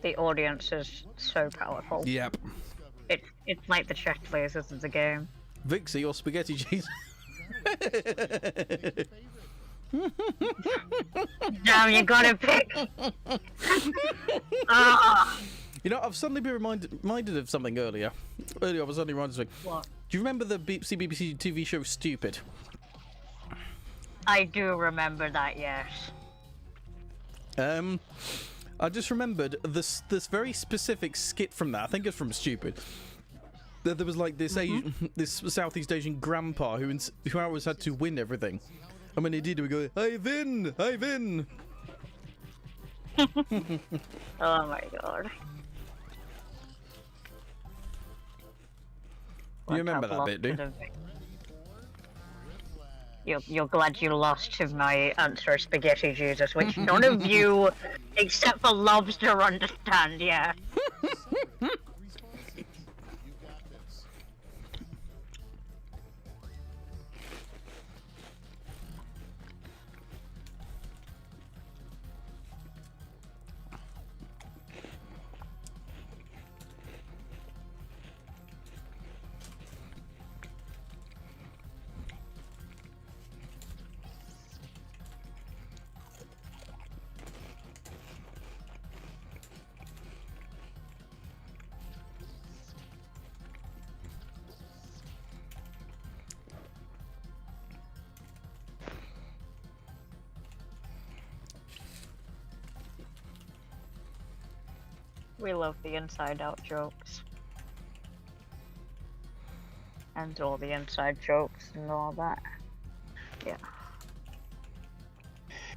Speaker 2: The audience is so powerful.
Speaker 1: Yep.
Speaker 2: It's like the chess players of the game.
Speaker 1: Vixie or spaghetti cheese?
Speaker 2: Damn, you gotta pick. Ah.
Speaker 1: You know, I've suddenly been reminded of something earlier. Earlier, I was suddenly reminded of something.
Speaker 2: What?
Speaker 1: Do you remember the BBC TV show Stupid?
Speaker 2: I do remember that, yes.
Speaker 1: I just remembered this very specific skit from that. I think it's from Stupid. That there was like this this Southeast Asian grandpa who always had to win everything, and when he did, he would go, "I win, I win."
Speaker 2: Oh my god.
Speaker 1: You remember that bit, do you?
Speaker 2: You're glad you lost to my answer, Spaghetti Jesus, which none of you, except for Lobster, understand, yeah. We love the inside-out jokes. And all the inside jokes and all that. Yeah.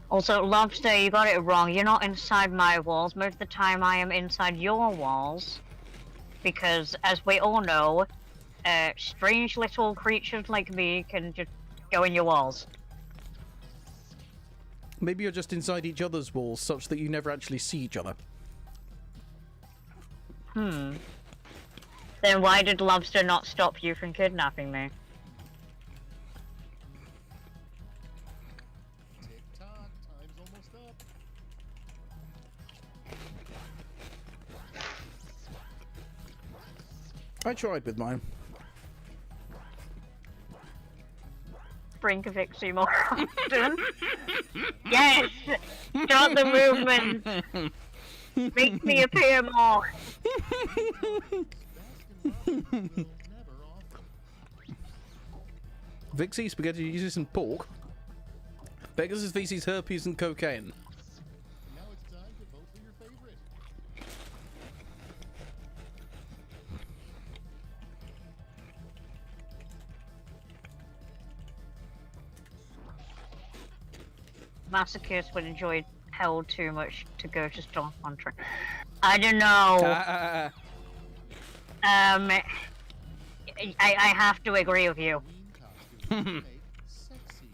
Speaker 2: Also, Lobster, you got it wrong. You're not inside my walls. Most of the time I am inside your walls. Because, as we all know, strange little creatures like me can just go in your walls.
Speaker 1: Maybe you're just inside each other's walls, such that you never actually see each other.
Speaker 2: Then why did Lobster not stop you from kidnapping me?
Speaker 6: Tick-tock, time's almost up.
Speaker 1: I tried with mine.
Speaker 2: Bring Vixie more often. Yes! Start the movement! Make me appear more!
Speaker 1: Vixie, spaghetti, Jesus, and pork. Pegasus, feces, herpes, and cocaine.
Speaker 6: Now it's time to vote for your favorite.
Speaker 2: Masochists would enjoy hell too much to go to Storm Country. I don't know. I have to agree with you.
Speaker 6: Sexy.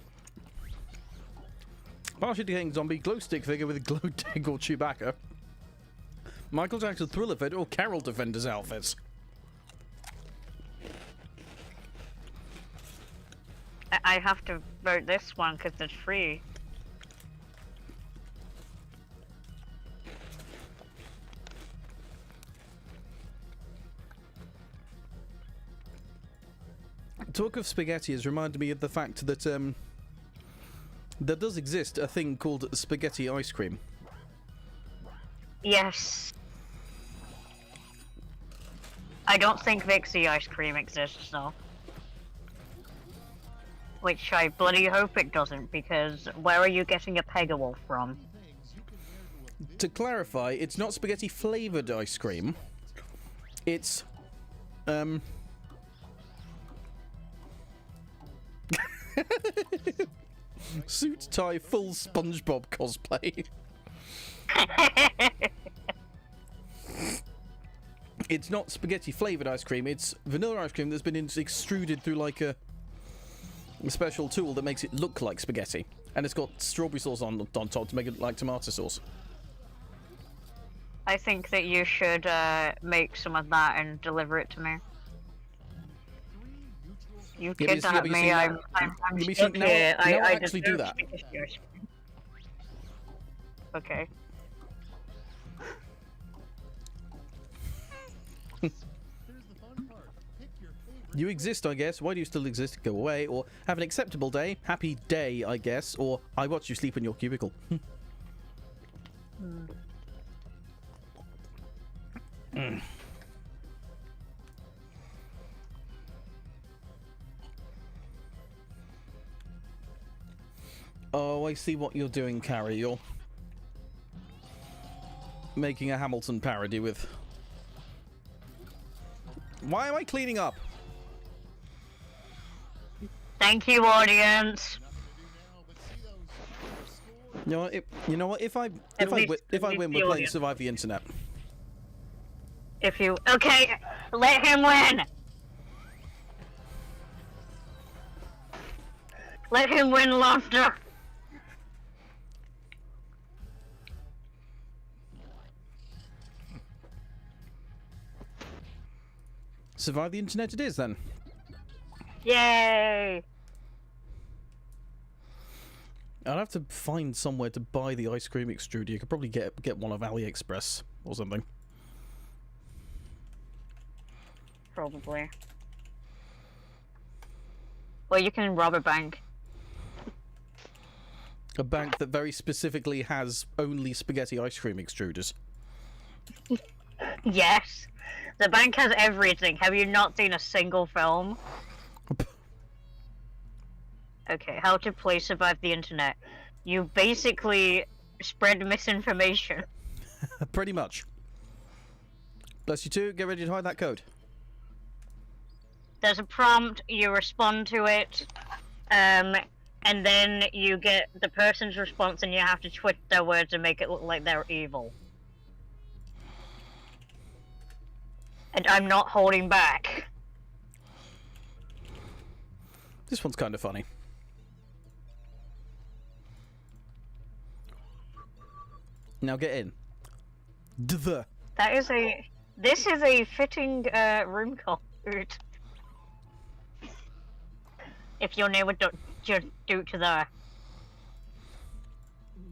Speaker 1: Partially decaying zombie, glow stick figure with a glow tag or Chewbacca. Michael Jackson Thriller Fed or Carol Defenders outfits.
Speaker 2: I have to vote this one because it's free.
Speaker 1: Talk of spaghetti has reminded me of the fact that there does exist a thing called spaghetti ice cream.
Speaker 2: Yes. I don't think Vixie ice cream exists though. Which I bloody hope it doesn't, because where are you getting a Pegawolf from?
Speaker 1: To clarify, it's not spaghetti flavoured ice cream. It's suit tie full SpongeBob cosplay. It's not spaghetti flavoured ice cream, it's vanilla ice cream that's been extruded through like a special tool that makes it look like spaghetti. And it's got strawberry sauce on top to make it like tomato sauce.
Speaker 2: I think that you should make some of that and deliver it to me. You
Speaker 1: Yeah, but
Speaker 2: kidnapped
Speaker 1: you
Speaker 2: me,
Speaker 1: see,
Speaker 2: I'm
Speaker 1: you see,
Speaker 2: stuck
Speaker 1: now-
Speaker 2: here.
Speaker 1: now I
Speaker 2: I
Speaker 1: actually do
Speaker 2: deserve
Speaker 1: that.
Speaker 2: spaghetti ice cream. Okay.
Speaker 1: You exist, I guess. Why do you still exist? Go away. Or have an acceptable day. Happy day, I guess. Or I watch you sleep in your cubicle. Oh, I see what you're doing, Carrie. You're making a Hamilton parody with... Why am I cleaning up?
Speaker 2: Thank you, audience.
Speaker 1: You know what? If I
Speaker 2: At
Speaker 1: win,
Speaker 2: least
Speaker 1: we're
Speaker 2: the
Speaker 1: playing
Speaker 2: audience.
Speaker 1: Survive the Internet.
Speaker 2: If you okay, let him win. Let him win, laughter.
Speaker 1: Survive the Internet it is, then.
Speaker 2: Yay!
Speaker 1: I'd have to find somewhere to buy the ice cream extruder. You could probably get one of AliExpress or something.
Speaker 2: Probably. Or you can rob a bank.
Speaker 1: A bank that very specifically has only spaghetti ice cream extruders.
Speaker 2: Yes. The bank has everything. Have you not seen a single film? Okay, how to play Survive the Internet. You basically spread misinformation.
Speaker 1: Pretty much. Bless you too. Get ready to hide that code.
Speaker 2: There's a prompt, you respond to it, and then you get the person's response and you have to twist their words and make it look like they're evil. And I'm not holding back.
Speaker 1: This one's kind of funny. Now get in. This
Speaker 2: is a fitting room code. If your name would just do to there.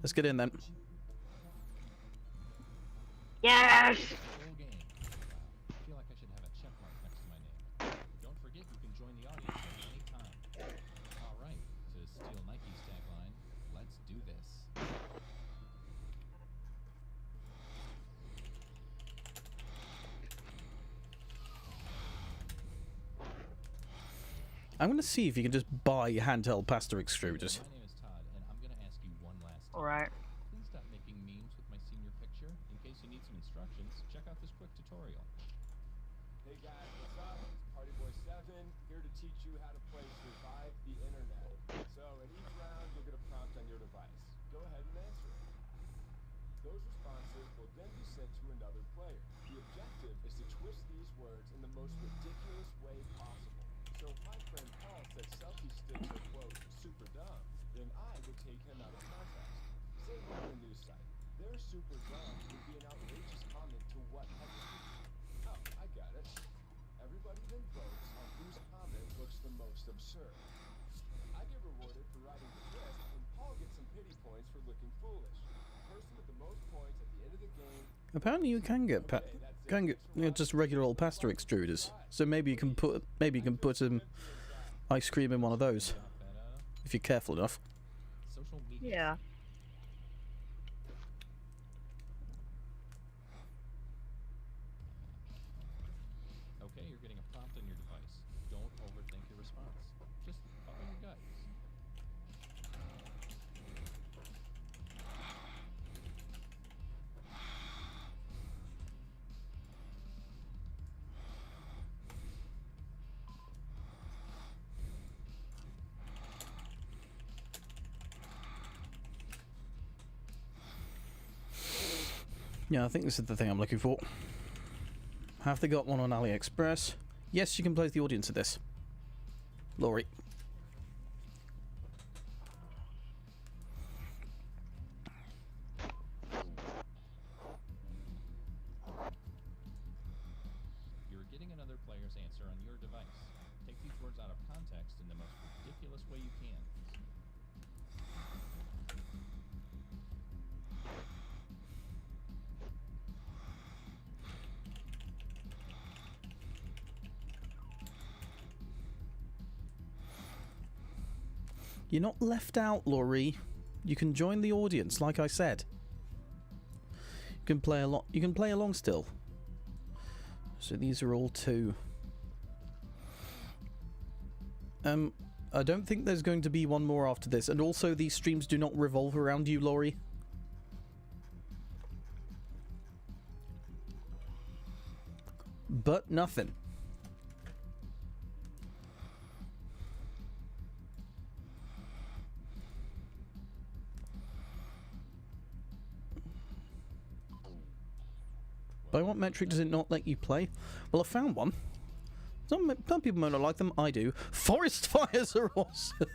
Speaker 1: Let's get in then.
Speaker 2: Yes!
Speaker 7: Full game. I feel like I should have a check mark next to my name. Don't forget you can join the audience at any time. Alright, to steal Nike's tagline, let's do this.
Speaker 1: I'm going to see if you can just buy handheld pasta extruders.
Speaker 7: My name is Todd, and I'm gonna ask you one last time.
Speaker 2: Alright.
Speaker 7: Please stop making memes with my senior picture. In case you need some instructions, check out this quick tutorial.
Speaker 8: Hey guys, what's up? It's Party Boy 7, here to teach you how to play Survive the Internet. So, in each round, you'll get a prompt on your device. Go ahead and answer it. Those responses will then be sent to another player. The objective is to twist these words in the most ridiculous way possible. So if my friend Paul said selfie sticks are, quote, super dumb, then I would take him out of context. Say we're on a news site. Their super dumb would be an outrageous comment to what headline? Oh, I got it. Everybody then votes on whose comment looks the most absurd. I get rewarded for writing the twist, and Paul gets some pity points for looking foolish. The person with the most points at the end of the game.
Speaker 1: Apparently you can get just regular old pasta extruders. So maybe you can put some ice cream in one of those if you're careful enough.
Speaker 7: Social media.
Speaker 2: Yeah.
Speaker 7: Okay, you're getting a prompt on your device. Don't overthink your response. Just follow your gut.
Speaker 1: Yeah, I think this is the thing I'm looking for. Have they got one on AliExpress? Yes, you can place the audience of this. Laurie.
Speaker 7: You're getting another player's answer on your device. Take these words out of context in the most ridiculous way you can.
Speaker 1: You're not left out, Laurie. You can join the audience, like I said. You can play a lot. You can play along still. So these are all 2. I don't think there's going to be one more after this, and also these streams do not revolve around you, Laurie. But nothing. By what metric does it not let you play? Well, I found one. Some people might not like them. I do. Forest fires are awesome.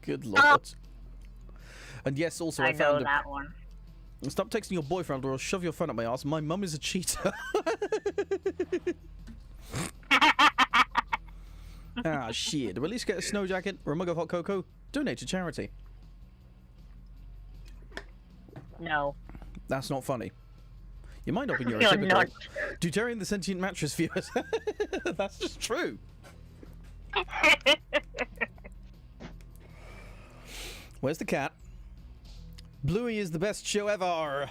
Speaker 1: Good lord. And yes, also I found
Speaker 2: know that one.
Speaker 1: Stop texting your boyfriend or I'll shove your phone up my ass. My mum is a cheater. Ah, shit. Or at least get a snow jacket or a mug of hot cocoa. Donate to charity.
Speaker 2: No.
Speaker 1: That's not funny. You might not be
Speaker 2: You're
Speaker 1: neurotypical.
Speaker 2: not.
Speaker 1: Deuterium the Sentient Mattress viewers. That's just true. Where's the cat? Bluey is the best show ever.
Speaker 2: Oh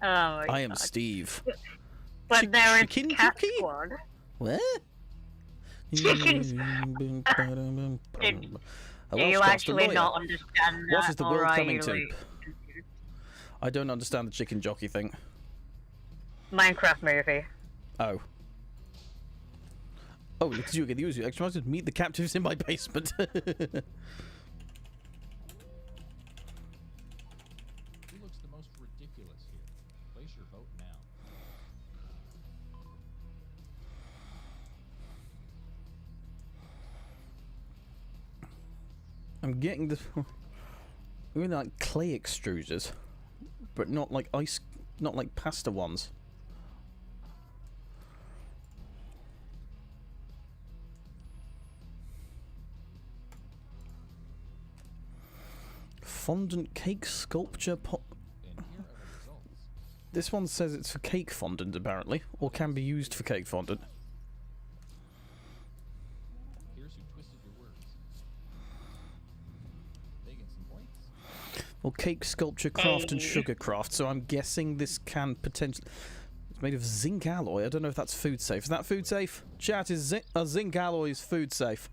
Speaker 2: my
Speaker 1: I am
Speaker 2: God.
Speaker 1: Steve.
Speaker 2: But there is
Speaker 1: Chicken
Speaker 2: Cat
Speaker 1: Cookie?
Speaker 2: Squad.
Speaker 1: What?
Speaker 2: Chickens. Do you actually not understand that?
Speaker 1: What is the
Speaker 2: or
Speaker 1: world
Speaker 2: are
Speaker 1: coming
Speaker 2: you,
Speaker 1: to?
Speaker 2: like,
Speaker 1: I don't understand the chicken jockey thing.
Speaker 2: Minecraft movie.
Speaker 1: Oh. Oh, look at you again. You extra to meet the captives in my basement.
Speaker 7: Who looks the most ridiculous here? Place your vote now.
Speaker 1: I'm getting this. I mean, like clay extruders, but not like ice, not like pasta ones. Fondant cake sculpture pot.
Speaker 7: And here are the results.
Speaker 1: This one says it's for cake fondant, apparently, or can be used for cake fondant.
Speaker 7: Here's who twisted your words. They get some points.
Speaker 1: Well, cake sculpture craft and sugar craft, so I'm guessing this can potentially. It's made of zinc alloy. I don't know if that's food safe. Is that food safe? Chat, is zinc alloy is food safe?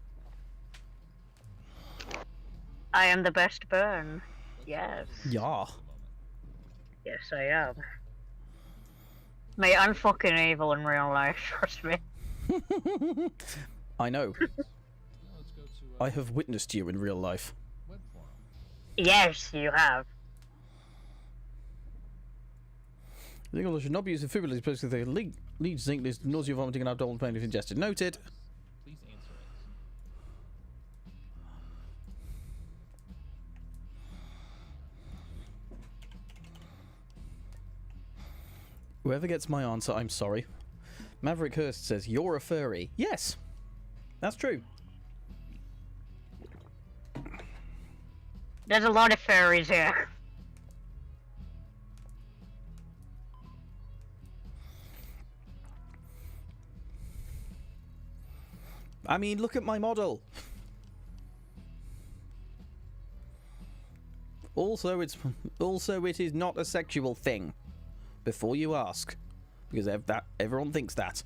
Speaker 2: I am the best burn. Yes.
Speaker 1: Yeah.
Speaker 2: Yes, I am. Mate, I'm fucking evil in real life, trust me.
Speaker 1: I know.
Speaker 7: Now let's go to
Speaker 1: I have witnessed you in real life.
Speaker 7: web forum.
Speaker 2: Yes, you have.
Speaker 1: Zinc should not be used in food because they lead zinc leads to nausea, vomiting, and abdominal pain if ingested. Noted.
Speaker 7: Please answer it.
Speaker 1: Whoever gets my answer, I'm sorry. Maverick Hurst says, you're a furry. Yes, that's true.
Speaker 2: There's a lot of fairies here.
Speaker 1: I mean, look at my model. Also, it is not a sexual thing. Before you ask, because everyone thinks that.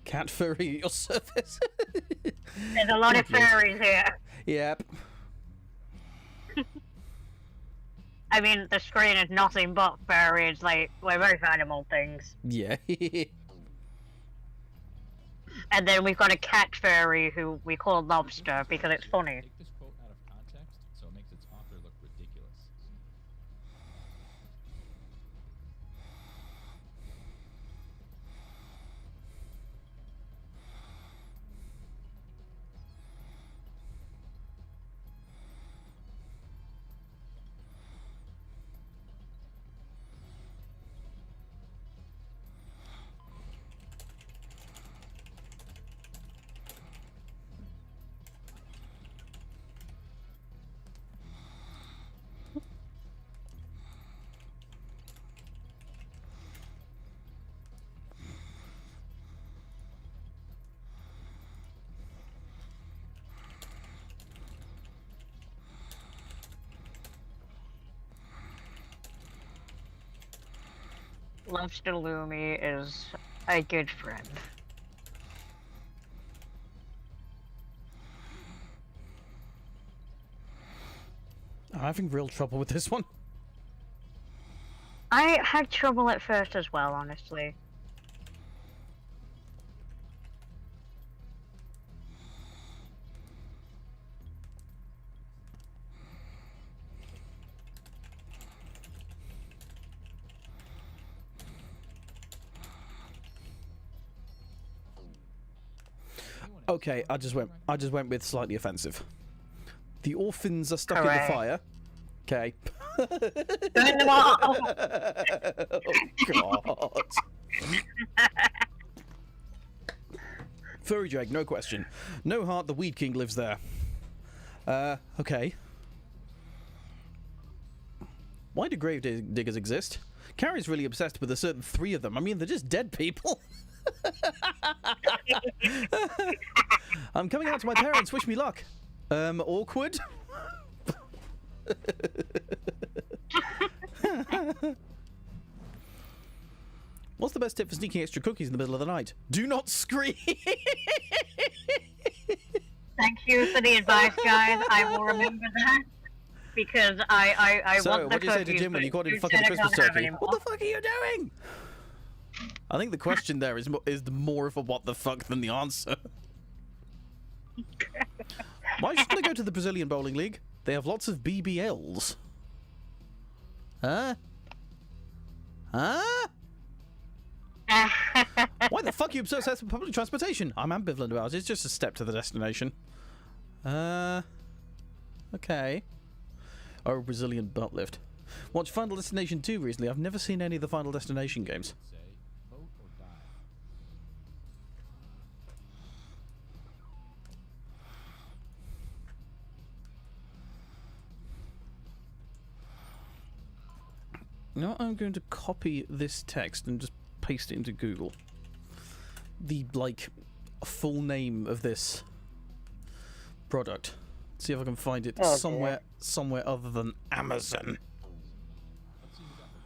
Speaker 1: Cat furry at your surface.
Speaker 2: There's a lot of fairies here.
Speaker 1: Yep.
Speaker 2: I mean, the screen is nothing but fairies, like, we're both animal things.
Speaker 1: Yeah.
Speaker 2: And then we've got a cat fairy who we call Lobster because it's funny.
Speaker 7: Take this quote out of context, so it makes its author look ridiculous.
Speaker 2: Lobster Lumi is a good friend.
Speaker 1: I'm having real trouble with this one.
Speaker 2: I had trouble at first as well, honestly.
Speaker 1: Okay, I just went with slightly offensive. The orphans are stuck in the
Speaker 2: Hooray.
Speaker 1: fire. Okay.
Speaker 2: Burn them all!
Speaker 1: Oh God. Furry drag, no question. No heart, the Weed King lives there. Okay. Why do grave diggers exist? Carrie's really obsessed with a certain 3 of them. I mean, they're just dead people. I'm coming out to my parents. Wish me luck. Awkward. What's the best tip for sneaking extra cookies in the middle of the night? Do not scream.
Speaker 2: Thank you for the advice, guys. I will remember that. Because I
Speaker 1: So,
Speaker 2: want the
Speaker 1: what do you say to
Speaker 2: cookies,
Speaker 1: Jim when
Speaker 2: but
Speaker 1: you caught him
Speaker 2: you
Speaker 1: fucking
Speaker 2: said I
Speaker 1: Christmas
Speaker 2: can't have
Speaker 1: turkey?
Speaker 2: any
Speaker 1: What
Speaker 2: more.
Speaker 1: the fuck are you doing? I think the question there is more of a what the fuck than the answer. Why shouldn't I go to the Brazilian Bowling League? They have lots of BBLs. Huh? Huh? Why the fuck are you obsessed with public transportation? I'm ambivalent about it. It's just a step to the destination. Okay. Oh, Brazilian butt lift. Watched Final Destination 2 recently. I've never seen any of the Final Destination games.
Speaker 7: Say, vote or die.
Speaker 1: You know what? I'm going to copy this text and just paste it into Google. The, like, full name of this product. See if I can find it
Speaker 2: Oh,
Speaker 1: somewhere other than Amazon.
Speaker 7: Let's see who got the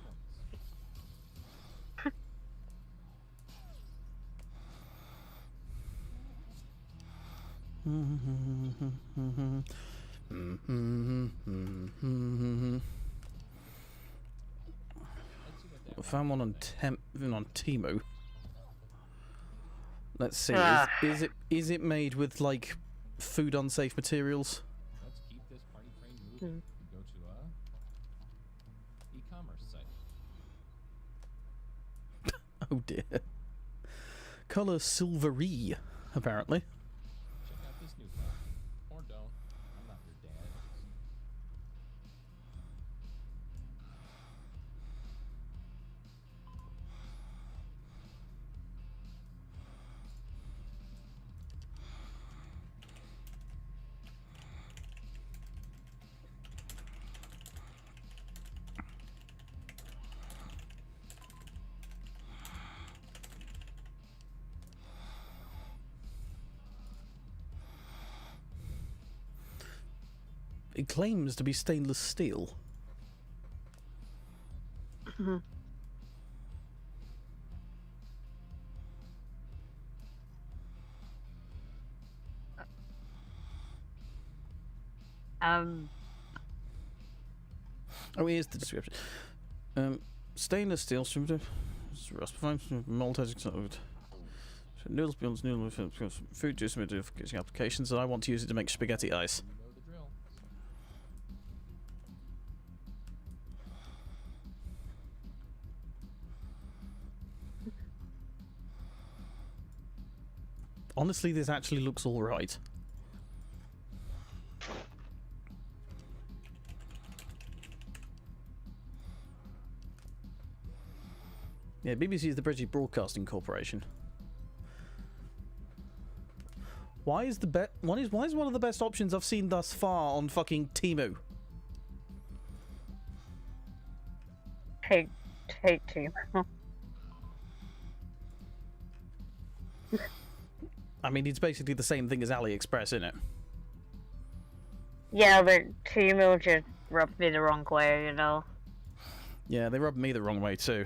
Speaker 7: points.
Speaker 1: I found one on Temu. Let's see.
Speaker 2: Ah.
Speaker 1: Is it made with like food unsafe materials?
Speaker 7: Let's keep this party train moving. Go to a e-commerce site.
Speaker 1: Oh dear. Color silvery, apparently.
Speaker 7: Check out this new car. Or don't. I'm not your dad.
Speaker 1: It claims to be stainless steel. Oh, here's the description. Stainless steel, rust noodles beyond noodle food juice applications, and I want to use it to make spaghetti ice.
Speaker 7: You know the drill.
Speaker 1: Honestly, this actually looks alright. Yeah, BBC is the British Broadcasting Corporation. Why is why is one of the best options I've seen thus far on fucking Temu?
Speaker 2: Hate to.
Speaker 1: I mean, it's basically the same thing as AliExpress, isn't it?
Speaker 2: Yeah, but Temu just rubbed me the wrong way, you know.
Speaker 1: Yeah, they rubbed me the wrong way too.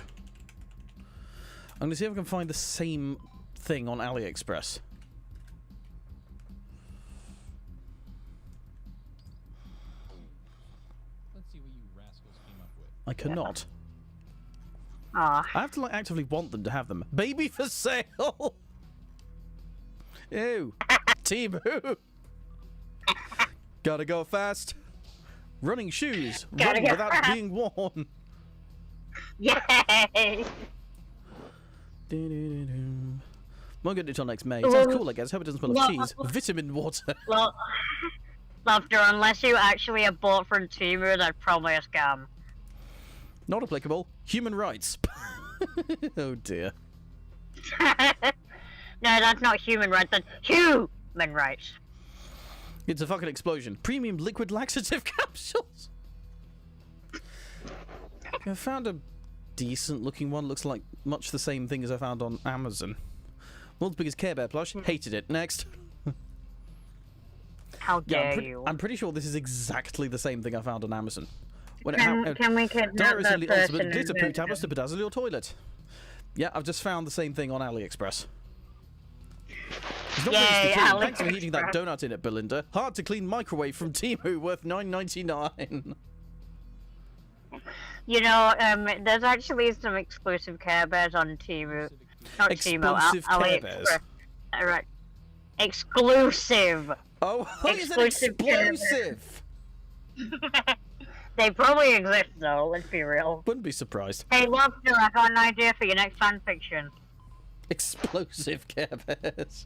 Speaker 1: I'm gonna see if I can find the same thing on AliExpress.
Speaker 7: Let's see what you rascals came up with.
Speaker 1: I cannot.
Speaker 2: Ah.
Speaker 1: I have to like actively want them to have them. Baby for sale. Ew. Timu. Gotta go fast. Running shoes.
Speaker 2: Gotta
Speaker 1: Running
Speaker 2: go
Speaker 1: without
Speaker 2: fast.
Speaker 1: being worn.
Speaker 2: Yay!
Speaker 1: Won't get it till next May. Sounds cool, I guess. Hope it doesn't smell
Speaker 2: Well,
Speaker 1: of cheese. Vitamin water.
Speaker 2: Well, Laughter, unless you actually have bought from Timu, that's probably a scam.
Speaker 1: Not applicable. Human rights. Oh dear.
Speaker 2: No, that's not human rights, that's human rights.
Speaker 1: It's a fucking explosion. Premium liquid laxative capsules. I found a decent looking one. Looks like much the same thing as I found on Amazon. World's biggest Care Bear plush. Hated it. Next.
Speaker 2: How dare
Speaker 1: I'm,
Speaker 2: you?
Speaker 1: I'm pretty sure this is exactly the same thing I found on Amazon. When
Speaker 2: Can we kidnap
Speaker 1: Diary's
Speaker 2: that
Speaker 1: only
Speaker 2: person
Speaker 1: ultimate
Speaker 2: and
Speaker 1: glitter poo
Speaker 2: then-
Speaker 1: tablets to bedazzle your toilet. Yeah, I've just found the same thing on AliExpress. It's not
Speaker 2: Yay,
Speaker 1: really clean. Thanks for
Speaker 2: AliExpress.
Speaker 1: heating that donut in it, Belinda. Hard to clean microwave from Temu, worth $9.99.
Speaker 2: You know, there's actually some exclusive Care Bears on Timu. Not Timu,
Speaker 1: Explosive Care
Speaker 2: AliExpress.
Speaker 1: Bears.
Speaker 2: Right. Exclusive!
Speaker 1: Oh, is it
Speaker 2: Exclusive Care Bears.
Speaker 1: explosive?
Speaker 2: They probably exist though, let's be real.
Speaker 1: Wouldn't be surprised.
Speaker 2: Hey, Lobster, I got an idea for your next fanfiction.
Speaker 1: Explosive Care Bears.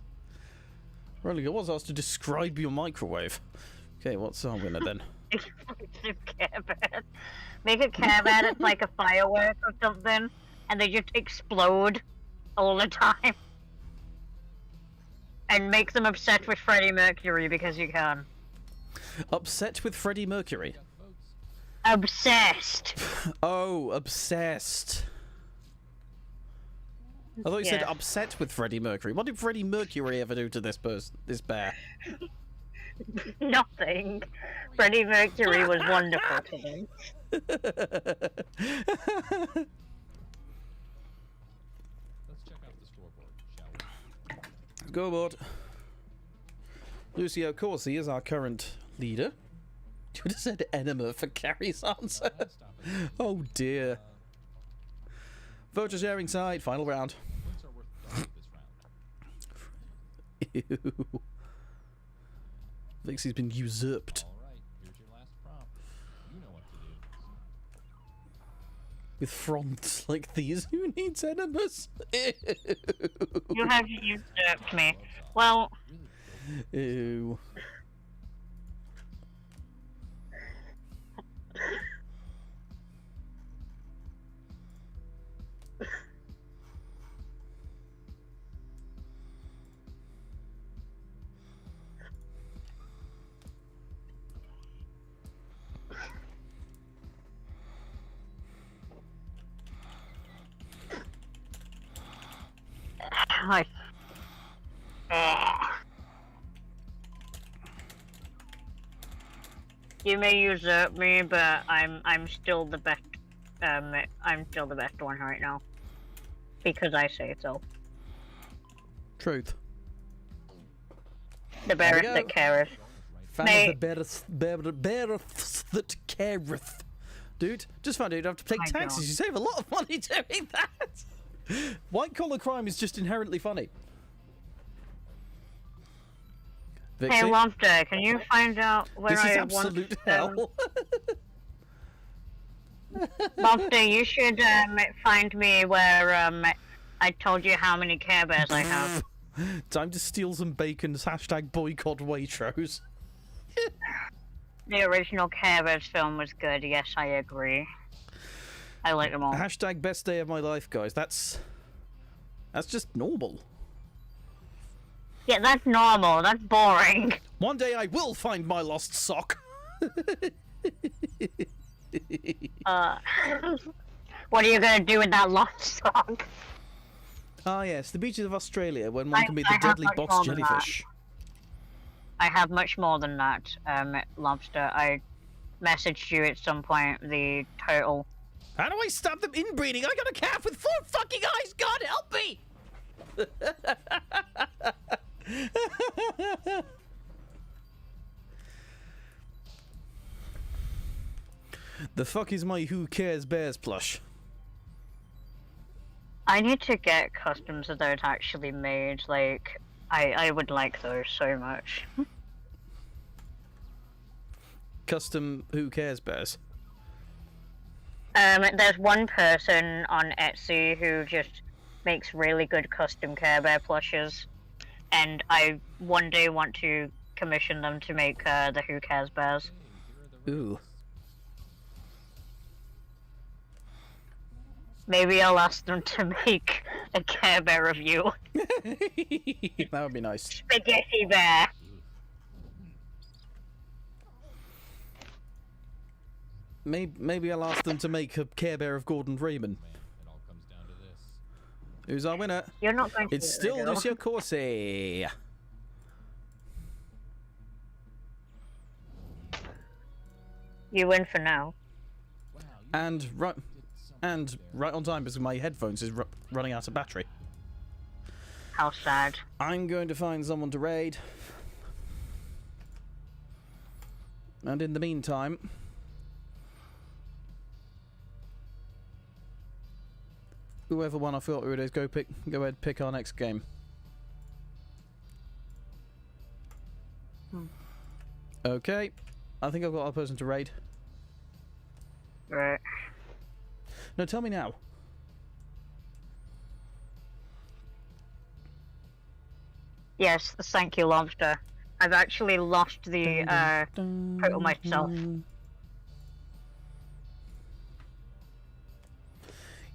Speaker 1: Really, I was asked to describe your microwave. Okay, what's our winner then?
Speaker 2: Exclusive Care Bears. Make a Care Bear that's like a firework or something, and they just explode all the time. And make them obsessed with Freddie Mercury because you can.
Speaker 1: Upset with Freddie Mercury.
Speaker 2: Obsessed!
Speaker 1: Oh, obsessed. I thought you said
Speaker 2: Yes.
Speaker 1: upset with Freddie Mercury. What did Freddie Mercury ever do to this bear?
Speaker 2: Nothing. Freddie Mercury was wonderful to them.
Speaker 7: Let's check out the scoreboard, shall we?
Speaker 1: Scoreboard. Lucio Corsi is our current leader. You would have said enema for Carrie's answer.
Speaker 7: Stop it.
Speaker 1: Oh dear. Voter sharing side, final round.
Speaker 7: Points are worth double this round.
Speaker 1: Ew. Vixie's been usurped.
Speaker 7: All right, here's your last prompt. You know what to do.
Speaker 1: With fronts like these, who needs enemas?
Speaker 2: You have usurped me. Well,
Speaker 1: Ew.
Speaker 2: like... You may usurp me, but I'm still the best. I'm still the best one right now, because I say so.
Speaker 1: Truth.
Speaker 2: The
Speaker 1: There we
Speaker 2: barest
Speaker 1: go.
Speaker 2: that careth.
Speaker 1: Fan
Speaker 2: Mate.
Speaker 1: of the beareth that careth. Dude, just found out you don't have to pay
Speaker 2: My
Speaker 1: taxes.
Speaker 2: God.
Speaker 1: You save a lot of money doing that. White collar crime is just inherently funny.
Speaker 2: Hey,
Speaker 1: Vixie,
Speaker 2: Lobster, can you find out where
Speaker 1: this is
Speaker 2: I
Speaker 1: absolute
Speaker 2: want
Speaker 1: hell.
Speaker 2: Lobster, you should find me where I told you how many Care Bears I have.
Speaker 1: Time to steal some bacon's hashtag boycott Waitrose.
Speaker 2: The original Care Bears film was good. Yes, I agree. I like them all.
Speaker 1: Hashtag best day of my life, guys. That's just normal.
Speaker 2: Yeah, that's normal. That's boring.
Speaker 1: One day I will find my lost sock.
Speaker 2: What are you gonna do with that lost song?
Speaker 1: Ah yes, the beaches of Australia, when one can meet the
Speaker 2: I have
Speaker 1: deadly
Speaker 2: much
Speaker 1: box
Speaker 2: more than that.
Speaker 1: jellyfish.
Speaker 2: I have much more than that, Lobster. I messaged you at some point the total
Speaker 1: How do I stop them inbreeding? I got a cat with 4 fucking eyes! God help me! The fuck is my Who Cares Bears plush?
Speaker 2: I need to get customs that are actually made. Like, I would like those so much.
Speaker 1: Custom Who Cares Bears?
Speaker 2: There's one person on Etsy who just makes really good custom Care Bear plushes, and I one day want to commission them to make the Who Cares Bears.
Speaker 1: Ooh.
Speaker 2: Maybe I'll ask them to make a Care Bear review.
Speaker 1: That would be nice.
Speaker 2: Spaghetti Bear.
Speaker 1: Maybe I'll ask them to make a Care Bear of Gordon Freeman.
Speaker 7: It all comes down to this.
Speaker 1: Who's our winner?
Speaker 2: You're not going to.
Speaker 1: It's still Lucio Corsi.
Speaker 2: You win for now.
Speaker 7: Wow, you
Speaker 1: And right,
Speaker 7: did something there.
Speaker 1: right on time because my headphones is running out of battery.
Speaker 2: How sad.
Speaker 1: I'm going to find someone to raid. And in the meantime, whoever won our filter it is, go ahead, pick our next game. Okay, I think I've got our person to raid.
Speaker 2: Right.
Speaker 1: No, tell me now.
Speaker 2: Yes, thank you, Lobster. I've actually lost the total myself.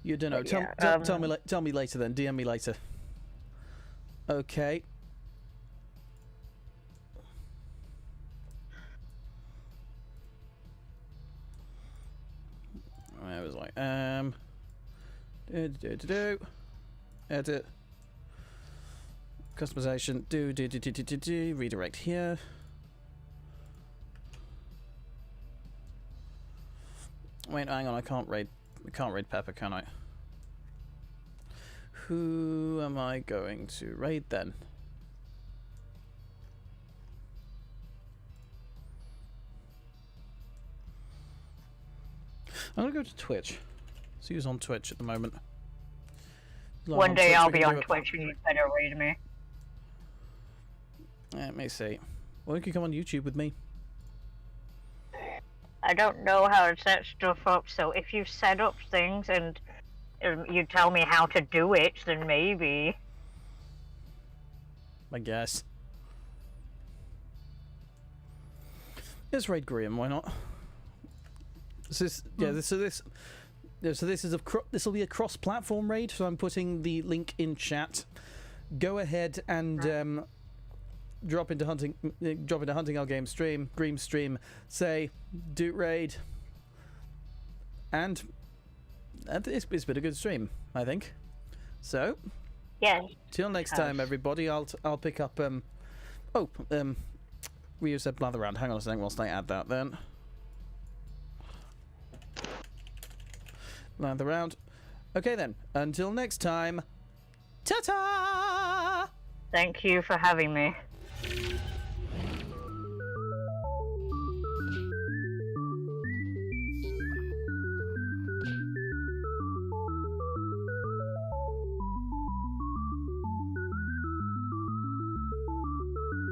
Speaker 1: You don't know.
Speaker 2: But
Speaker 1: Tell me later then. DM me later. Okay. I was like, edit, customization, do, redirect here. Wait, hang on, I can't raid Pepper, can I? Who am I going to raid then? I'm gonna go to Twitch. See who's on Twitch at the moment.
Speaker 2: One day I'll be on Twitch and you better raid me.
Speaker 1: Let me see. Well, you can come on YouTube with me.
Speaker 2: I don't know how to set stuff up, so if you set up things and you tell me how to do it, then maybe.
Speaker 1: I guess. Let's raid Graham. Why not? This will be a cross-platform raid. So I'm putting the link in chat. Go ahead and drop into hunting our game stream, Green stream. Say Deut raid, and it's been a good stream, I think. So
Speaker 2: Yeah.
Speaker 1: till next time, everybody. I'll pick up Rio said blather around. Hang on a second whilst I add that then. Blather around. Okay then. Until next time. Ta-ta!
Speaker 2: Thank you for having me.